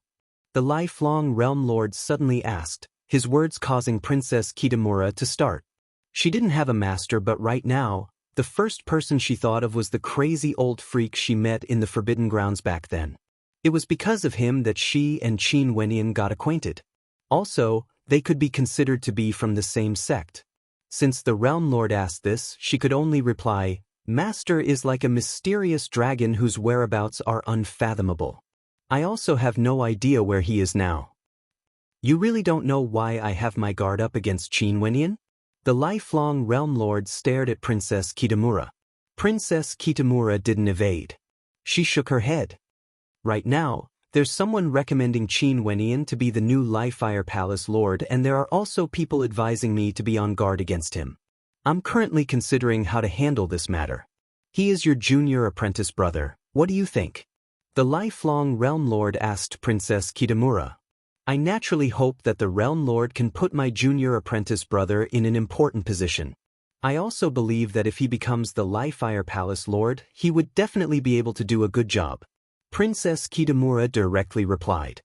The lifelong Realm Lord suddenly asked, his words causing Princess Kitamura to start. She didn't have a master, but right now, the first person she thought of was the crazy old freak she met in the Forbidden Grounds back then. It was because of him that she and Qin Wenyan got acquainted. Also, they could be considered to be from the same sect. Since the Realm Lord asked this, she could only reply, Master is like a mysterious dragon whose whereabouts are unfathomable. I also have no idea where he is now. You really don't know why I have my guard up against Qin Wenyan? The lifelong Realm Lord stared at Princess Kitamura. Princess Kitamura didn't evade. She shook her head. Right now, there's someone recommending Qin Wenyan to be the new Liefire Palace Lord, and there are also people advising me to be on guard against him. I'm currently considering how to handle this matter. He is your junior apprentice brother. What do you think? The lifelong Realm Lord asked Princess Kitamura. I naturally hope that the Realm Lord can put my junior apprentice brother in an important position. I also believe that if he becomes the Liefire Palace Lord, he would definitely be able to do a good job. Princess Kitamura directly replied.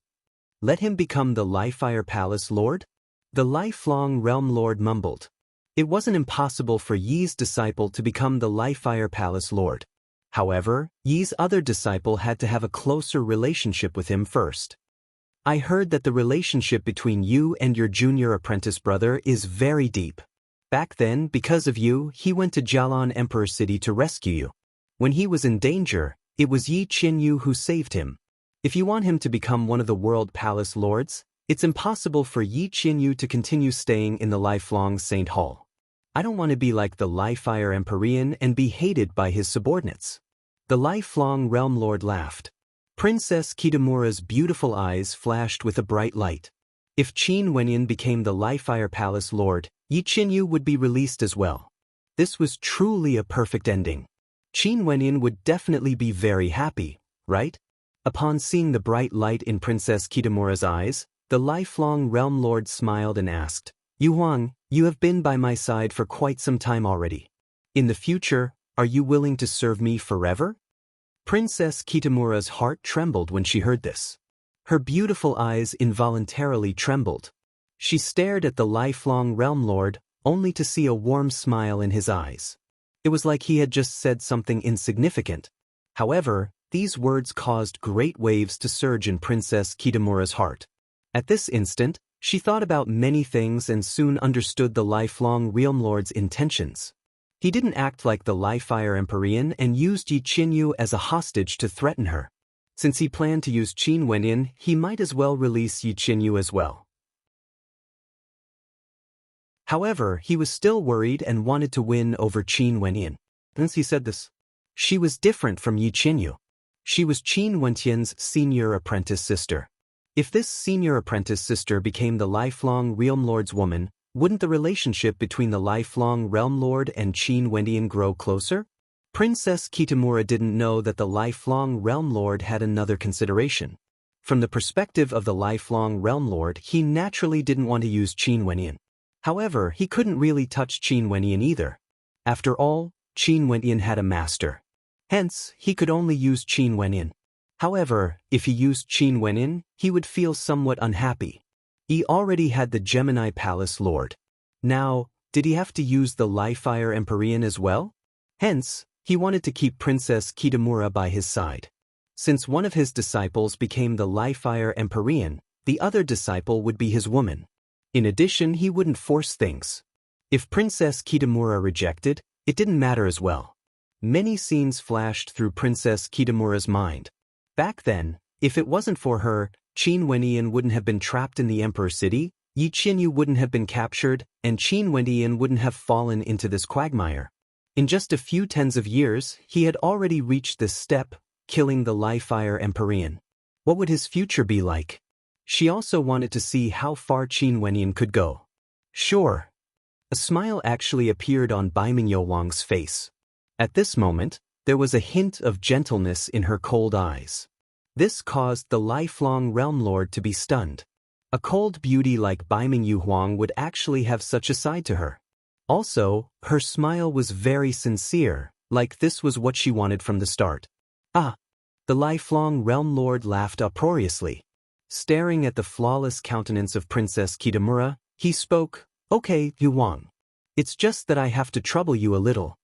Let him become the Lifefire Palace Lord? The lifelong Realm Lord mumbled. It wasn't impossible for Yi's disciple to become the Lifefire Palace Lord. However, Yi's other disciple had to have a closer relationship with him first. I heard that the relationship between you and your junior apprentice brother is very deep. Back then, because of you, he went to Jialan Emperor City to rescue you. When he was in danger, it was Yi Qinyu who saved him. If you want him to become one of the World Palace Lords, it's impossible for Yi Qinyu to continue staying in the lifelong Saint Hall. I don't want to be like the Lifefire Empyrean and be hated by his subordinates. The lifelong Realm Lord laughed. Princess Kitamura's beautiful eyes flashed with a bright light. If Qin Wenyan became the Lifefire Palace Lord, Yi Qinyu would be released as well. This was truly a perfect ending. Qin Wenyan would definitely be very happy, right? Upon seeing the bright light in Princess Kitamura's eyes, the lifelong Realm Lord smiled and asked, Yu Huang, you have been by my side for quite some time already. In the future, are you willing to serve me forever? Princess Kitamura's heart trembled when she heard this. Her beautiful eyes involuntarily trembled. She stared at the lifelong Realm Lord, only to see a warm smile in his eyes. It was like he had just said something insignificant. However, these words caused great waves to surge in Princess Kitamura's heart. At this instant, she thought about many things and soon understood the lifelong Realm Lord's intentions. He didn't act like the Lifefire Empyrean and used Yi Qinyu as a hostage to threaten her. Since he planned to use Qin Wenyan, he might as well release Yi Qinyu as well. However, he was still worried and wanted to win over Qin Wenyan. Since he said this, she was different from Yi Qinyu. She was Qin Wenyan's senior apprentice sister. If this senior apprentice sister became the lifelong Realm Lord's woman, wouldn't the relationship between the lifelong Realm Lord and Qin Wenyan grow closer? Princess Kitamura didn't know that the lifelong Realm Lord had another consideration. From the perspective of the lifelong Realm Lord, he naturally didn't want to use Qin Wenyan. However, he couldn't really touch Qin Wenyan either. After all, Qin Wenyan had a master. Hence, he could only use Qin Wenyan. However, if he used Qin Wenyan, he would feel somewhat unhappy. He already had the Gemini Palace Lord. Now, did he have to use the Lifefire Empyrean as well? Hence, he wanted to keep Princess Kitamura by his side. Since one of his disciples became the Lifefire Empyrean, the other disciple would be his woman. In addition, he wouldn't force things. If Princess Kitamura rejected, it didn't matter as well. Many scenes flashed through Princess Kitamura's mind. Back then, if it wasn't for her, Qin Wenyan wouldn't have been trapped in the Emperor City, Yi Qinyu wouldn't have been captured, and Qin Wenyan wouldn't have fallen into this quagmire. In just a few tens of years, he had already reached this step, killing the Lifefire Empyrean. What would his future be like? She also wanted to see how far Qin Wenyan could go. Sure. A smile actually appeared on Bai Mingyo Wang's face. At this moment, there was a hint of gentleness in her cold eyes. This caused the lifelong Realm Lord to be stunned. A cold beauty like Bai Mingyu Huang would actually have such a side to her. Also, her smile was very sincere, like this was what she wanted from the start. Ah! The lifelong Realm Lord laughed uproariously. Staring at the flawless countenance of Princess Kitamura, he spoke, Okay, Yu Huang. It's just that I have to trouble you a little.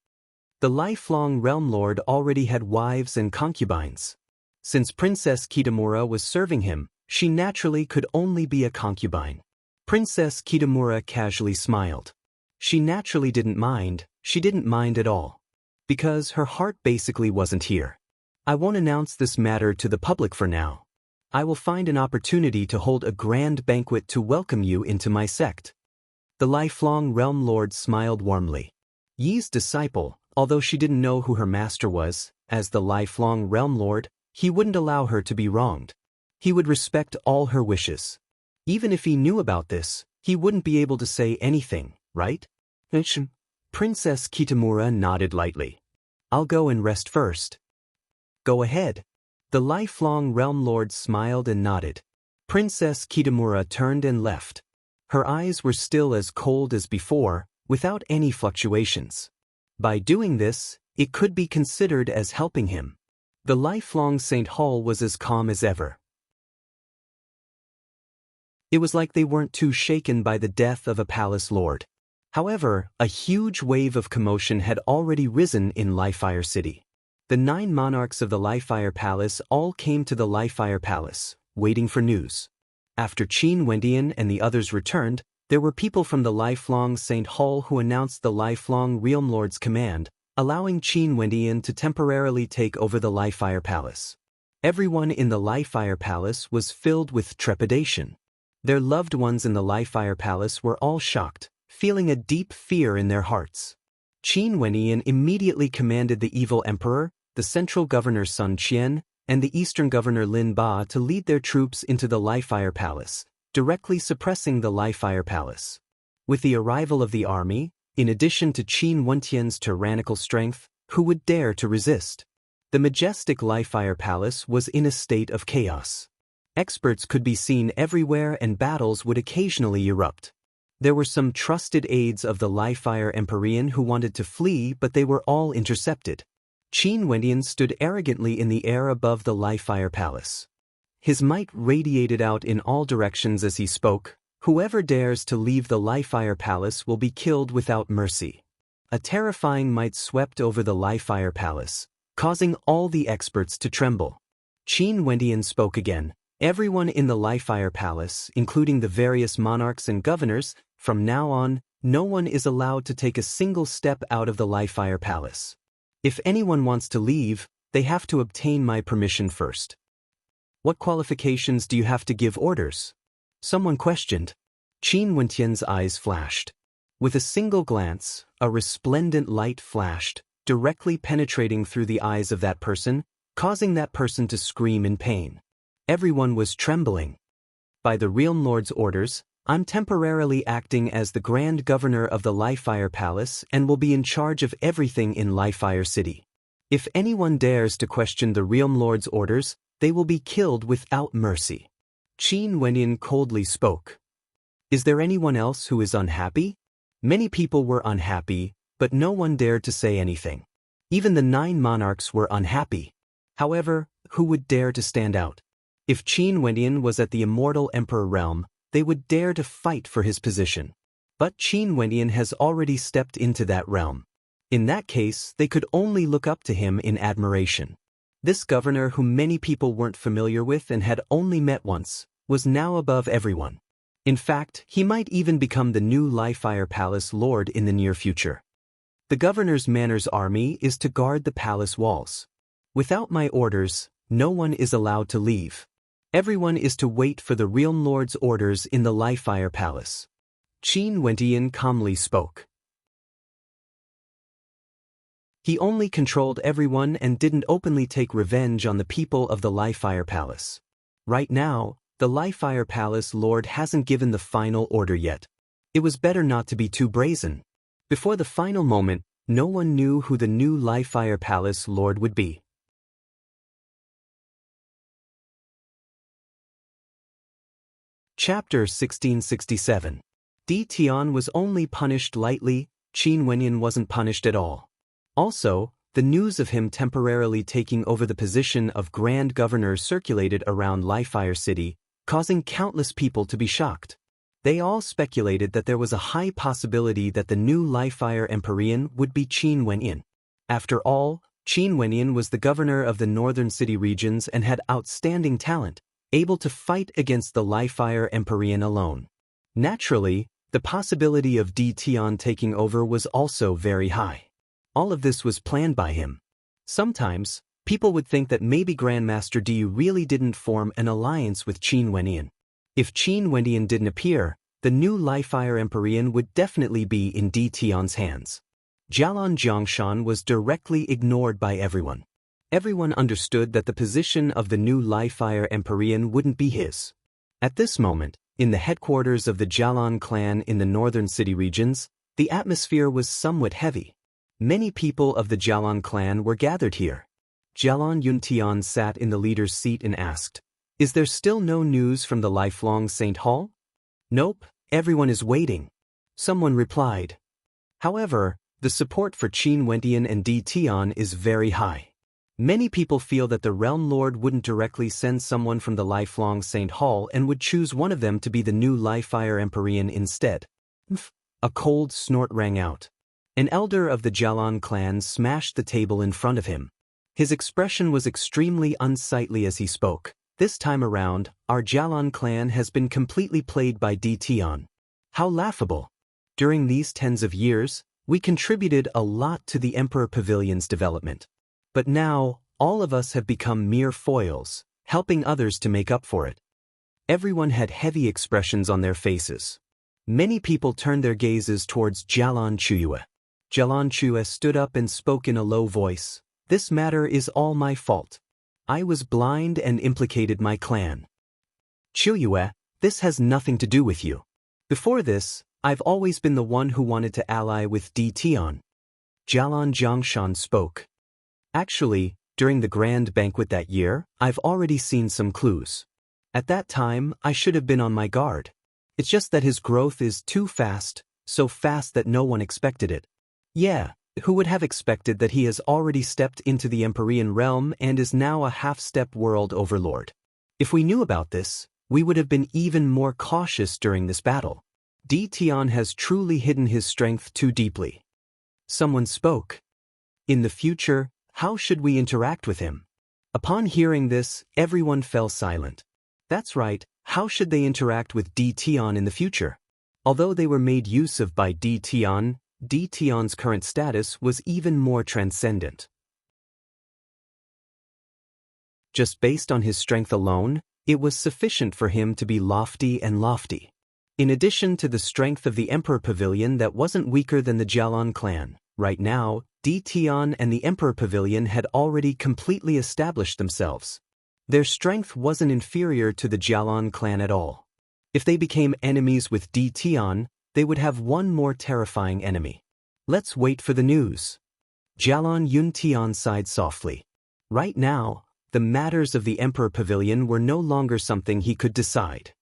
The lifelong Realm Lord already had wives and concubines. Since Princess Kitamura was serving him, she naturally could only be a concubine. Princess Kitamura casually smiled. She naturally didn't mind, she didn't mind at all. Because her heart basically wasn't here. I won't announce this matter to the public for now. I will find an opportunity to hold a grand banquet to welcome you into my sect. The lifelong Realm Lord smiled warmly. Yi's disciple, although she didn't know who her master was, as the lifelong Realm Lord, he wouldn't allow her to be wronged. He would respect all her wishes. Even if he knew about this, he wouldn't be able to say anything, right? Princess Kitamura nodded lightly. I'll go and rest first. Go ahead. The lifelong Realm Lord smiled and nodded. Princess Kitamura turned and left. Her eyes were still as cold as before, without any fluctuations. By doing this, it could be considered as helping him. The lifelong Saint Hall was as calm as ever. It was like they weren't too shaken by the death of a palace lord. However, a huge wave of commotion had already risen in Lifefire City. The 9 monarchs of the Lifefire Palace all came to the Lifefire Palace, waiting for news. After Qin Wendian and the others returned, there were people from the Lifelong Saint Hall who announced the Lifelong Realm Lord's command, allowing Qin Wendian to temporarily take over the Lifefire Palace. Everyone in the Lifefire Palace was filled with trepidation. Their loved ones in the Lifefire Palace were all shocked, feeling a deep fear in their hearts. Qin Wendian immediately commanded the evil emperor, the central governor Sun Qian, and the eastern governor Lin Ba to lead their troops into the Lifefire Palace, directly suppressing the Lifefire Palace. With the arrival of the army, in addition to Qin Wendian's tyrannical strength, who would dare to resist? The majestic Lifefire Palace was in a state of chaos. Experts could be seen everywhere and battles would occasionally erupt. There were some trusted aides of the Lifefire Empyrean who wanted to flee, but they were all intercepted. Qin Wendian stood arrogantly in the air above the Lifefire Palace. His might radiated out in all directions as he spoke. Whoever dares to leave the Lifefire Palace will be killed without mercy. A terrifying might swept over the Lifefire Palace, causing all the experts to tremble. Qin Wendian spoke again. Everyone in the Lifefire Palace, including the various monarchs and governors, from now on, no one is allowed to take a single step out of the Lifefire Palace. If anyone wants to leave, they have to obtain my permission first. What qualifications do you have to give orders? Someone questioned. Qin Wendian's eyes flashed. With a single glance, a resplendent light flashed, directly penetrating through the eyes of that person, causing that person to scream in pain. Everyone was trembling. By the Realm Lord's orders, I'm temporarily acting as the Grand Governor of the Lifefire Palace and will be in charge of everything in Lifefire City. If anyone dares to question the Realm Lord's orders, they will be killed without mercy. Qin Wendian coldly spoke. Is there anyone else who is unhappy? Many people were unhappy, but no one dared to say anything. Even the 9 monarchs were unhappy. However, who would dare to stand out? If Qin Wendian was at the immortal emperor realm, they would dare to fight for his position. But Qin Wendian has already stepped into that realm. In that case, they could only look up to him in admiration. This governor, whom many people weren't familiar with and had only met once, was now above everyone. In fact, he might even become the new Lifefire Palace Lord in the near future. The governor's Manor's army is to guard the palace walls. Without my orders, no one is allowed to leave. Everyone is to wait for the Realm Lord's orders in the Lifefire Palace. Qin Wendian calmly spoke. He only controlled everyone and didn't openly take revenge on the people of the Lifefire Palace. Right now, the Lifefire Palace Lord hasn't given the final order yet. It was better not to be too brazen. Before the final moment, no one knew who the new Lifefire Palace Lord would be. Chapter 1667. Di Tian was only punished lightly, Qin Wendian wasn't punished at all. Also, the news of him temporarily taking over the position of Grand Governor circulated around Lifefire City, causing countless people to be shocked. They all speculated that there was a high possibility that the new Lifefire Empyrean would be Qin Wendian. After all, Qin Wendian was the governor of the northern city regions and had outstanding talent, able to fight against the Lifefire Empyrean alone. Naturally, the possibility of Di Tian taking over was also very high. All of this was planned by him. Sometimes, people would think that maybe Grandmaster Di really didn't form an alliance with Qin Wendian. If Qin Wendian didn't appear, the new Lifefire Empyrean would definitely be in Di Tian's hands. Jialan Jiangshan was directly ignored by everyone. Everyone understood that the position of the new Lifefire Empyrean wouldn't be his. At this moment, in the headquarters of the Jialan clan in the northern city regions, the atmosphere was somewhat heavy. Many people of the Jialan clan were gathered here. Jialan Yuntian sat in the leader's seat and asked, "Is there still no news from the Lifelong Saint Hall?" "Nope, everyone is waiting," someone replied. However, the support for Qin Wendian and Di Tian is very high. Many people feel that the Realm Lord wouldn't directly send someone from the lifelong Saint Hall and would choose one of them to be the new Livefire Empyrean instead. A cold snort rang out. An elder of the Jalan clan smashed the table in front of him. His expression was extremely unsightly as he spoke. This time around, our Jalan clan has been completely played by Tion. How laughable. During these tens of years, we contributed a lot to the Emperor Pavilion's development. But now, all of us have become mere foils, helping others to make up for it. Everyone had heavy expressions on their faces. Many people turned their gazes towards Jalan Chuyue. Jalan Chuyue stood up and spoke in a low voice. This matter is all my fault. I was blind and implicated my clan. Chuyue, this has nothing to do with you. Before this, I've always been the one who wanted to ally with Tion. Jalan Jiangshan spoke. Actually, during the grand banquet that year, I've already seen some clues. At that time, I should have been on my guard. It's just that his growth is too fast, so fast that no one expected it. Yeah, who would have expected that he has already stepped into the Empyrean realm and is now a half-step world overlord? If we knew about this, we would have been even more cautious during this battle. Tion has truly hidden his strength too deeply. Someone spoke. In the future, how should we interact with him? Upon hearing this, everyone fell silent. That's right, how should they interact with Tion in the future? Although they were made use of by Tion's current status was even more transcendent. Just based on his strength alone, it was sufficient for him to be lofty and lofty. In addition to the strength of the Emperor Pavilion that wasn't weaker than the Jalan clan, right now, Tion and the Emperor Pavilion had already completely established themselves. Their strength wasn't inferior to the Jalan clan at all. If they became enemies with Tion, they would have one more terrifying enemy. Let's wait for the news. Jalan Yuntian sighed softly. Right now, the matters of the Emperor Pavilion were no longer something he could decide.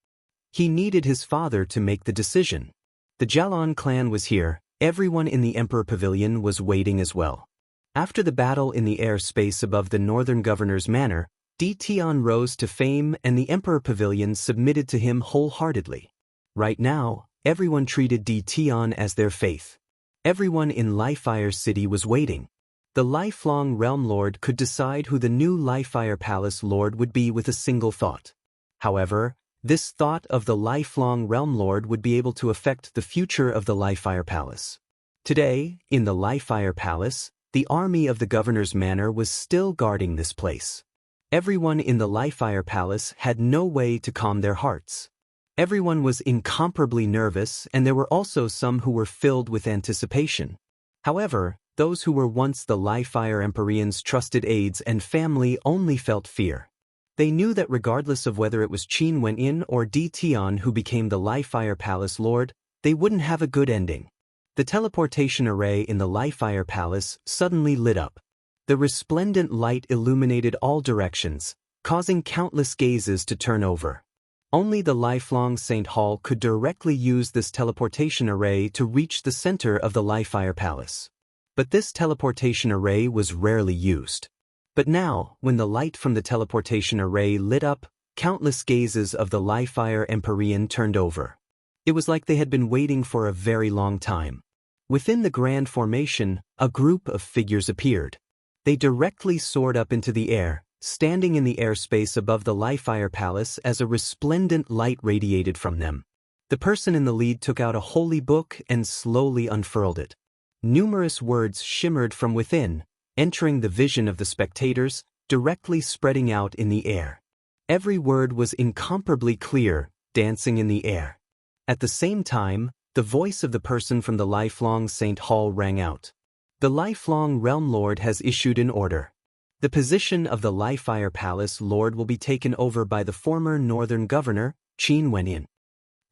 He needed his father to make the decision. The Jalan clan was here, everyone in the Emperor Pavilion was waiting as well. After the battle in the airspace above the Northern Governor's manor, Tion rose to fame and the Emperor Pavilion submitted to him wholeheartedly. Right now, everyone treated Tion as their faith. Everyone in Livefire City was waiting. The lifelong Realm Lord could decide who the new Livefire Palace Lord would be with a single thought. However, this thought of the lifelong Realm Lord would be able to affect the future of the Livefire Palace. Today, in the Livefire Palace, the army of the Governor's Manor was still guarding this place. Everyone in the Livefire Palace had no way to calm their hearts. Everyone was incomparably nervous, and there were also some who were filled with anticipation. However, those who were once the Livefire Empyrean's trusted aides and family only felt fear. They knew that regardless of whether it was Qin Wenyin or Tion who became the Livefire Palace Lord, they wouldn't have a good ending. The teleportation array in the Livefire Palace suddenly lit up. The resplendent light illuminated all directions, causing countless gazes to turn over. Only the lifelong Saint Hall could directly use this teleportation array to reach the center of the Livefire Palace. But this teleportation array was rarely used. But now, when the light from the teleportation array lit up, countless gazes of the Livefire Empyrean turned over. It was like they had been waiting for a very long time. Within the grand formation, a group of figures appeared. They directly soared up into the air, standing in the airspace above the Livefire Palace as a resplendent light radiated from them. The person in the lead took out a holy book and slowly unfurled it. Numerous words shimmered from within, entering the vision of the spectators, directly spreading out in the air. Every word was incomparably clear, dancing in the air. At the same time, the voice of the person from the lifelong Saint Hall rang out. The lifelong Realm Lord has issued an order. The position of the Livefire Palace Lord will be taken over by the former Northern Governor, Qin Wenyin.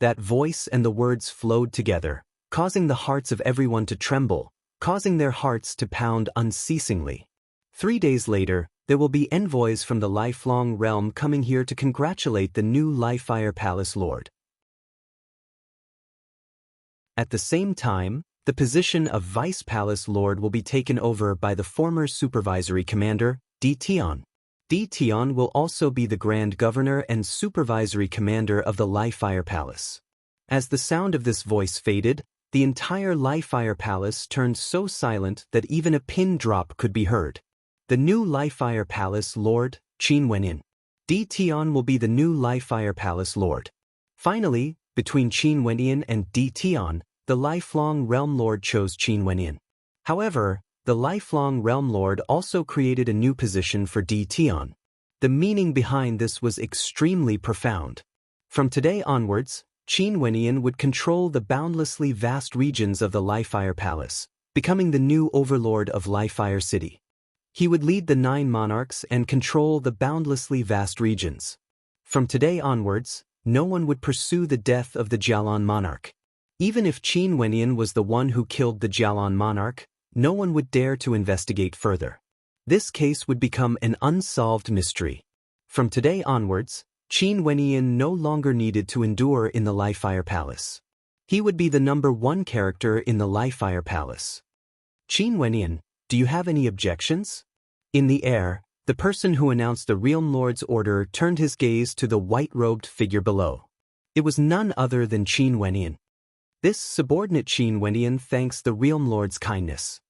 That voice and the words flowed together, causing the hearts of everyone to tremble, causing their hearts to pound unceasingly. 3 days later, there will be envoys from the lifelong realm coming here to congratulate the new Livefire Palace Lord. At the same time, the position of Vice Palace Lord will be taken over by the former Supervisory Commander, Tion. Tion will also be the Grand Governor and Supervisory Commander of the Li-Fire Palace. As the sound of this voice faded, the entire Li-Fire Palace turned so silent that even a pin drop could be heard. The new Li-Fire Palace Lord, Qin Wenyin. Tion will be the new Li-Fire Palace Lord. Finally, between Qin Wenyin and Tion, the lifelong Realm Lord chose Qin Wenyin. However, the lifelong Realm Lord also created a new position for Tion. The meaning behind this was extremely profound. From today onwards, Qin Wenyin would control the boundlessly vast regions of the Li-Fire Palace, becoming the new overlord of Li-Fire City. He would lead the 9 monarchs and control the boundlessly vast regions. From today onwards, no one would pursue the death of the Jialan monarch. Even if Qin Wenyin was the one who killed the Jialan monarch, no one would dare to investigate further. This case would become an unsolved mystery. From today onwards, Qin Wenyin no longer needed to endure in the Li-Fire Palace. He would be the #1 character in the Li-Fire Palace. Qin Wenyin, do you have any objections? In the air, the person who announced the Realm Lord's order turned his gaze to the white-robed figure below. It was none other than Qin Wenyin. This subordinate Qin Wenyin thanks the Realm Lord's kindness.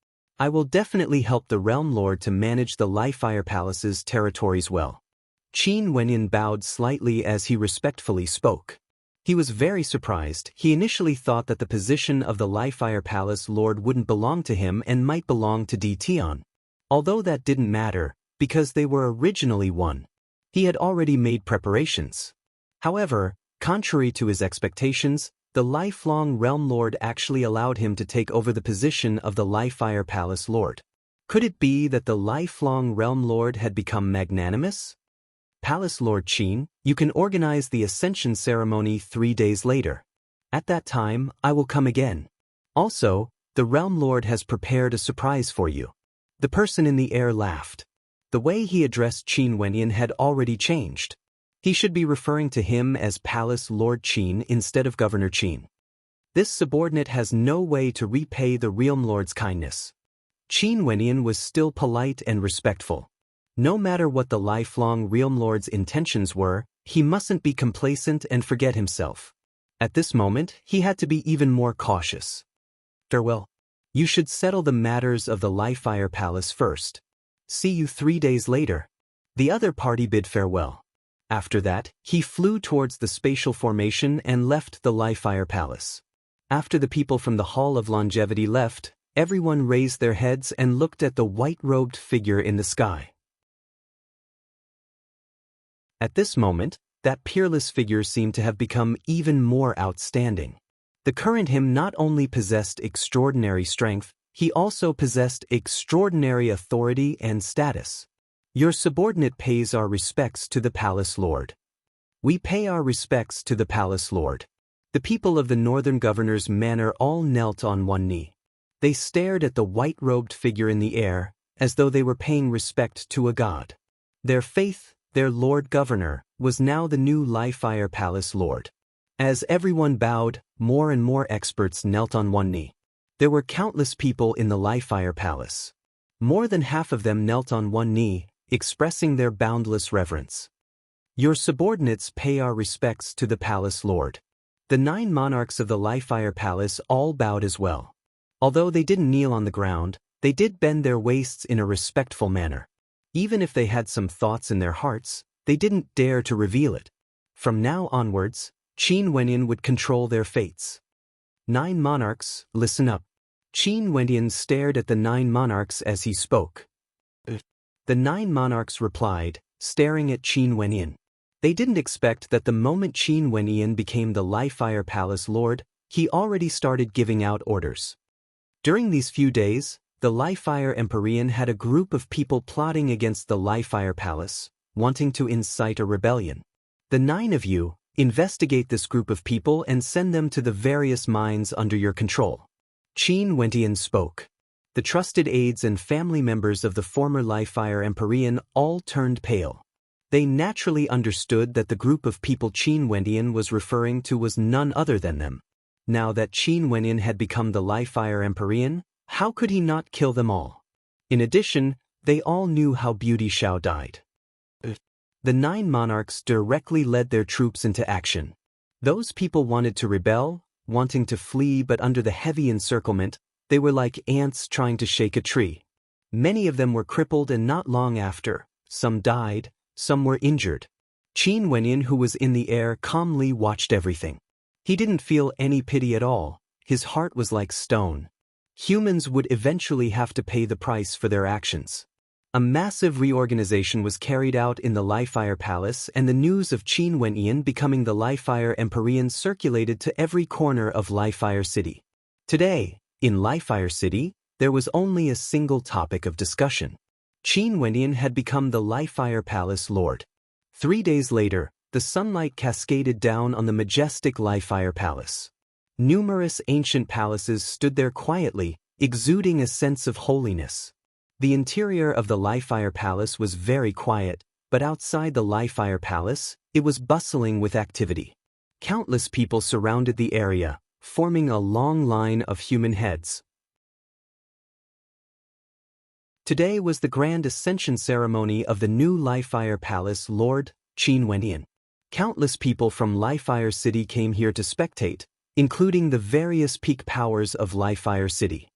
I will definitely help the Realm Lord to manage the Li-Fire Palace's territories well. Qin Wenyin bowed slightly as he respectfully spoke. He was very surprised. He initially thought that the position of the Li-Fire Palace Lord wouldn't belong to him and might belong to Tion. Although that didn't matter, because they were originally one. He had already made preparations. However, contrary to his expectations, the lifelong Realm Lord actually allowed him to take over the position of the Li-Fire Palace Lord. Could it be that the lifelong Realm Lord had become magnanimous? Palace Lord Qin, you can organize the Ascension ceremony 3 days later. At that time, I will come again. Also, the Realm Lord has prepared a surprise for you. The person in the air laughed. The way he addressed Qin Wenyin had already changed. He should be referring to him as Palace Lord Qin instead of Governor Qin. This subordinate has no way to repay the Realm Lord's kindness. Qin Wenyin was still polite and respectful. No matter what the lifelong Realm Lord's intentions were, he mustn't be complacent and forget himself. At this moment, he had to be even more cautious. Farewell. You should settle the matters of the Li-Fire Palace first. See you 3 days later. The other party bid farewell. After that, he flew towards the spatial formation and left the Li-Fire Palace. After the people from the Hall of Longevity left, everyone raised their heads and looked at the white-robed figure in the sky. At this moment, that peerless figure seemed to have become even more outstanding. The current him not only possessed extraordinary strength, he also possessed extraordinary authority and status. Your subordinate pays our respects to the Palace Lord. We pay our respects to the Palace Lord. The people of the Northern Governor's manor all knelt on one knee. They stared at the white-robed figure in the air, as though they were paying respect to a god. Their faith, their Lord Governor, was now the new Li-Fire Palace Lord. As everyone bowed, more and more experts knelt on one knee. There were countless people in the Li-Fire Palace. More than half of them knelt on one knee, expressing their boundless reverence. Your subordinates pay our respects to the Palace Lord. The 9 monarchs of the Li-Fire Palace all bowed as well. Although they didn't kneel on the ground, they did bend their waists in a respectful manner. Even if they had some thoughts in their hearts, they didn't dare to reveal it. From now onwards, Qin Wenyin would control their fates. 9 monarchs, listen up. Qin Wenyin stared at the 9 monarchs as he spoke. The 9 monarchs replied, staring at Qin Wenyin. They didn't expect that the moment Qin Wenyin became the Li-Fire Palace Lord, he already started giving out orders. During these few days, the Li-Fire Empyrean had a group of people plotting against the Li-Fire Palace, wanting to incite a rebellion. The 9 of you, investigate this group of people and send them to the various mines under your control. Qin Wenyin spoke. The trusted aides and family members of the former Li-Fire Empyrean all turned pale. They naturally understood that the group of people Qin Wenyin was referring to was none other than them. Now that Qin Wenyin had become the Li-Fire Empyrean, how could he not kill them all? In addition, They all knew how Beauty Shao died. The 9 monarchs directly led their troops into action. Those people wanted to rebel, wanting to flee, but under the heavy encirclement, they were like ants trying to shake a tree. Many of them were crippled, and not long after, some died, some were injured. Qin Wenyan, who was in the air, calmly watched everything. He didn't feel any pity at all. His heart was like stone. Humans would eventually have to pay the price for their actions. A massive reorganization was carried out in the Lifefire Palace, and the news of Qin Wenyan becoming the Lifefire Empyrean circulated to every corner of Lifefire City. Today, in Lifefire City, there was only a single topic of discussion. Qin Wenyan had become the Lifefire Palace Lord. 3 days later, the sunlight cascaded down on the majestic Lifefire Palace. Numerous ancient palaces stood there quietly, exuding a sense of holiness. The interior of the Lifefire Palace was very quiet, but outside the Lifefire Palace, it was bustling with activity. Countless people surrounded the area, forming a long line of human heads. Today was the grand ascension ceremony of the new Lifefire Palace Lord, Qin Wenyan. Countless people from Lifefire City came here to spectate, including the various peak powers of Lifefire City.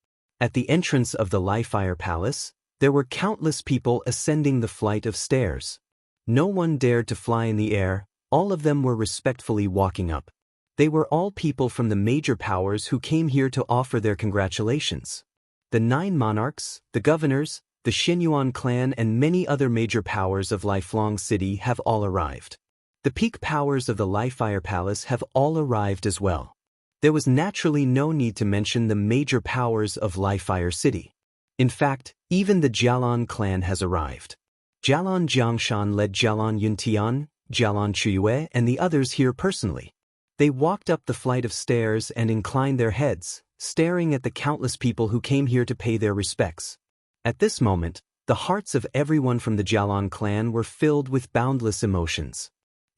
At the entrance of the Lifefire Palace, there were countless people ascending the flight of stairs. No one dared to fly in the air, all of them were respectfully walking up. They were all people from the major powers who came here to offer their congratulations. The 9 monarchs, the governors, the Xinyuan clan, and many other major powers of Lifelong City have all arrived. The peak powers of the Lifefire Palace have all arrived as well. There was naturally no need to mention the major powers of Lifefire City. In fact, even the Jialan clan has arrived. Jialan Jiangshan led Jialan Yuntian, Jialan Chuyue, and the others here personally. They walked up the flight of stairs and inclined their heads, staring at the countless people who came here to pay their respects. At this moment, the hearts of everyone from the Jialan clan were filled with boundless emotions.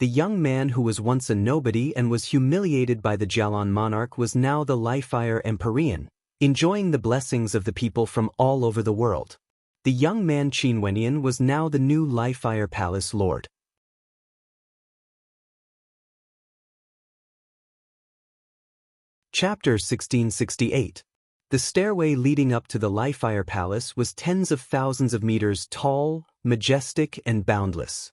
The young man who was once a nobody and was humiliated by the Jialan monarch was now the Lifefire Empyrean, enjoying the blessings of the people from all over the world. The young man Qin Wenyan was now the new Lifefire Palace Lord. Chapter 1668. The stairway leading up to the Lifefire Palace was tens of thousands of meters tall, majestic, and boundless.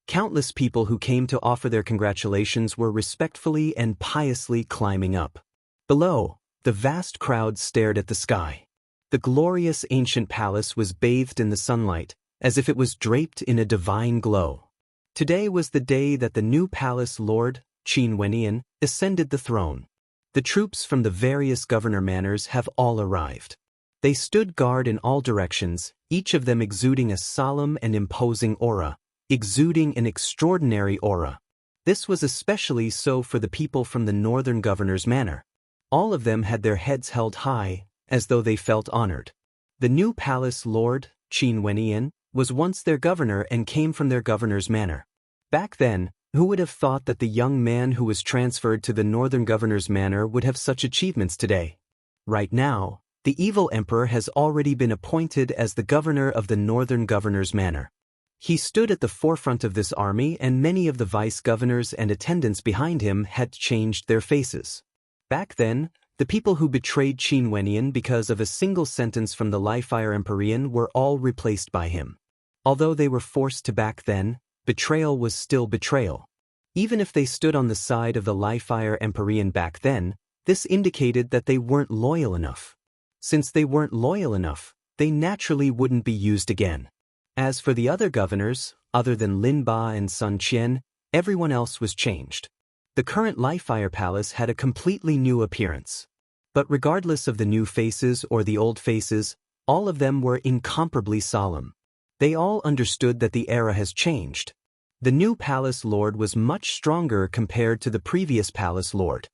Countless people who came to offer their congratulations were respectfully and piously climbing up. Below, the vast crowd stared at the sky. The glorious ancient palace was bathed in the sunlight, as if it was draped in a divine glow. Today was the day that the new palace lord, Qin Wenyan, ascended the throne. The troops from the various governor manors have all arrived. They stood guard in all directions, each of them exuding a solemn and imposing aura, exuding an extraordinary aura. This was especially so for the people from the northern governor's manor. All of them had their heads held high, as though they felt honored. The new palace lord, Qin Wenyan, was once their governor and came from their governor's manor. Back then, who would have thought that the young man who was transferred to the northern governor's manor would have such achievements today? Right now, the evil emperor has already been appointed as the governor of the northern governor's manor. He stood at the forefront of this army, and many of the vice-governors and attendants behind him had changed their faces. Back then, the people who betrayed Qin Wenyan because of a single sentence from the Lifefire Empyrean were all replaced by him. Although they were forced to back then, betrayal was still betrayal. Even if they stood on the side of the Lifefire Empyrean back then, this indicated that they weren't loyal enough. Since they weren't loyal enough, they naturally wouldn't be used again. As for the other governors, other than Lin Ba and Sun Qian, everyone else was changed. The current Lifefire Palace had a completely new appearance. But regardless of the new faces or the old faces, all of them were incomparably solemn. They all understood that the era has changed. The new palace lord was much stronger compared to the previous palace lord.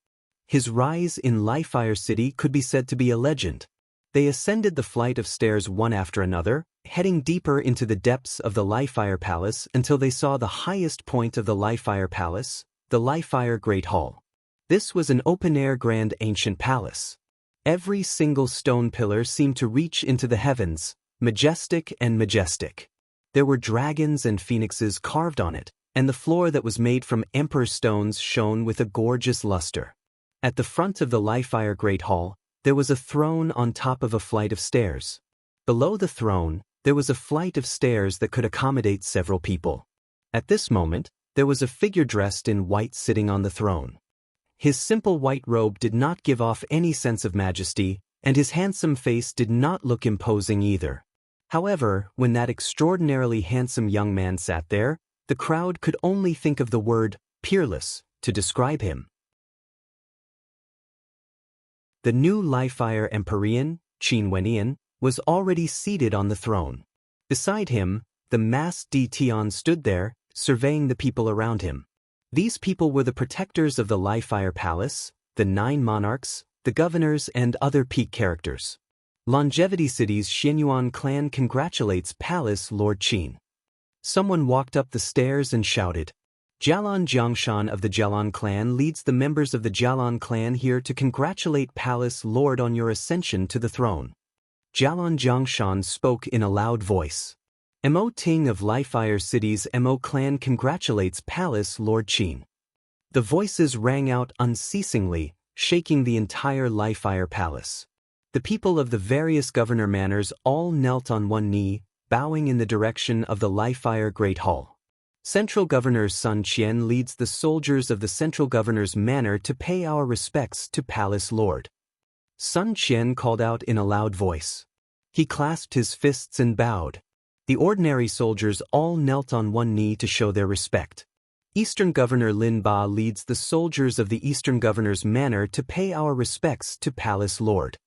His rise in Lifefire City could be said to be a legend. They ascended the flight of stairs one after another, heading deeper into the depths of the Lifefire Palace until they saw the highest point of the Lifefire Palace, the Lifefire Great Hall. This was an open-air grand ancient palace. Every single stone pillar seemed to reach into the heavens, majestic and majestic. There were dragons and phoenixes carved on it, and the floor that was made from emperor stones shone with a gorgeous luster. At the front of the Lifefire Great Hall, there was a throne on top of a flight of stairs. Below the throne, there was a flight of stairs that could accommodate several people. At this moment, there was a figure dressed in white sitting on the throne. His simple white robe did not give off any sense of majesty, and his handsome face did not look imposing either. However, when that extraordinarily handsome young man sat there, the crowd could only think of the word peerless to describe him. The new Lifefire Empyrean, Qin Wenyan, was already seated on the throne. Beside him, the masked Tian stood there, surveying the people around him. These people were the protectors of the Lifefire Palace, the 9 monarchs, the governors, and other peak characters. Longevity City's Xianyuan clan congratulates Palace Lord Qin. Someone walked up the stairs and shouted, "Jialan Jiangshan of the Jialan clan leads the members of the Jialan clan here to congratulate Palace Lord on your ascension to the throne." Jialan Jiangshan spoke in a loud voice. Mo Ting of Lifefire City's Mo clan congratulates Palace Lord Qin. The voices rang out unceasingly, shaking the entire Lifefire Palace. The people of the various governor manors all knelt on one knee, bowing in the direction of the Lifefire Great Hall. Central Governor Sun Qian leads the soldiers of the Central Governor's manor to pay our respects to Palace Lord. Sun Qian called out in a loud voice. He clasped his fists and bowed. The ordinary soldiers all knelt on one knee to show their respect. Eastern Governor Lin Ba leads the soldiers of the Eastern Governor's manor to pay our respects to Palace Lord.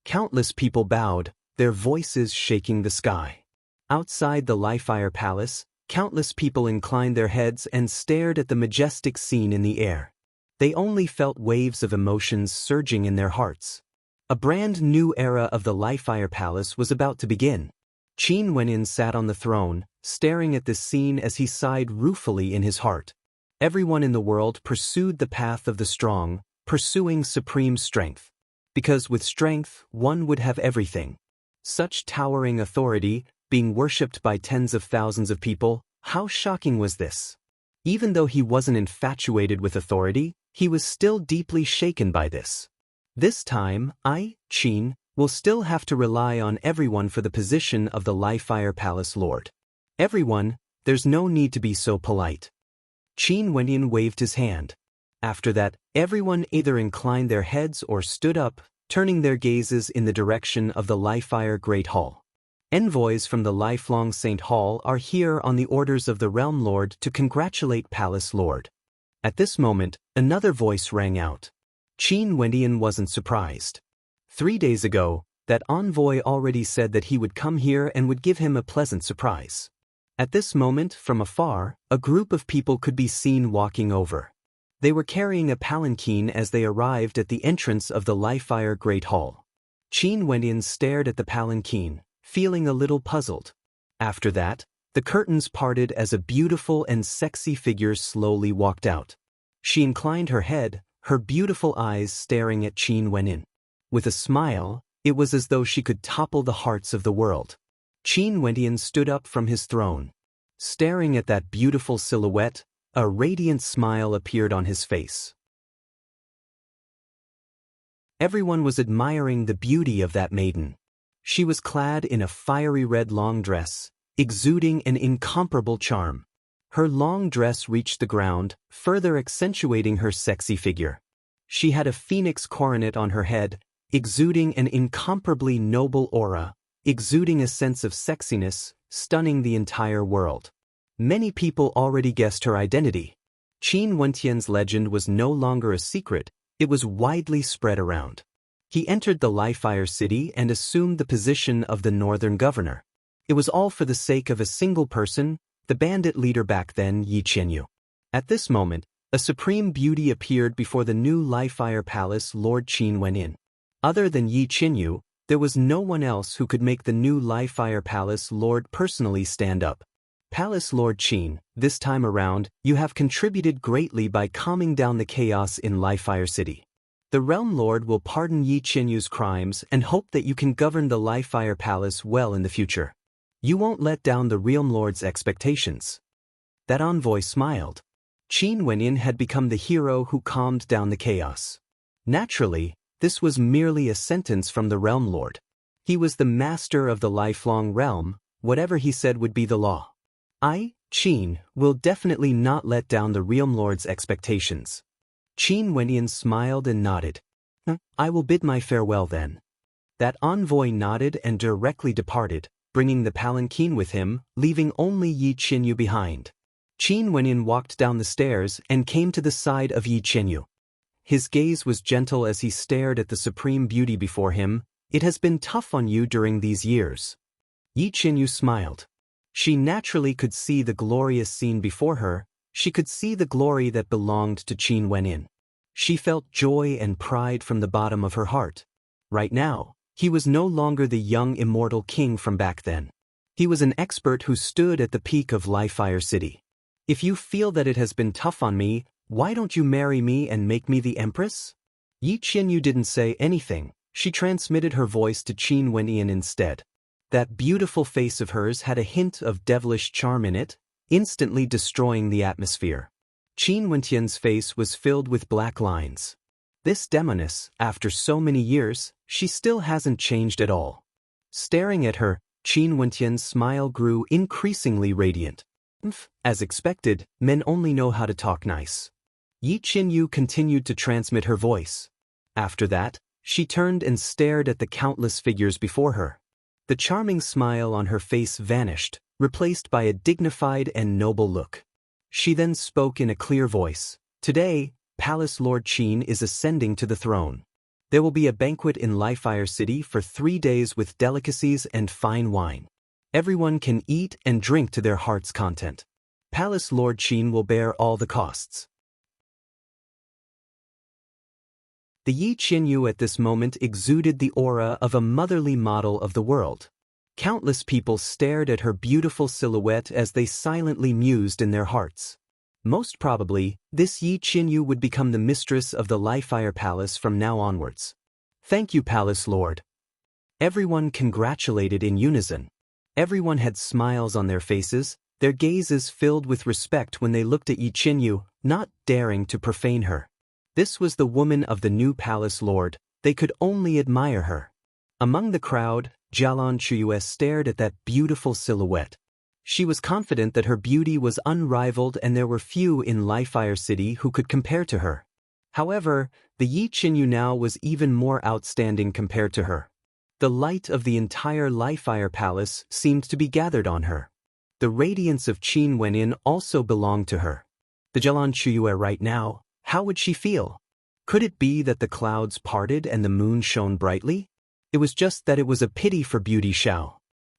Countless people bowed, their voices shaking the sky. Outside the Lifefire Palace, countless people inclined their heads and stared at the majestic scene in the air. They only felt waves of emotions surging in their hearts. A brand new era of the Lifefire Palace was about to begin. Qin Wenyan sat on the throne, staring at this scene as he sighed ruefully in his heart. Everyone in the world pursued the path of the strong, pursuing supreme strength. Because with strength, one would have everything. Such towering authority, being worshipped by tens of thousands of people, how shocking was this? Even though he wasn't infatuated with authority, he was still deeply shaken by this. This time, Qin, will still have to rely on everyone for the position of the Lifefire Palace Lord. Everyone, there's no need to be so polite. Qin Wenyan waved his hand. After that, everyone either inclined their heads or stood up, turning their gazes in the direction of the Lifefire Great Hall. Envoys from the Lifelong Saint Hall are here on the orders of the Realm Lord to congratulate Palace Lord. At this moment, another voice rang out. Qin Wenyan wasn't surprised. 3 days ago, that envoy already said that he would come here and would give him a pleasant surprise. At this moment, from afar, a group of people could be seen walking over. They were carrying a palanquin as they arrived at the entrance of the Lifefire Great Hall. Qin Wenyan stared at the palanquin, feeling a little puzzled. After that, the curtains parted as a beautiful and sexy figure slowly walked out. She inclined her head, her beautiful eyes staring at Qin Wenyan. With a smile, it was as though she could topple the hearts of the world. Qin Wenyan stood up from his throne. Staring at that beautiful silhouette, a radiant smile appeared on his face. Everyone was admiring the beauty of that maiden. She was clad in a fiery red long dress, exuding an incomparable charm. Her long dress reached the ground, further accentuating her sexy figure. She had a phoenix coronet on her head, exuding an incomparably noble aura, exuding a sense of sexiness, stunning the entire world. Many people already guessed her identity. Qin Wenyan's legend was no longer a secret, it was widely spread around. He entered the Lifefire City and assumed the position of the Northern Governor. It was all for the sake of a single person, the bandit leader back then, Yi Qianyu. At this moment, a supreme beauty appeared before the new Lifefire Palace Lord Qin Wenyan. Other than Yi Qianyu, there was no one else who could make the new Lifefire Palace Lord personally stand up. Palace Lord Qin, this time around, you have contributed greatly by calming down the chaos in Lifefire City. The Realm Lord will pardon Yi Qinyu's crimes and hope that you can govern the Li-Fire Palace well in the future. You won't let down the Realm Lord's expectations." That envoy smiled. Qin Wenyin had become the hero who calmed down the chaos. Naturally, this was merely a sentence from the Realm Lord. He was the master of the lifelong realm. Whatever he said would be the law. I, Qin, will definitely not let down the Realm Lord's expectations. Qin Wenyan smiled and nodded. I will bid my farewell then. That envoy nodded and directly departed, bringing the palanquin with him, leaving only Yi Qinyu behind. Qin Wenyan walked down the stairs and came to the side of Yi Qinyu. His gaze was gentle as he stared at the supreme beauty before him. It has been tough on you during these years. Yi Qinyu smiled. She naturally could see the glorious scene before her. She could see the glory that belonged to Qin Wenyin. She felt joy and pride from the bottom of her heart. Right now, he was no longer the young immortal king from back then. He was an expert who stood at the peak of Li-Fire City. If you feel that it has been tough on me, why don't you marry me and make me the empress? Yi Qinyu didn't say anything. She transmitted her voice to Qin Wenyin instead. That beautiful face of hers had a hint of devilish charm in it, instantly destroying the atmosphere. Qin Wenyan's face was filled with black lines. This demoness, after so many years, she still hasn't changed at all. Staring at her, Qin Wenyan's smile grew increasingly radiant. As expected, men only know how to talk nice. Yi Qinyu continued to transmit her voice. After that, she turned and stared at the countless figures before her. The charming smile on her face vanished, replaced by a dignified and noble look. She then spoke in a clear voice. Today, Palace Lord Qin is ascending to the throne. There will be a banquet in Li-Fire City for 3 days with delicacies and fine wine. Everyone can eat and drink to their heart's content. Palace Lord Qin will bear all the costs. The Yi Qinyu at this moment exuded the aura of a motherly model of the world. Countless people stared at her beautiful silhouette as they silently mused in their hearts. Most probably, this Yi Qinyu would become the mistress of the Li-Fire Palace from now onwards. Thank you, Palace Lord. Everyone congratulated in unison. Everyone had smiles on their faces, their gazes filled with respect when they looked at Yi Qinyu, not daring to profane her. This was the woman of the new Palace Lord. They could only admire her. Among the crowd, Jialan Chuyue stared at that beautiful silhouette. She was confident that her beauty was unrivaled and there were few in Li-Fire City who could compare to her. However, the Yi Qinyu now was even more outstanding compared to her. The light of the entire Li-Fire Palace seemed to be gathered on her. The radiance of Qin Wenyin also belonged to her. The Jialan Chuyue right now, how would she feel? Could it be that the clouds parted and the moon shone brightly? It was just that it was a pity for Beauty Xiao.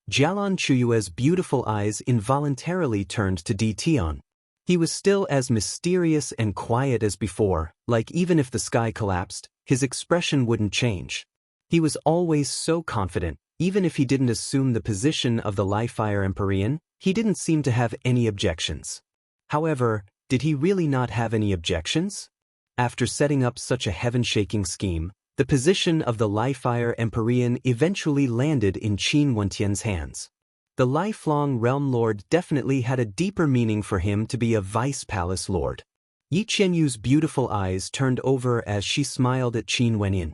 Jialan Chuyue's beautiful eyes involuntarily turned to Di Tian. He was still as mysterious and quiet as before, like even if the sky collapsed, his expression wouldn't change. He was always so confident, even if he didn't assume the position of the Li-Fire Empyrean, he didn't seem to have any objections. However, did he really not have any objections? After setting up such a heaven-shaking scheme, the position of the Li-Fire Empyrean eventually landed in Qin Wenyan's hands. The lifelong Realm Lord definitely had a deeper meaning for him to be a Vice Palace Lord. Yi Qinyu's beautiful eyes turned over as she smiled at Qin Wenyin.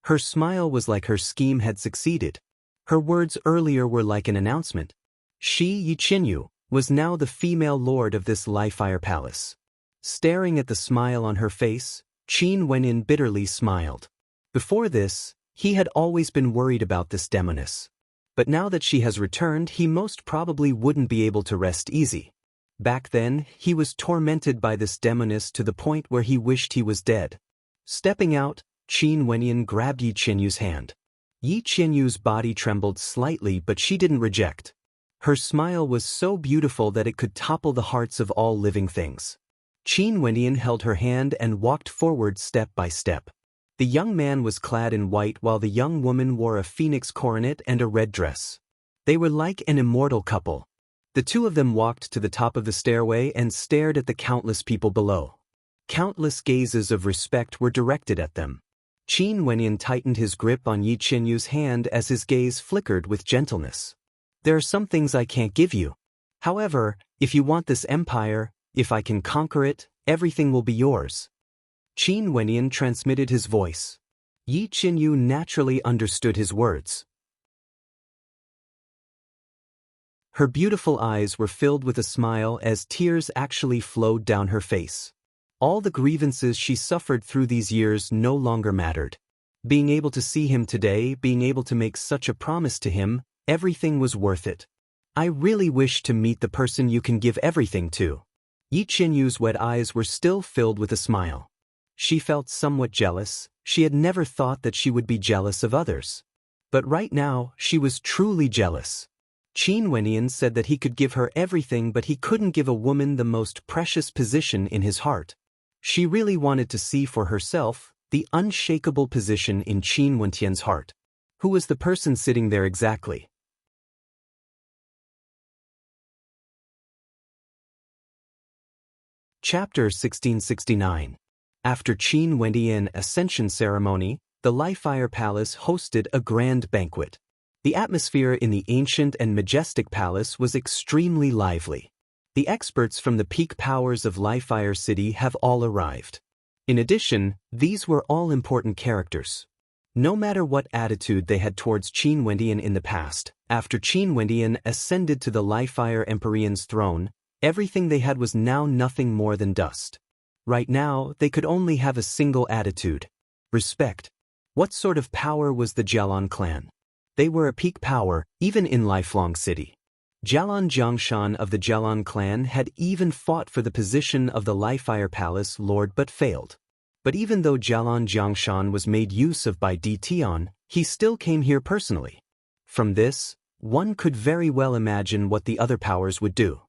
Her smile was like her scheme had succeeded. Her words earlier were like an announcement. She, Yi Qinyu, was now the female lord of this Li-Fire Palace. Staring at the smile on her face, Qin Wenyin bitterly smiled. Before this, he had always been worried about this demoness. But now that she has returned, he most probably wouldn't be able to rest easy. Back then, he was tormented by this demoness to the point where he wished he was dead. Stepping out, Qin Wenyin grabbed Yi Qinyu's hand. Yi Qinyu's body trembled slightly, but she didn't reject. Her smile was so beautiful that it could topple the hearts of all living things. Qin Wenyin held her hand and walked forward step by step. The young man was clad in white while the young woman wore a phoenix coronet and a red dress. They were like an immortal couple. The two of them walked to the top of the stairway and stared at the countless people below. Countless gazes of respect were directed at them. Qin Wenyan tightened his grip on Yi Qianyu's hand as his gaze flickered with gentleness. There are some things I can't give you. However, if you want this empire, if I can conquer it, everything will be yours. Qin Wenyan transmitted his voice. Yi Qianyu naturally understood his words. Her beautiful eyes were filled with a smile as tears actually flowed down her face. All the grievances she suffered through these years no longer mattered. Being able to see him today, being able to make such a promise to him, everything was worth it. I really wish to meet the person you can give everything to. Yi Qianyu's wet eyes were still filled with a smile. She felt somewhat jealous. She had never thought that she would be jealous of others. But right now, she was truly jealous. Qin Wenyan said that he could give her everything, but he couldn't give a woman the most precious position in his heart. She really wanted to see for herself the unshakable position in Qin Wenyan's heart. Who was the person sitting there exactly? Chapter 1669. After Qin Wenyan's ascension ceremony, the Li-Fire Palace hosted a grand banquet. The atmosphere in the ancient and majestic palace was extremely lively. The experts from the peak powers of Li-Fire City have all arrived. In addition, these were all important characters. No matter what attitude they had towards Qin Wenyan in the past, after Qin Wenyan ascended to the Li-Fire Empyrean's throne, everything they had was now nothing more than dust. Right now, they could only have a single attitude: respect. What sort of power was the Jialan clan? They were a peak power, even in Lifelong City. Jialan Jiangshan of the Jialan clan had even fought for the position of the Li-Fire Palace Lord but failed. But even though Jialan Jiangshan was made use of by Di Tian, he still came here personally. From this, one could very well imagine what the other powers would do.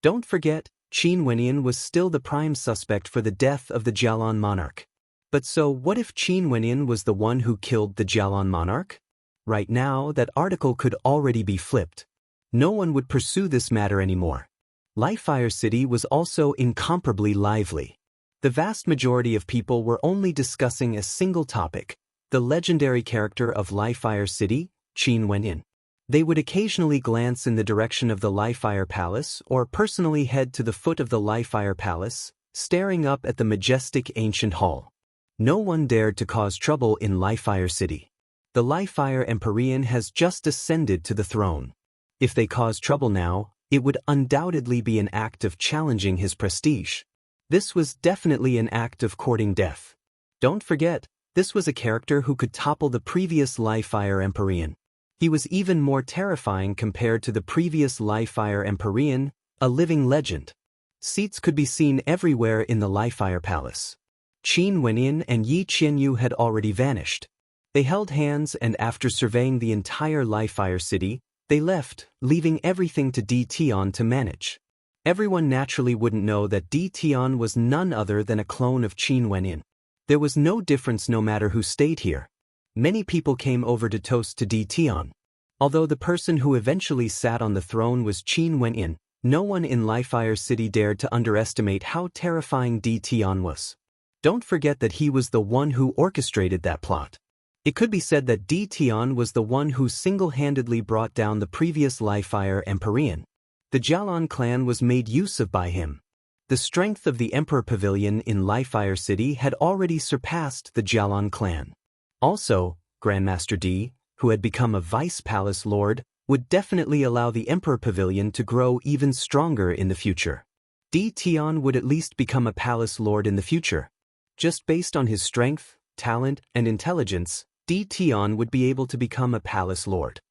Don't forget, Qin Wenyan was still the prime suspect for the death of the Jialan monarch. But so what if Qin Wenyan was the one who killed the Jialan monarch? Right now, that article could already be flipped. No one would pursue this matter anymore. Li-Fire City was also incomparably lively. The vast majority of people were only discussing a single topic: the legendary character of Li-Fire City, Qin Wenyan. They would occasionally glance in the direction of the Li-Fire Palace or personally head to the foot of the Li-Fire Palace, staring up at the majestic ancient hall. No one dared to cause trouble in Li-Fire City. The Li-Fire Empyrean has just ascended to the throne. If they cause trouble now, it would undoubtedly be an act of challenging his prestige. This was definitely an act of courting death. Don't forget, this was a character who could topple the previous Li-Fire Empyrean. He was even more terrifying compared to the previous Li-Fire Empyrean, a living legend. Seats could be seen everywhere in the Li-Fire Palace. Qin Wenyan and Yi Qianyu had already vanished. They held hands, and after surveying the entire Li-Fire City, they left, leaving everything to Di Tian to manage. Everyone naturally wouldn't know that Di Tian was none other than a clone of Qin Wenyan. There was no difference no matter who stayed here. Many people came over to toast to Di Tian. Although the person who eventually sat on the throne was Qin Wenyan, no one in Li-Fire City dared to underestimate how terrifying Di Tian was. Don't forget that he was the one who orchestrated that plot. It could be said that Di Tian was the one who single-handedly brought down the previous Li-Fire Empyrean. The Jialan clan was made use of by him. The strength of the Emperor Pavilion in Li-Fire City had already surpassed the Jialan clan. Also, Grandmaster Di, who had become a Vice Palace Lord, would definitely allow the Emperor Pavilion to grow even stronger in the future. Di Tian would at least become a Palace Lord in the future. Just based on his strength, talent, and intelligence, Di Tian would be able to become a Palace Lord.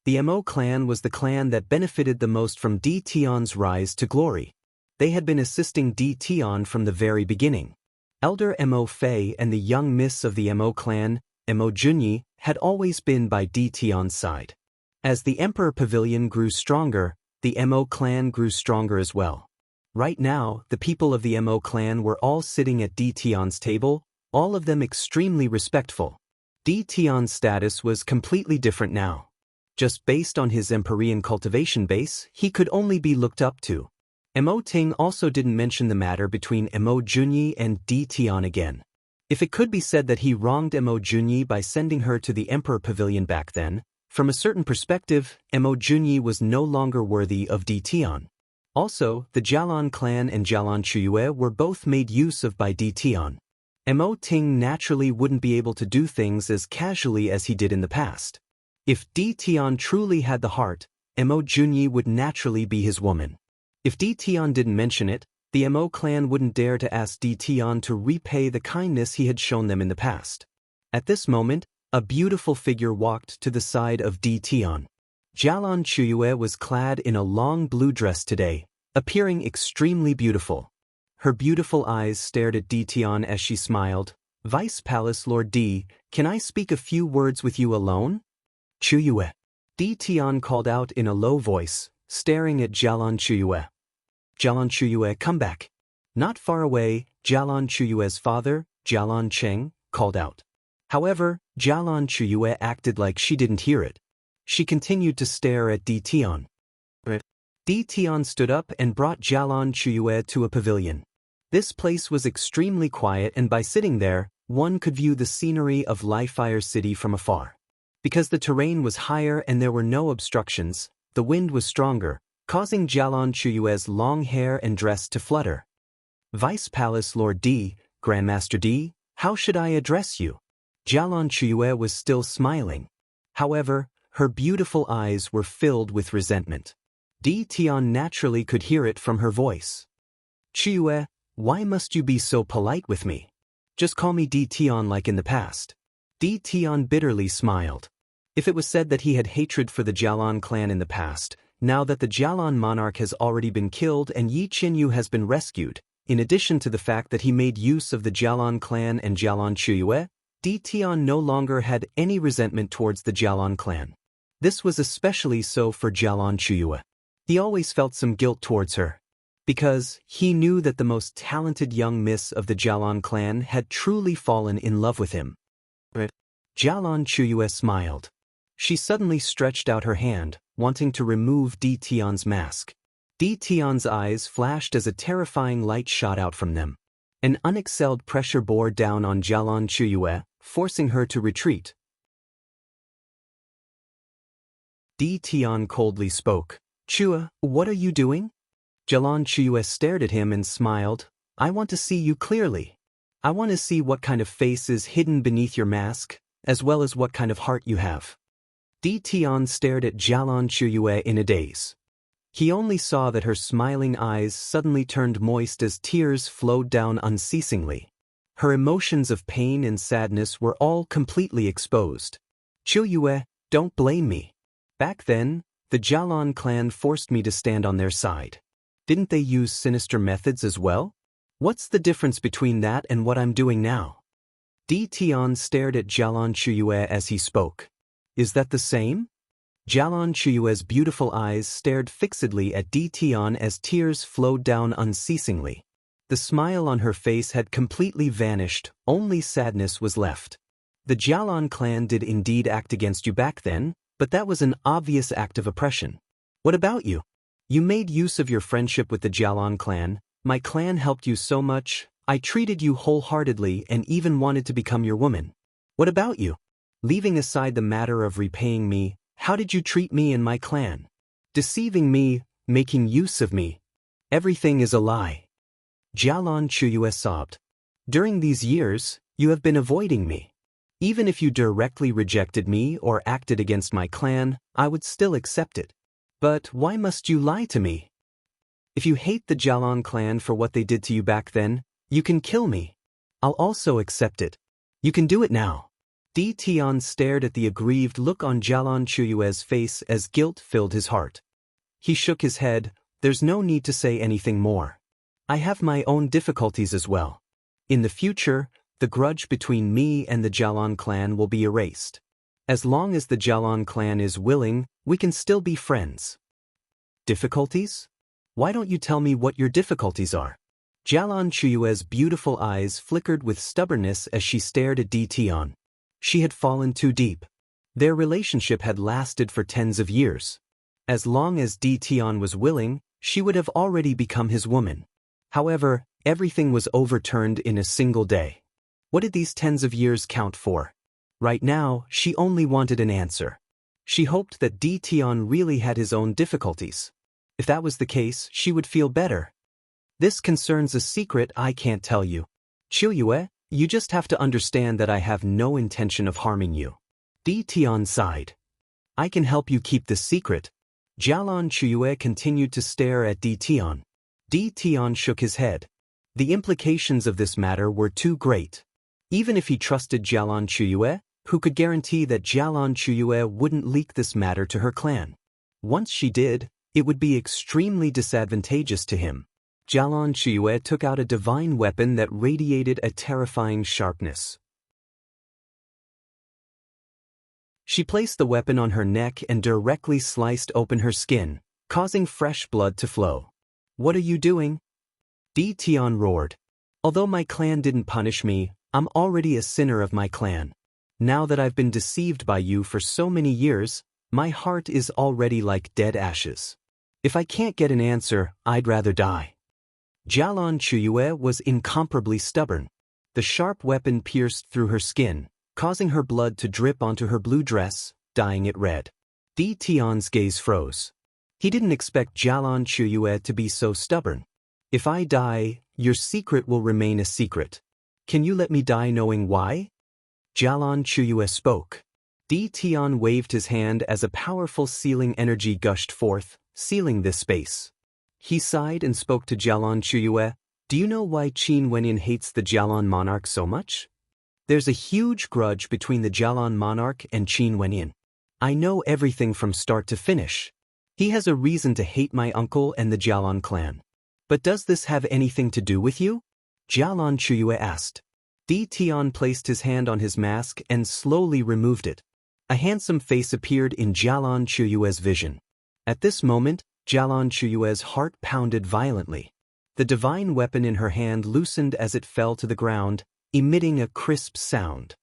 The Mo clan was the clan that benefited the most from Di Tian's rise to glory. They had been assisting Di Tian from the very beginning. Elder Mo Fei and the young miss of the Mo clan, Mo Junyi, had always been by Di Tian's side. As the Emperor Pavilion grew stronger, the Mo clan grew stronger as well. Right now, the people of the Mo clan were all sitting at Di Tian's table, all of them extremely respectful. Di Tian's status was completely different now. Just based on his Empyrean cultivation base, he could only be looked up to. Mo Ting also didn't mention the matter between Mo Junyi and Di Tian again. If it could be said that he wronged Mo Junyi by sending her to the Emperor Pavilion back then, from a certain perspective, Mo Junyi was no longer worthy of Di Tian. Also, the Jialan clan and Jialan Chuyue were both made use of by Di Tian. Mo Ting naturally wouldn't be able to do things as casually as he did in the past. If Di Tian truly had the heart, Mo Junyi would naturally be his woman. If Di Tian didn't mention it, the Mo clan wouldn't dare to ask Di Tian to repay the kindness he had shown them in the past. At this moment, a beautiful figure walked to the side of Di Tian. Jialan Chuyue was clad in a long blue dress today, appearing extremely beautiful. Her beautiful eyes stared at Di Tian as she smiled. "Vice Palace Lord Di, can I speak a few words with you alone?" "Chuyue." Di Tian called out in a low voice, staring at Jialan Chuyue. "Jialan Chuyue, come back." Not far away, Jialan Chuyue's father, Jialan Cheng, called out. However, Jialan Chuyue acted like she didn't hear it. She continued to stare at Di Tian. Di Tian stood up and brought Jialan Chuyue to a pavilion. This place was extremely quiet, and by sitting there, one could view the scenery of Lifefire City from afar. Because the terrain was higher and there were no obstructions, the wind was stronger, causing Jialan Chuyue's long hair and dress to flutter. "Vice Palace Lord Di, Grandmaster Di, how should I address you?" Jialan Chuyue was still smiling. However, her beautiful eyes were filled with resentment. Di Tian naturally could hear it from her voice. "Chuyue, why must you be so polite with me? Just call me Di Tian like in the past." Di Tian bitterly smiled. If it was said that he had hatred for the Jialan clan in the past, now that the Jialan monarch has already been killed and Yi Qinyu has been rescued, in addition to the fact that he made use of the Jialan clan and Jialan Chuyue, Di Tian no longer had any resentment towards the Jialan clan. This was especially so for Jialan Chuyue. He always felt some guilt towards her, because he knew that the most talented young miss of the Jialan clan had truly fallen in love with him. Jialan Chuyue smiled. She suddenly stretched out her hand, wanting to remove Di Tian's mask. Di Tian's eyes flashed as a terrifying light shot out from them. An unexcelled pressure bore down on Jialan Chuyue, forcing her to retreat. Di Tian coldly spoke. "Chua, what are you doing?" Jialan Chuyue stared at him and smiled. "I want to see you clearly. I want to see what kind of face is hidden beneath your mask, as well as what kind of heart you have." Di Tian stared at Jialan Chuyue in a daze. He only saw that her smiling eyes suddenly turned moist as tears flowed down unceasingly. Her emotions of pain and sadness were all completely exposed. "Chuyue, don't blame me. Back then, the Jialan clan forced me to stand on their side. Didn't they use sinister methods as well? What's the difference between that and what I'm doing now?" Di Tian stared at Jialan Chuyue as he spoke. "Is that the same?" Jialan Chuyue's beautiful eyes stared fixedly at Di Tian as tears flowed down unceasingly. The smile on her face had completely vanished, only sadness was left. "The Jialan clan did indeed act against you back then, but that was an obvious act of oppression. What about you? You made use of your friendship with the Jialan clan. My clan helped you so much, I treated you wholeheartedly and even wanted to become your woman. What about you? Leaving aside the matter of repaying me, how did you treat me and my clan? Deceiving me, making use of me. Everything is a lie." Jialan Chuyue sobbed. "During these years, you have been avoiding me. Even if you directly rejected me or acted against my clan, I would still accept it. But why must you lie to me? If you hate the Jialan clan for what they did to you back then, you can kill me. I'll also accept it. You can do it now." Di Tian stared at the aggrieved look on Jialan Chuyue's face as guilt filled his heart. He shook his head. "There's no need to say anything more. I have my own difficulties as well. In the future, the grudge between me and the Jialan clan will be erased. As long as the Jialan clan is willing, we can still be friends." "Difficulties? Why don't you tell me what your difficulties are?" Jialan Chuyue's beautiful eyes flickered with stubbornness as she stared at Di Tian. She had fallen too deep. Their relationship had lasted for tens of years. As long as Di Tian was willing, she would have already become his woman. However, everything was overturned in a single day. What did these tens of years count for? Right now, she only wanted an answer. She hoped that Di Tian really had his own difficulties. If that was the case, she would feel better. This concerns a secret I can't tell you. Qiu Yue, you just have to understand that I have no intention of harming you. Di Tian sighed. I can help you keep this secret. Jialan Qiuyue continued to stare at Di Tian. Di Tian shook his head. The implications of this matter were too great. Even if he trusted Jialan Qiuyue, who could guarantee that Jialan Qiuyue wouldn't leak this matter to her clan? Once she did, it would be extremely disadvantageous to him. Jialan Qiuyue took out a divine weapon that radiated a terrifying sharpness. She placed the weapon on her neck and directly sliced open her skin, causing fresh blood to flow. What are you doing? Di Tian roared. Although my clan didn't punish me, I'm already a sinner of my clan. Now that I've been deceived by you for so many years, my heart is already like dead ashes. If I can't get an answer, I'd rather die. Jialan Qiuyue was incomparably stubborn. The sharp weapon pierced through her skin, causing her blood to drip onto her blue dress, dyeing it red. Di Tian's gaze froze. He didn't expect Jialan Qiuyue to be so stubborn. If I die, your secret will remain a secret. Can you let me die knowing why? Jialan Qiuyue spoke. Di Tian waved his hand as a powerful sealing energy gushed forth, sealing this space. He sighed and spoke to Jialan Qiuyue. Do you know why Qin Wenyin hates the Jialan monarch so much? There's a huge grudge between the Jialan monarch and Qin Wenyin. I know everything from start to finish. He has a reason to hate my uncle and the Jialan clan. But does this have anything to do with you? Jialan Qiuyue asked. Di Tian placed his hand on his mask and slowly removed it. A handsome face appeared in Jialan Qiuyue's vision. At this moment, Jialan Qiuyue's heart pounded violently. The divine weapon in her hand loosened as it fell to the ground, emitting a crisp sound.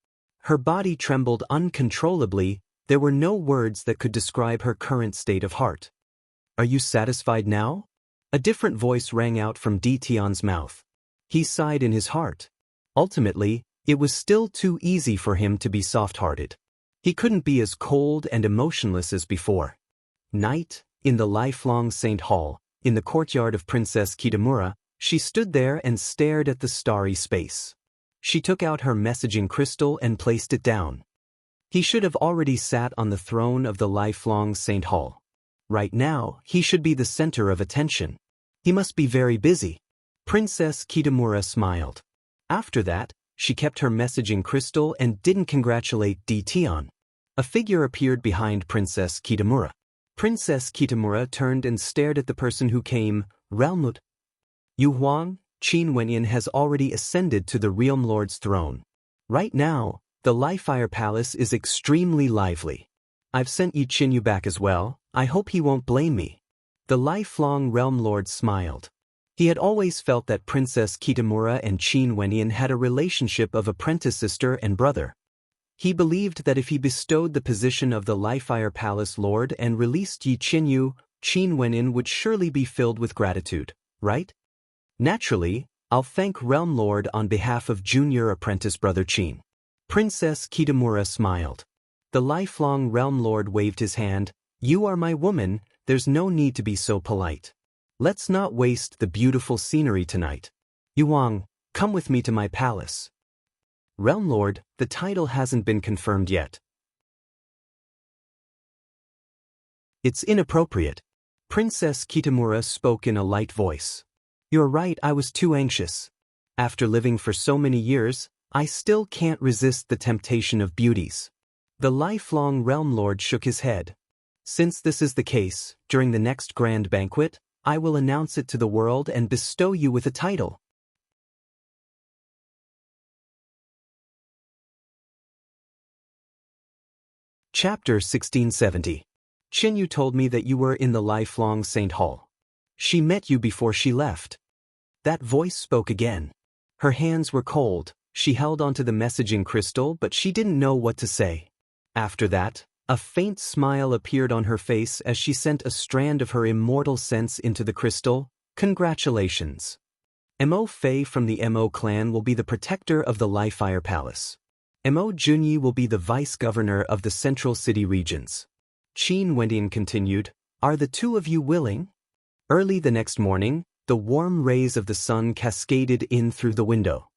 Her body trembled uncontrollably. There were no words that could describe her current state of heart. Are you satisfied now? A different voice rang out from Di Tian's mouth. He sighed in his heart. Ultimately, it was still too easy for him to be soft-hearted. He couldn't be as cold and emotionless as before. Night, in the lifelong Saint Hall, in the courtyard of Princess Kitamura, she stood there and stared at the starry space. She took out her messaging crystal and placed it down. He should have already sat on the throne of the lifelong Saint Hall. Right now, he should be the center of attention. He must be very busy. Princess Kitamura smiled. After that, she kept her messaging crystal and didn't congratulate Di Tian. A figure appeared behind Princess Kitamura. Princess Kitamura turned and stared at the person who came, Realmlord. Yu Huang, Qin Wenyin has already ascended to the Realm Lord's throne. Right now, the Lifefire Palace is extremely lively. I've sent Yi Qinyu back as well. I hope he won't blame me. The lifelong Realm Lord smiled. He had always felt that Princess Kitamura and Qin Wenyin had a relationship of apprentice sister and brother. He believed that if he bestowed the position of the Lifefire Palace Lord and released Yi Qinyu, Qin Wenyin would surely be filled with gratitude, right? Naturally, I'll thank Realm Lord on behalf of junior apprentice brother Qin. Princess Kitamura smiled. The lifelong Realm Lord waved his hand. You are my woman, there's no need to be so polite. Let's not waste the beautiful scenery tonight. Yuang, come with me to my palace. Realm Lord, the title hasn't been confirmed yet. It's inappropriate. Princess Kitamura spoke in a light voice. You're right, I was too anxious. After living for so many years, I still can't resist the temptation of beauties. The lifelong Realm Lord shook his head. Since this is the case, during the next grand banquet, I will announce it to the world and bestow you with a title. Chapter 1670. Qinyu told me that you were in the lifelong Saint Hall. She met you before she left. That voice spoke again. Her hands were cold. She held onto the messaging crystal, but she didn't know what to say. After that, A faint smile appeared on her face as she sent a strand of her immortal sense into the crystal. Congratulations. Mo Fei from the Mo clan will be the protector of the Li-Fire Palace. Mo Junyi will be the vice-governor of the Central City regions. Qin Wendian continued, "Are the two of you willing?" Early the next morning, the warm rays of the sun cascaded in through the window.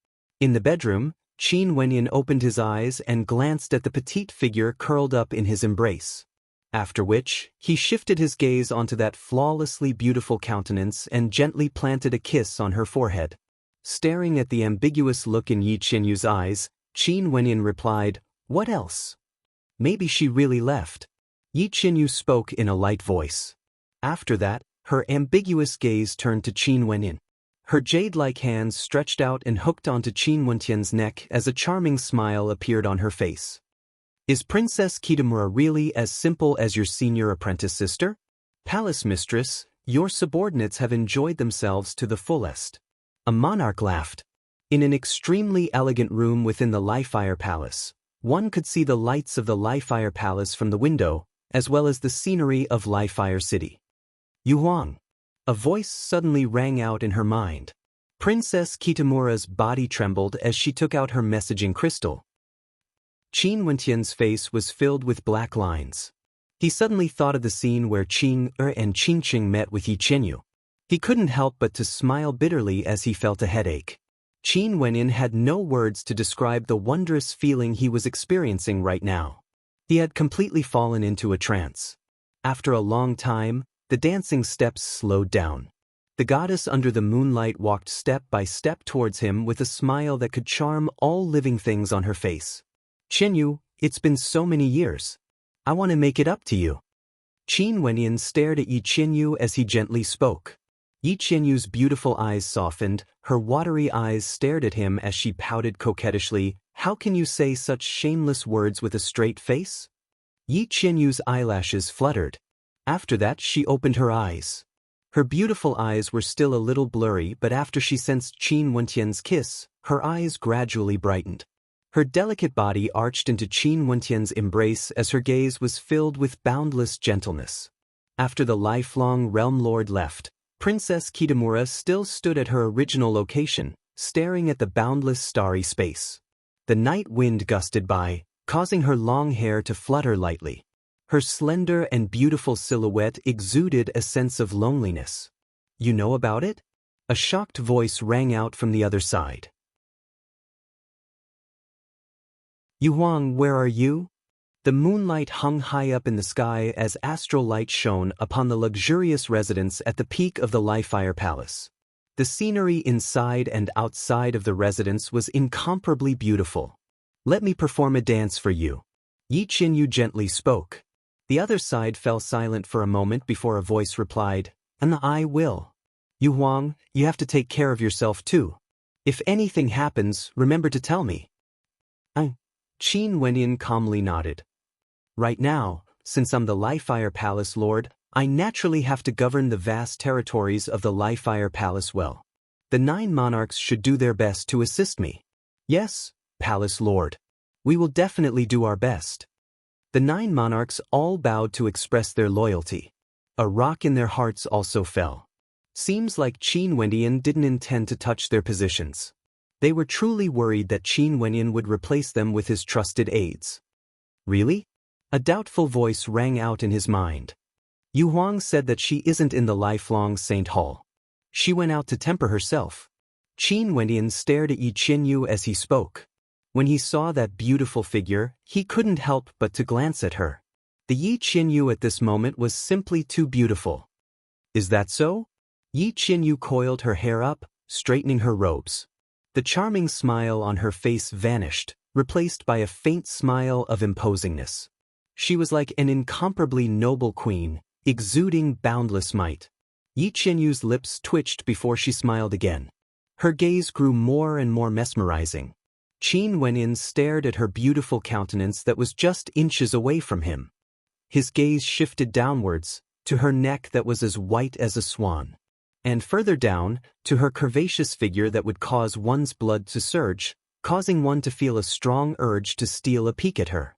In the bedroom, Qin Wenyan opened his eyes and glanced at the petite figure curled up in his embrace. After which, he shifted his gaze onto that flawlessly beautiful countenance and gently planted a kiss on her forehead. Staring at the ambiguous look in Yi Qinyu's eyes, Qin Wenyan replied, "What else? Maybe she really left." Yi Qinyu spoke in a light voice. After that, her ambiguous gaze turned to Qin Wenyan. Her jade-like hands stretched out and hooked onto Qin Wentian's neck as a charming smile appeared on her face. "Is Princess Kitamura really as simple as your senior apprentice sister? Palace mistress, your subordinates have enjoyed themselves to the fullest." A monarch laughed. In an extremely elegant room within the Li-Fire Palace, one could see the lights of the Li-Fire Palace from the window, as well as the scenery of Li-Fire City. "Yu Huang." A voice suddenly rang out in her mind. Princess Kitamura's body trembled as she took out her messaging crystal. Qin Wentian's face was filled with black lines. He suddenly thought of the scene where Qing and Qingqing met with Yi Qinyu. He couldn't help but to smile bitterly as he felt a headache. Qin Wenyan had no words to describe the wondrous feeling he was experiencing right now. He had completely fallen into a trance. After a long time, the dancing steps slowed down. The goddess under the moonlight walked step by step towards him with a smile that could charm all living things on her face. "Qinyu, it's been so many years. I want to make it up to you." Qin Wenyan stared at Yi Qinyu as he gently spoke. Yi Qinyu's beautiful eyes softened, her watery eyes stared at him as she pouted coquettishly, "How can you say such shameless words with a straight face?" Yi Qinyu's eyelashes fluttered. After that she opened her eyes. Her beautiful eyes were still a little blurry, but after she sensed Qin Wentian's kiss, her eyes gradually brightened. Her delicate body arched into Qin Wentian's embrace as her gaze was filled with boundless gentleness. After the lifelong realm lord left, Princess Kitamura still stood at her original location, staring at the boundless starry space. The night wind gusted by, causing her long hair to flutter lightly. Her slender and beautiful silhouette exuded a sense of loneliness. "You know about it?" A shocked voice rang out from the other side. "Yu Huang, where are you?" The moonlight hung high up in the sky as astral light shone upon the luxurious residence at the peak of the Li-Fire Palace. The scenery inside and outside of the residence was incomparably beautiful. "Let me perform a dance for you." Yi Qinyu gently spoke. The other side fell silent for a moment before a voice replied, "And I will." "Yu Huang, you have to take care of yourself too. If anything happens, remember to tell me." Qin Wenyan calmly nodded. "Right now, since I'm the Li-Fire Palace Lord, I naturally have to govern the vast territories of the Li-Fire Palace well. The 9 monarchs should do their best to assist me." "Yes, Palace Lord. We will definitely do our best." The 9 monarchs all bowed to express their loyalty. A rock in their hearts also fell. Seems like Qin Wenyan didn't intend to touch their positions. They were truly worried that Qin Wenyan would replace them with his trusted aides. "Really?" A doubtful voice rang out in his mind. "Yu Huang said that she isn't in the lifelong Saint Hall. She went out to temper herself." Qin Wenyan stared at Yi Qinyu as he spoke. When he saw that beautiful figure, he couldn't help but to glance at her. The Yi Qinyu at this moment was simply too beautiful. "Is that so?" Yi Qinyu coiled her hair up, straightening her robes. The charming smile on her face vanished, replaced by a faint smile of imposingness. She was like an incomparably noble queen, exuding boundless might. Yi Qinyu's lips twitched before she smiled again. Her gaze grew more and more mesmerizing. Qin Wenyan stared at her beautiful countenance that was just inches away from him. His gaze shifted downwards, to her neck that was as white as a swan. And further down, to her curvaceous figure that would cause one's blood to surge, causing one to feel a strong urge to steal a peek at her.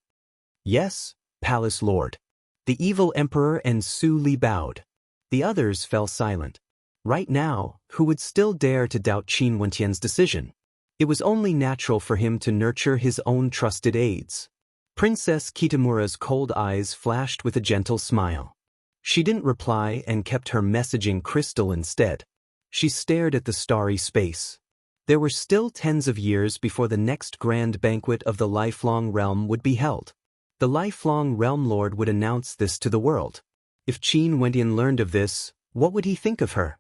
"Yes, Palace Lord. The evil emperor and Su Li bowed. The others fell silent. Right now, who would still dare to doubt Qin Wentian's decision? It was only natural for him to nurture his own trusted aides. Princess Kitamura's cold eyes flashed with a gentle smile. She didn't reply and kept her messaging crystal instead. She stared at the starry space. There were still tens of years before the next grand banquet of the lifelong realm would be held. The lifelong realm lord would announce this to the world. If Qin Wentian learned of this, what would he think of her?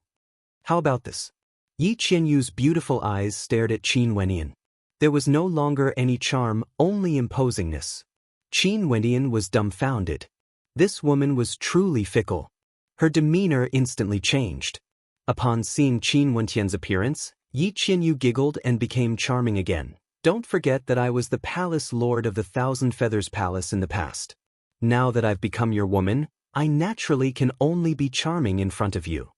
How about this? Yi Qianyu's beautiful eyes stared at Qin Wentian. There was no longer any charm, only imposingness. Qin Wentian was dumbfounded. This woman was truly fickle. Her demeanor instantly changed. Upon seeing Qin Wentian's appearance, Yi Qianyu giggled and became charming again. Don't forget that I was the palace lord of the Thousand Feathers Palace in the past. Now that I've become your woman, I naturally can only be charming in front of you.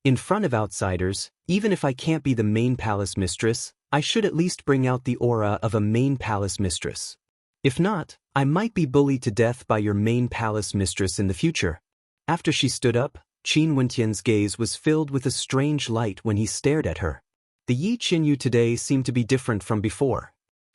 In front of outsiders, even if I can't be the main palace mistress, I should at least bring out the aura of a main palace mistress. If not, I might be bullied to death by your main palace mistress in the future. After she stood up, Qin Wentian's gaze was filled with a strange light when he stared at her. The Yi Qianyu today seemed to be different from before.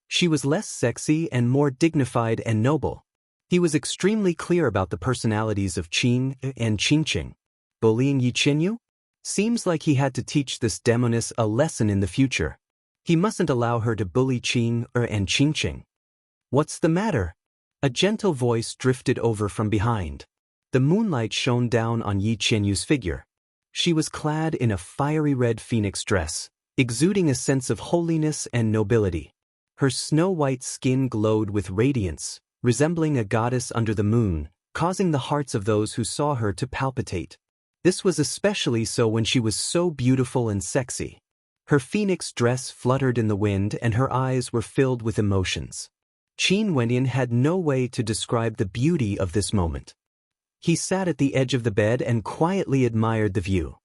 She was less sexy and more dignified and noble. He was extremely clear about the personalities of Qin and Qingqing. Bullying Yi Qianyu? Seems like he had to teach this demoness a lesson in the future. He mustn't allow her to bully Qin and Qingqing. What's the matter? A gentle voice drifted over from behind. The moonlight shone down on Yi Qianyu's figure. She was clad in a fiery red phoenix dress, exuding a sense of holiness and nobility. Her snow-white skin glowed with radiance, resembling a goddess under the moon, causing the hearts of those who saw her to palpitate. This was especially so when she was so beautiful and sexy. Her phoenix dress fluttered in the wind and her eyes were filled with emotions. Qin Wentian had no way to describe the beauty of this moment. He sat at the edge of the bed and quietly admired the view.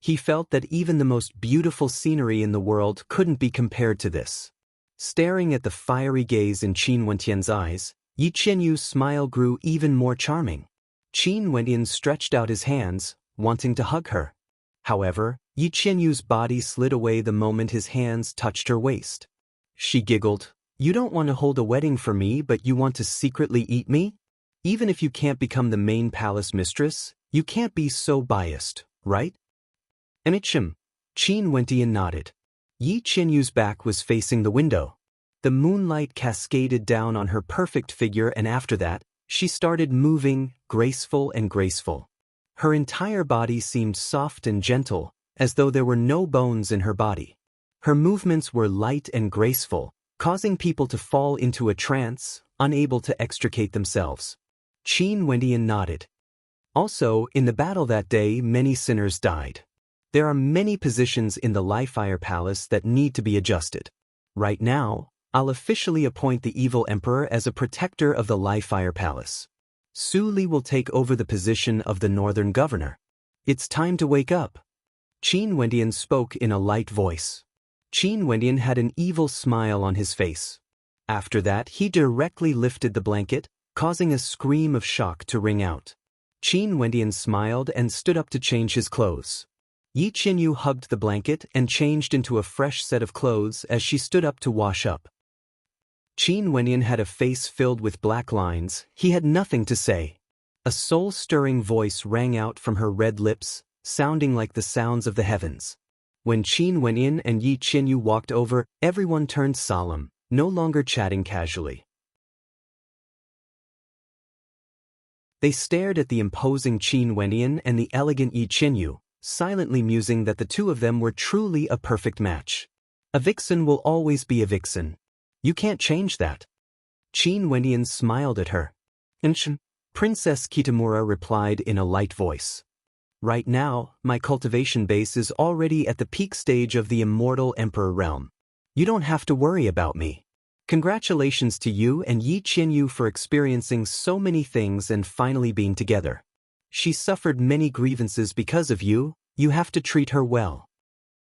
He felt that even the most beautiful scenery in the world couldn't be compared to this. Staring at the fiery gaze in Qin Wentian's eyes, Yi Qianyu's smile grew even more charming. Qin Wentian stretched out his hands, wanting to hug her. However, Yi Qianyu's body slid away the moment his hands touched her waist. She giggled. You don't want to hold a wedding for me, but you want to secretly eat me? Even if you can't become the main palace mistress, you can't be so biased, right? Anichim. Qin Wentian nodded. Yi Qianyu's back was facing the window. The moonlight cascaded down on her perfect figure and after that, she started moving, graceful and graceful. Her entire body seemed soft and gentle, as though there were no bones in her body. Her movements were light and graceful, causing people to fall into a trance, unable to extricate themselves. Qin Wentian nodded. Also, in the battle that day, many sinners died. There are many positions in the Lifefire Palace that need to be adjusted. Right now, I'll officially appoint the evil emperor as a protector of the Lifefire Palace. Su Li will take over the position of the northern governor. It's time to wake up. Qin Wentian spoke in a light voice. Qin Wentian had an evil smile on his face. After that, he directly lifted the blanket, causing a scream of shock to ring out. Qin Wentian smiled and stood up to change his clothes. Yi Qianyu hugged the blanket and changed into a fresh set of clothes as she stood up to wash up. Qin Wentian had a face filled with black lines. He had nothing to say. A soul-stirring voice rang out from her red lips, sounding like the sounds of the heavens. When Qin Wentian and Yi Qianyu walked over, everyone turned solemn, no longer chatting casually. They stared at the imposing Qin Wentian and the elegant Yi Qianyu, silently musing that the two of them were truly a perfect match. A vixen will always be a vixen. You can't change that. Qin Wentian smiled at her. Princess Kitamura replied in a light voice. Right now, my cultivation base is already at the peak stage of the immortal emperor realm. You don't have to worry about me. Congratulations to you and Yi Qianyu for experiencing so many things and finally being together. She suffered many grievances because of you. You have to treat her well.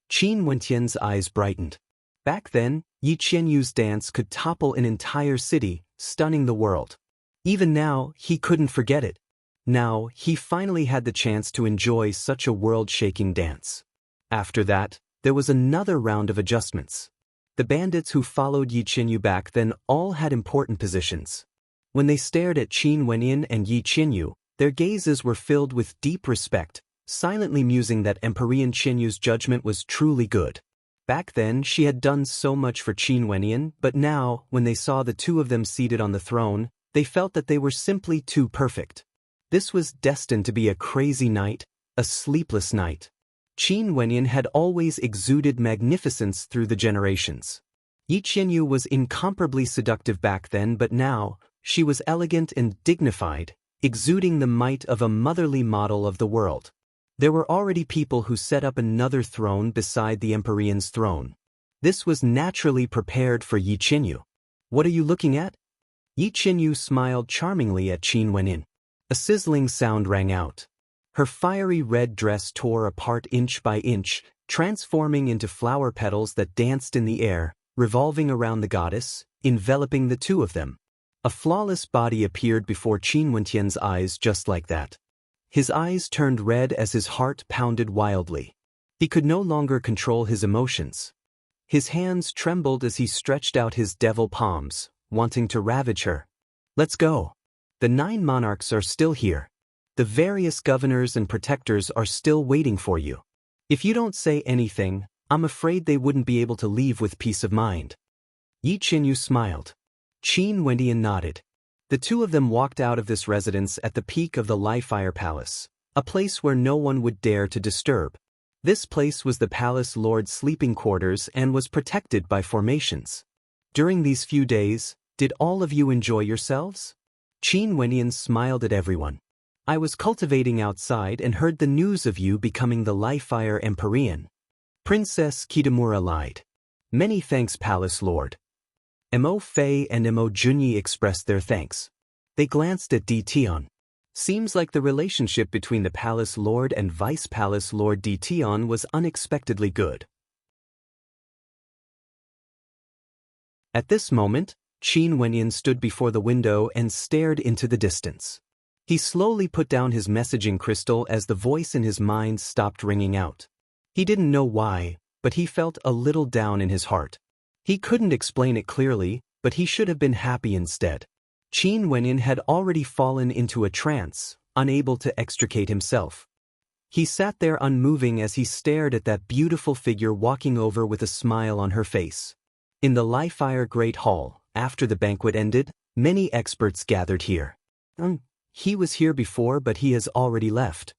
Qin Wentian's eyes brightened. Back then, Yi Qianyu's dance could topple an entire city, stunning the world. Even now, he couldn't forget it. Now, he finally had the chance to enjoy such a world-shaking dance. After that, there was another round of adjustments. The bandits who followed Yi Qianyu back then all had important positions. When they stared at Qin Wenyin and Yi Qianyu, their gazes were filled with deep respect, silently musing that Emperor Qianyu's judgment was truly good. Back then, she had done so much for Qin Wenyin, but now, when they saw the two of them seated on the throne, they felt that they were simply too perfect. This was destined to be a crazy night, a sleepless night. Qin Wenyin had always exuded magnificence through the generations. Yi Qianyu was incomparably seductive back then, but now, she was elegant and dignified, exuding the might of a motherly model of the world. There were already people who set up another throne beside the Emperor's throne. This was naturally prepared for Yi Qianyu. What are you looking at? Yi Qianyu smiled charmingly at Qin Wenyin. A sizzling sound rang out. Her fiery red dress tore apart inch by inch, transforming into flower petals that danced in the air, revolving around the goddess, enveloping the two of them. A flawless body appeared before Qin Wentian's eyes just like that. His eyes turned red as his heart pounded wildly. He could no longer control his emotions. His hands trembled as he stretched out his devil palms, wanting to ravage her. Let's go. The 9 monarchs are still here. The various governors and protectors are still waiting for you. If you don't say anything, I'm afraid they wouldn't be able to leave with peace of mind. Yi Qianyu smiled. Qin Wendian nodded. The two of them walked out of this residence at the peak of the Li-Fire Palace, a place where no one would dare to disturb. This place was the Palace Lord's sleeping quarters and was protected by formations. During these few days, did all of you enjoy yourselves? Qin Wenyan smiled at everyone. I was cultivating outside and heard the news of you becoming the Li-Fire Empyrean. Princess Kitamura lied. Many thanks, Palace Lord. Mo Fei and Mo Junyi expressed their thanks. They glanced at Di Tian. Seems like the relationship between the Palace Lord and Vice Palace Lord Di Tian was unexpectedly good. At this moment, Qin Wenyan stood before the window and stared into the distance. He slowly put down his messaging crystal as the voice in his mind stopped ringing out. He didn't know why, but he felt a little down in his heart. He couldn't explain it clearly, but he should have been happy instead. Qin Wenyan had already fallen into a trance, unable to extricate himself. He sat there unmoving as he stared at that beautiful figure walking over with a smile on her face. In the Li-Fire Great Hall, after the banquet ended, many experts gathered here. He was here before, but he has already left.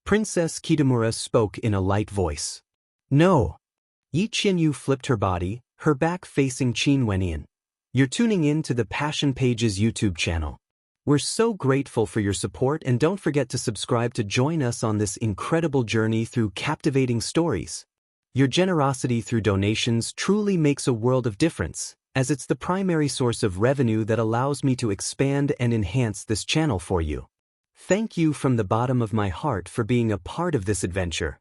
Princess Kitamura spoke in a light voice. No. Yi Qianyu flipped her body, her back facing Qin Wenyan. You're tuning in to the Passion Pages YouTube channel. We're so grateful for your support, and don't forget to subscribe to join us on this incredible journey through captivating stories. Your generosity through donations truly makes a world of difference, as it's the primary source of revenue that allows me to expand and enhance this channel for you. Thank you from the bottom of my heart for being a part of this adventure.